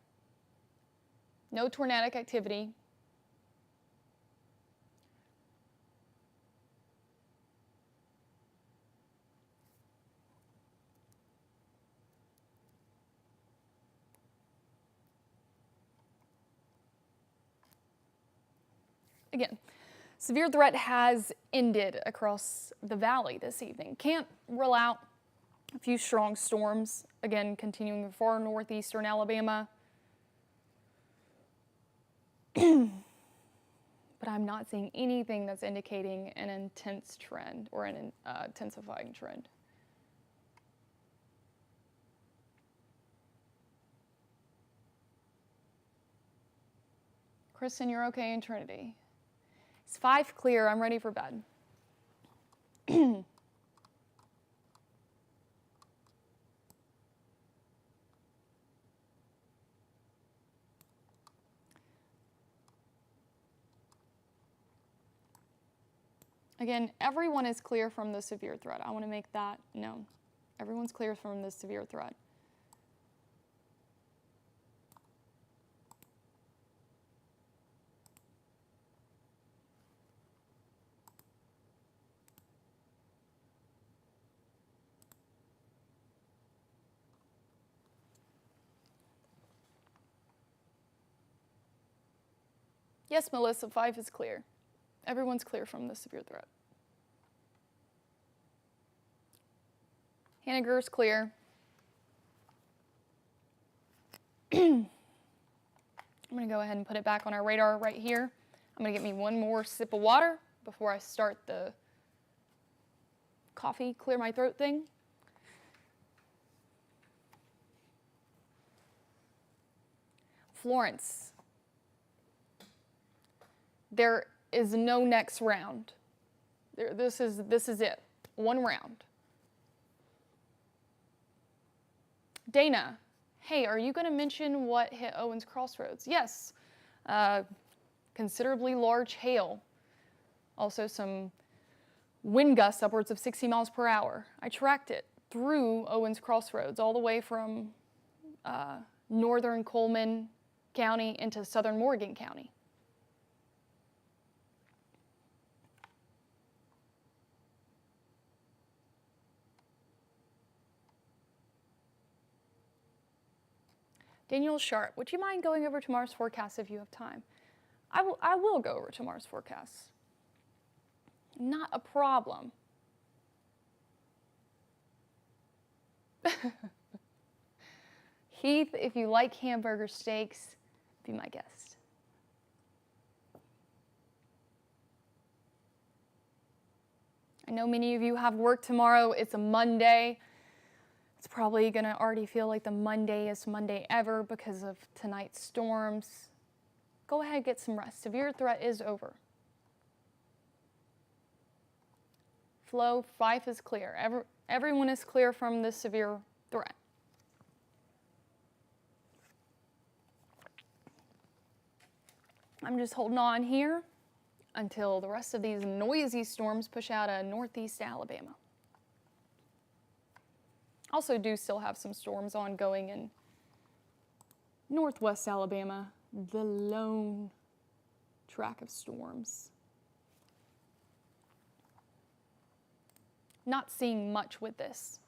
No tornadic activity. again, severe threat has ended across the valley this evening. Can't rule out a few strong storms, again, continuing far northeastern Alabama. But I'm not seeing anything that's indicating an intense trend or an intensifying trend. Kristen, you're okay in Trinity. It's 5 clear. I'm ready for bed. Again, everyone is clear from the severe threat. I want to make that known. Everyone's clear from the severe threat. Yes, Melissa, 5 is clear. Everyone's clear from the severe threat. Hanniger's clear. I'm going to go ahead and put it back on our radar right here. I'm going to get me one more sip of water before I start the coffee, clear my throat thing. Florence. There is no next round. This is it. One round. Dana, hey, are you going to mention what hit Owens Crossroads? Yes. Considerably large hail. Also some wind gusts upwards of 60 miles per hour. I tracked it through Owens Crossroads all the way from northern Coleman County into southern Morgan County. Daniel Sharp, would you mind going over tomorrow's forecast if you have time? I will go over tomorrow's forecast. Not a problem. Heath, if you like hamburger steaks, be my guest. I know many of you have work tomorrow. It's a Monday. It's probably going to already feel like the Mondayest Monday ever because of tonight's storms. Go ahead and get some rest. Severe threat is over. Flow, 5 is clear. Everyone is clear from this severe threat. I'm just holding on here until the rest of these noisy storms push out of northeast Alabama. Also do still have some storms ongoing in northwest Alabama, the lone track of storms. Not seeing much with this.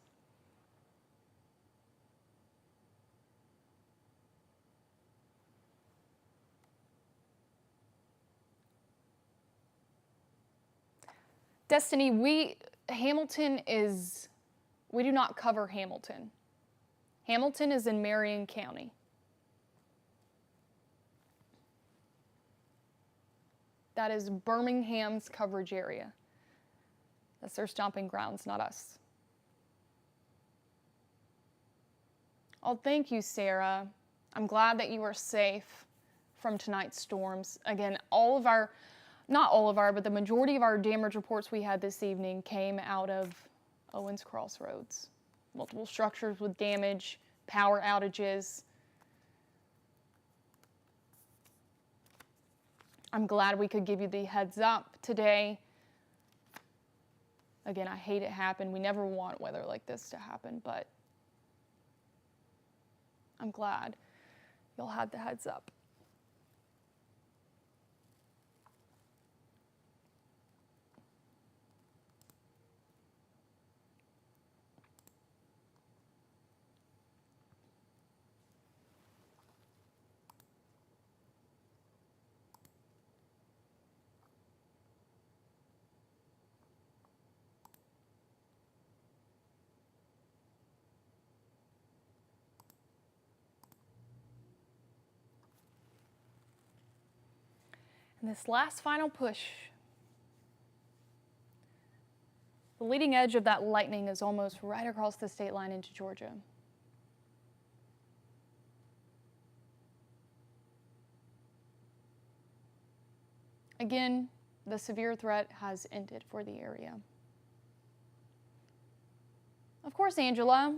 Destiny, we do not cover Hamilton. Hamilton is in Marion County. That is Birmingham's coverage area. That's their stomping grounds, not us. Oh, thank you, Sarah. I'm glad that you are safe from tonight's storms. Again, but the majority of our damage reports we had this evening came out of Owens Crossroads. Multiple structures with damage, power outages. I'm glad we could give you the heads up today. Again, I hate it happen. We never want weather like this to happen, but I'm glad you'll have the heads up. And this last final push. The leading edge of that lightning is almost right across the state line into Georgia. Again, the severe threat has ended for the area. Of course, Angela.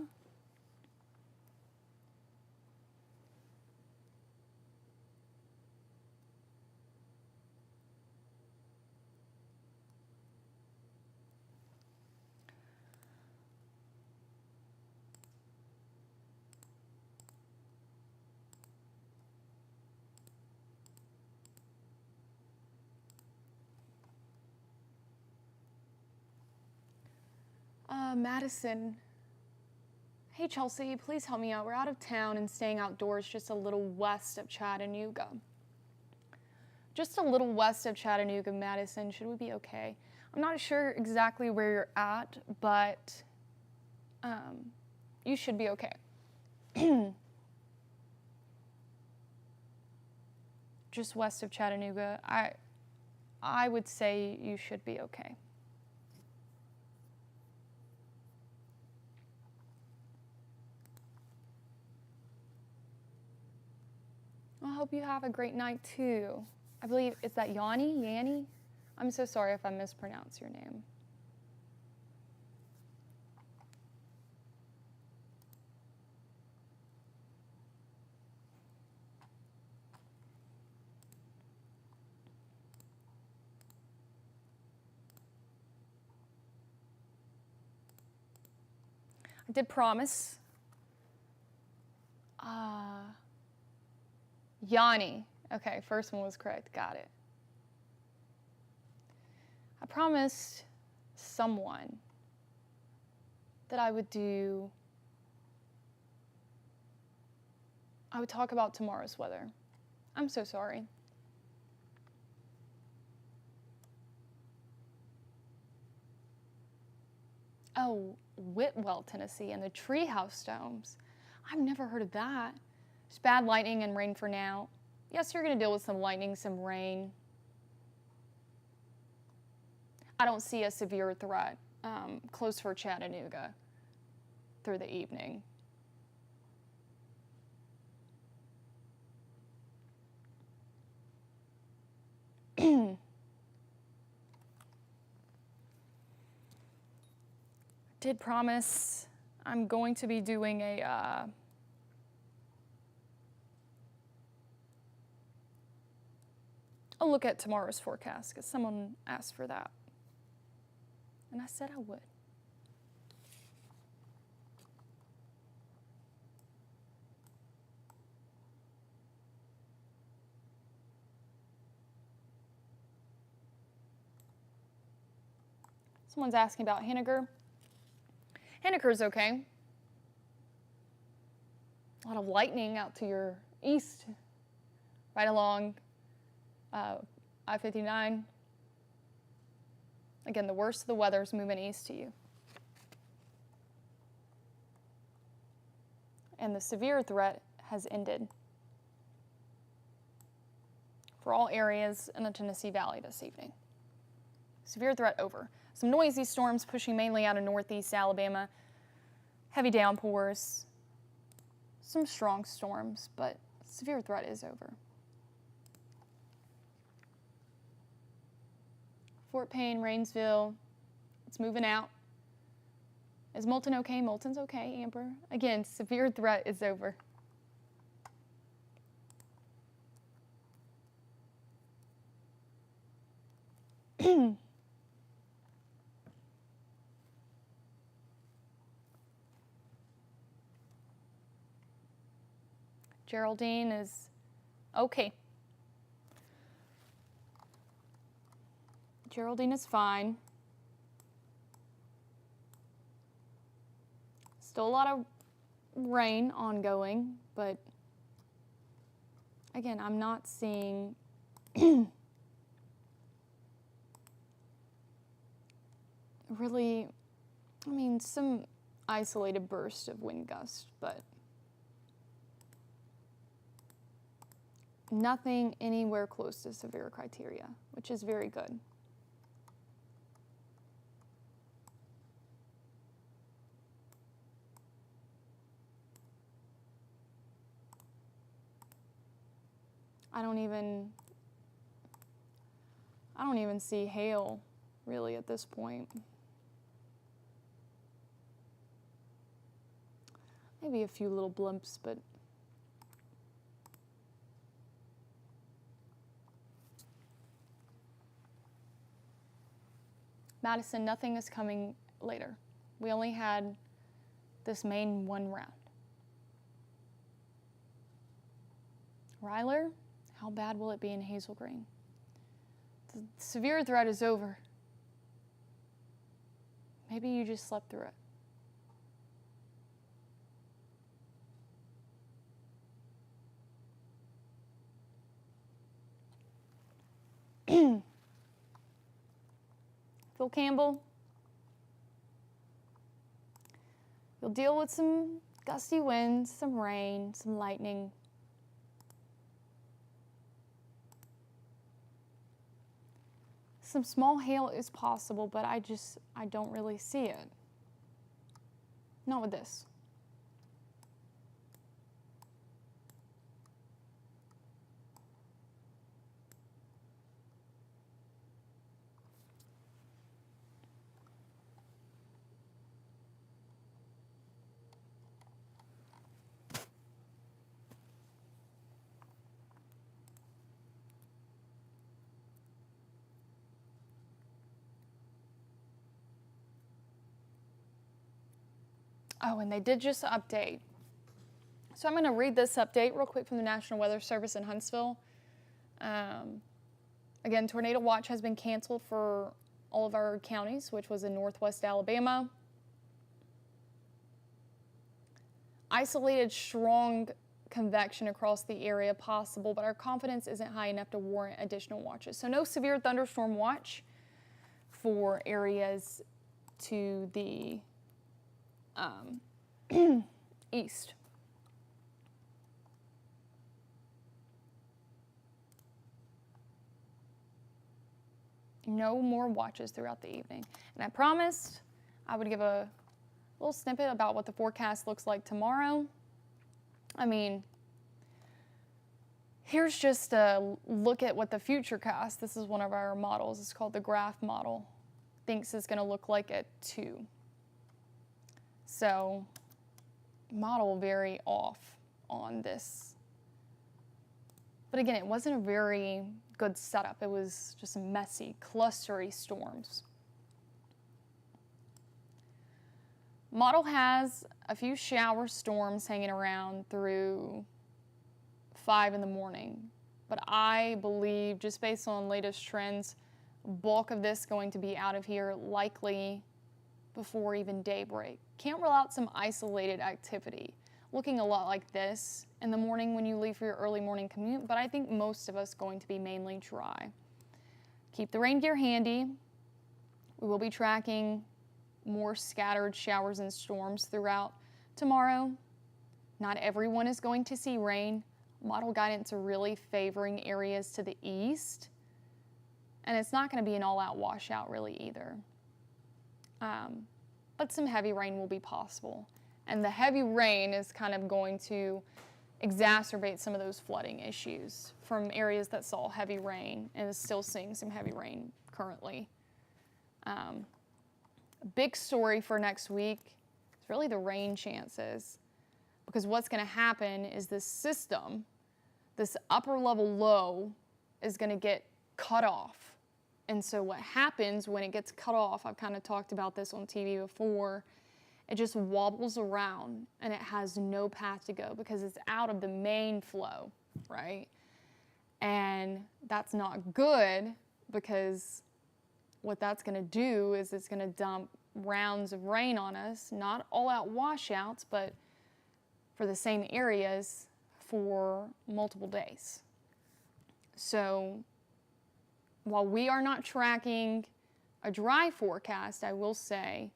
Madison. Hey, Chelsea, please help me out. We're out of town and staying outdoors just a little west of Chattanooga. Just a little west of Chattanooga, Madison. Should we be okay? I'm not sure exactly where you're at, but you should be okay. Just west of Chattanooga. I would say you should be okay. I hope you have a great night too. I believe, is that Yanni? I'm so sorry if I mispronounce your name. I did promise. Yanni. Okay, first one was correct. Got it. I promised someone that I would talk about tomorrow's weather. I'm so sorry. Oh, Whitwell, Tennessee, and the treehouse domes. I've never heard of that. Just bad lightning and rain for now. Yes, you're going to deal with some lightning, some rain. I don't see a severe threat close for Chattanooga through the evening. Did promise I'm going to be doing a look at tomorrow's forecast because someone asked for that. And I said I would. Someone's asking about Henniker. Henniker's okay. A lot of lightning out to your east, right along I-59. Again, the worst of the weather is moving east to you. And the severe threat has ended for all areas in the Tennessee Valley this evening. Severe threat over. Some noisy storms pushing mainly out of northeast Alabama. Heavy downpours. Some strong storms, but severe threat is over. Fort Payne, Rainsville, it's moving out. Is Moulton okay? Moulton's okay, Amber. Again, severe threat is over. Geraldine is okay. Geraldine is fine. Still a lot of rain ongoing, but again, I'm not seeing really, I mean, some isolated burst of wind gusts, but nothing anywhere close to severe criteria, which is very good. I don't even see hail really at this point. Maybe a few little blimps, but Madison, nothing is coming later. We only had this main one round. Ryler, how bad will it be in Hazel Green? The severe threat is over. Maybe you just slept through it. Phil Campbell, you'll deal with some gusty winds, some rain, some lightning. Some small hail is possible, but I don't really see it. Not with this. Oh, and they did just update. So I'm going to read this update real quick from the National Weather Service in Huntsville. Again, tornado watch has been canceled for all of our counties, which was in northwest Alabama. Isolated strong convection across the area possible, but our confidence isn't high enough to warrant additional watches. So no severe thunderstorm watch for areas to the east. No more watches throughout the evening. And I promised I would give a little snippet about what the forecast looks like tomorrow. I mean, here's just a look at what the Futurecast, this is one of our models, it's called the graph model, thinks is going to look like at 2. So, model very off on this. But again, it wasn't a very good setup. It was just messy, clustery storms. Model has a few shower storms hanging around through 5 in the morning. But I believe, just based on latest trends, bulk of this going to be out of here likely before even daybreak. Can't rule out some isolated activity, looking a lot like this in the morning when you leave for your early morning commute, but I think most of us going to be mainly dry. Keep the rain gear handy. We will be tracking more scattered showers and storms throughout tomorrow. Not everyone is going to see rain. Model guidance are really favoring areas to the east, and it's not going to be an all-out washout really either. But some heavy rain will be possible. And the heavy rain is kind of going to exacerbate some of those flooding issues from areas that saw heavy rain and is still seeing some heavy rain currently. A big story for next week is really the rain chances, because what's going to happen is this system, this upper level low, is going to get cut off. And so what happens when it gets cut off, I've kind of talked about this on TV before, it just wobbles around and it has no path to go because it's out of the main flow, right? And that's not good, because what that's going to do is it's going to dump rounds of rain on us, not all out washouts, but for the same areas for multiple days. So while we are not tracking a dry forecast, I will say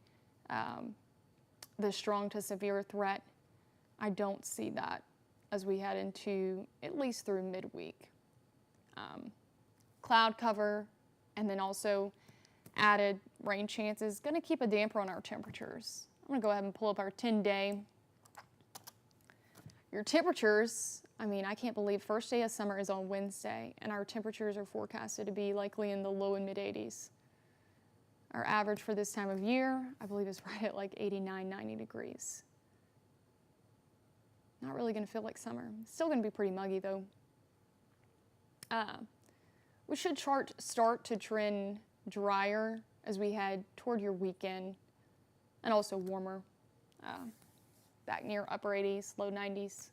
the strong to severe threat, I don't see that as we head into at least through midweek. Cloud cover and then also added rain chances going to keep a damper on our temperatures. I'm going to go ahead and pull up our 10-day. Your temperatures, I mean, I can't believe first day of summer is on Wednesday, and our temperatures are forecasted to be likely in the low and mid 80s. Our average for this time of year, I believe, is right at like 89, 90 degrees. Not really going to feel like summer. Still going to be pretty muggy, though. We should start to trend drier as we head toward your weekend, and also warmer. Back near upper 80s, low 90s.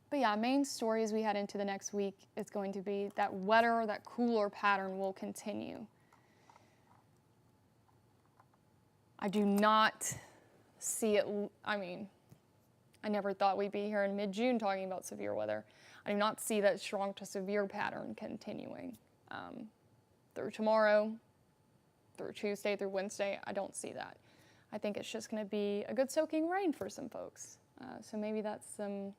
But yeah, main story as we head into the next week is going to be that wetter, that cooler pattern will continue. I do not see it, I mean, I never thought we'd be here in mid-June talking about severe weather. I do not see that strong to severe pattern continuing through tomorrow, through Tuesday, through Wednesday. I don't see that. I think it's just going to be a good soaking rain for some folks. So maybe that's some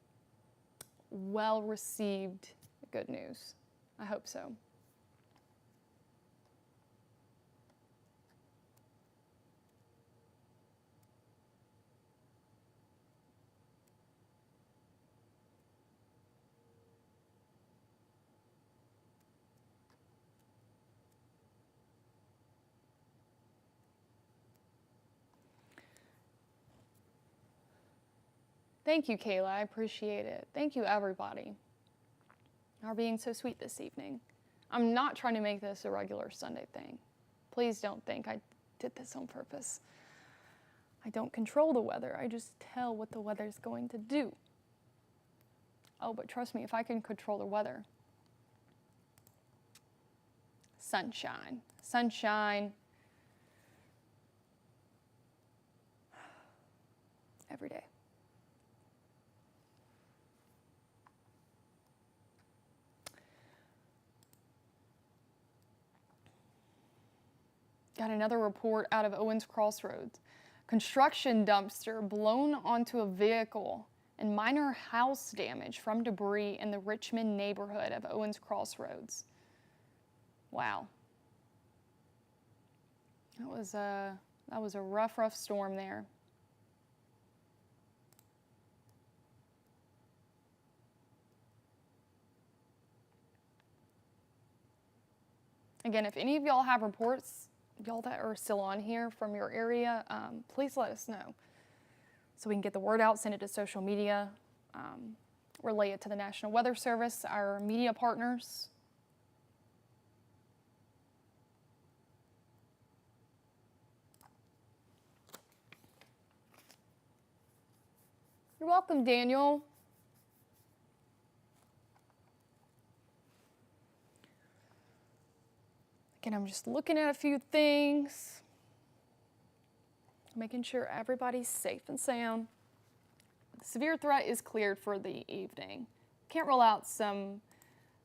well-received good news. I hope so. Thank you, Kayla. I appreciate it. Thank you, everybody, for being so sweet this evening. I'm not trying to make this a regular Sunday thing. Please don't think I did this on purpose. I don't control the weather. I just tell what the weather's going to do. Oh, but trust me, if I can control the weather. Sunshine. Sunshine. Every day. Got another report out of Owens Crossroads. Construction dumpster blown onto a vehicle and minor house damage from debris in the Richmond neighborhood of Owens Crossroads. Wow. That was a rough storm there. Again, if any of y'all have reports, y'all that are still on here from your area, please let us know so we can get the word out, send it to social media, relay it to the National Weather Service, our media partners. You're welcome, Daniel. Again, I'm just looking at a few things, making sure everybody's safe and sound. The severe threat is cleared for the evening. Can't rule out some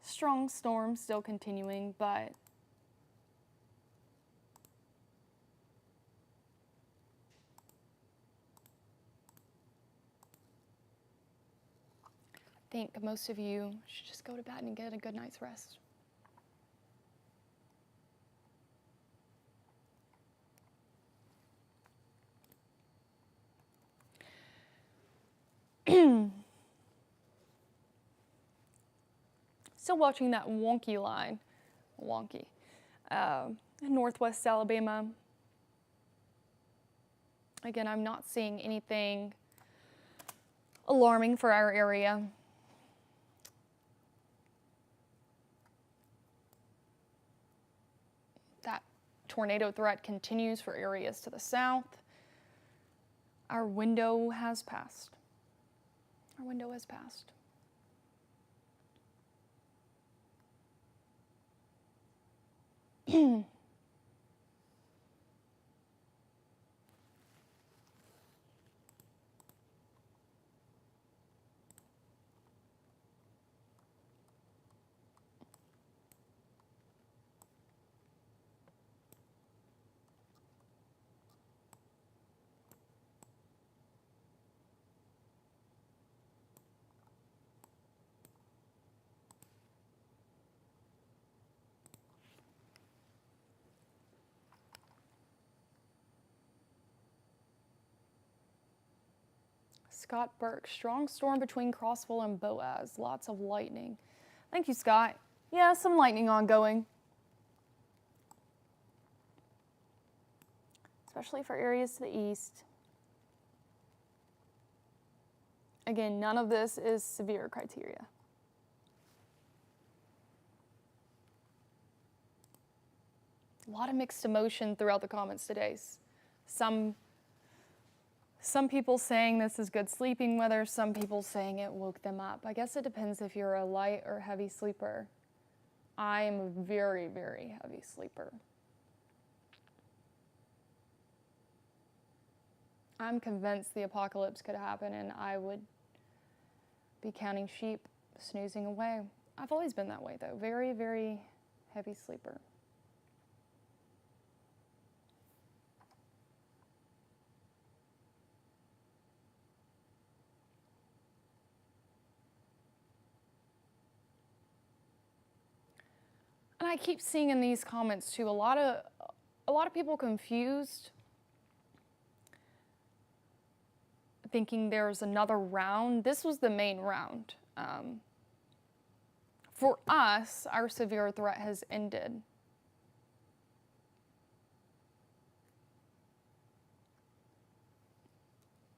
strong storms still continuing, but I think most of you should just go to bed and get a good night's rest. Still watching that wonky line, in northwest Alabama. Again, I'm not seeing anything alarming for our area. That tornado threat continues for areas to the south. Our window has passed. Our window has passed. Scott Burke, strong storm between Crossville and Boaz. Lots of lightning. Thank you, Scott. Yeah, some lightning ongoing. Especially for areas to the east. Again, none of this is severe criteria. A lot of mixed emotion throughout the comments today. Some people saying this is good sleeping weather, some people saying it woke them up. I guess it depends if you're a light or heavy sleeper. I am a very, very heavy sleeper. I'm convinced the apocalypse could happen and I would be counting sheep, snoozing away. I've always been that way though, very, very heavy sleeper. And I keep seeing in these comments too, a lot of people confused, thinking there's another round. This was the main round. For us, our severe threat has ended.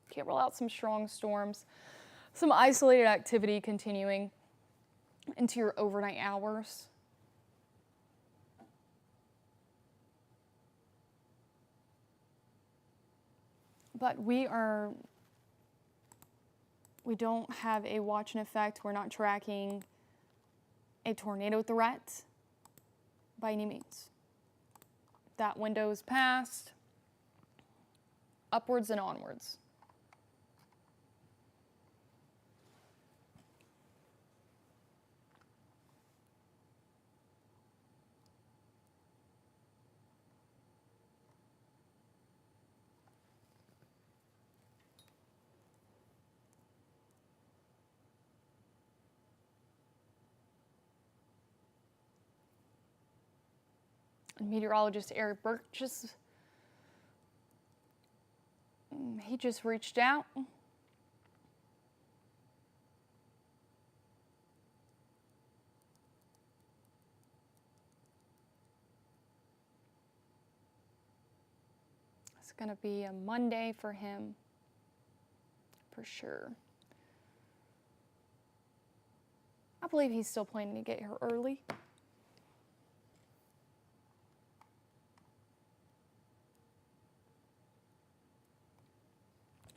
Can't rule out some strong storms, some isolated activity continuing into your overnight hours. But we don't have a watch and effect. We're not tracking a tornado threat by any means. That window is passed, upwards and onwards. Meteorologist Aaron he just reached out. It's going to be a Monday for him, for sure. I believe he's still planning to get here early.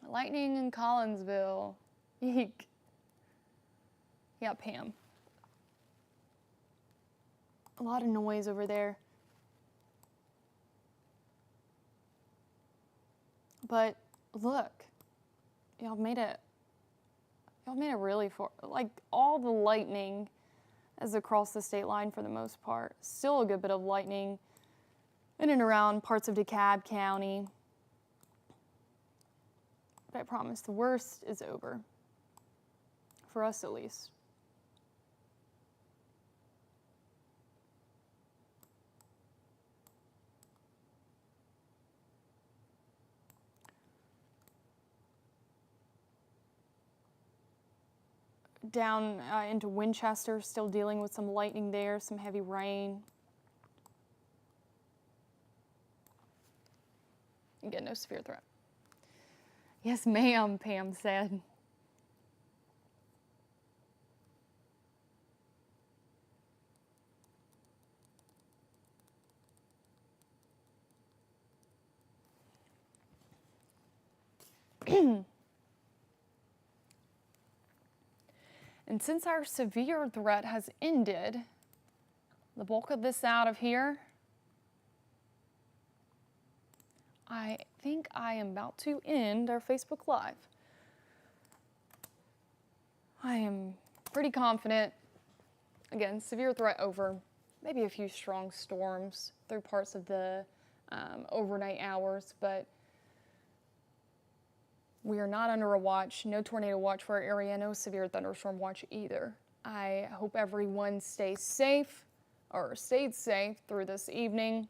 Lightning in Collinsville. Eek. Yeah, Pam. A lot of noise over there. But look, y'all made it really far. Like, all the lightning is across the state line for the most part. Still a good bit of lightning in and around parts of DeKalb County. But I promise the worst is over. For us at least. Down into Winchester, still dealing with some lightning there, some heavy rain. Again, no severe threat. Yes, ma'am, Pam said. And since our severe threat has ended, the bulk of this out of here, I think I am about to end our Facebook Live. I am pretty confident. Again, severe threat over. Maybe a few strong storms through parts of the overnight hours, but we are not under a watch. No tornado watch for our area, no severe thunderstorm watch either. I hope everyone stays safe or stayed safe through this evening.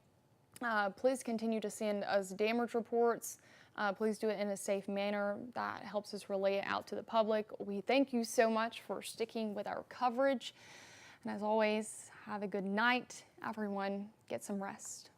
Please continue to send us damage reports. Please do it in a safe manner. That helps us relay it out to the public. We thank you so much for sticking with our coverage. And as always, have a good night. Everyone, get some rest.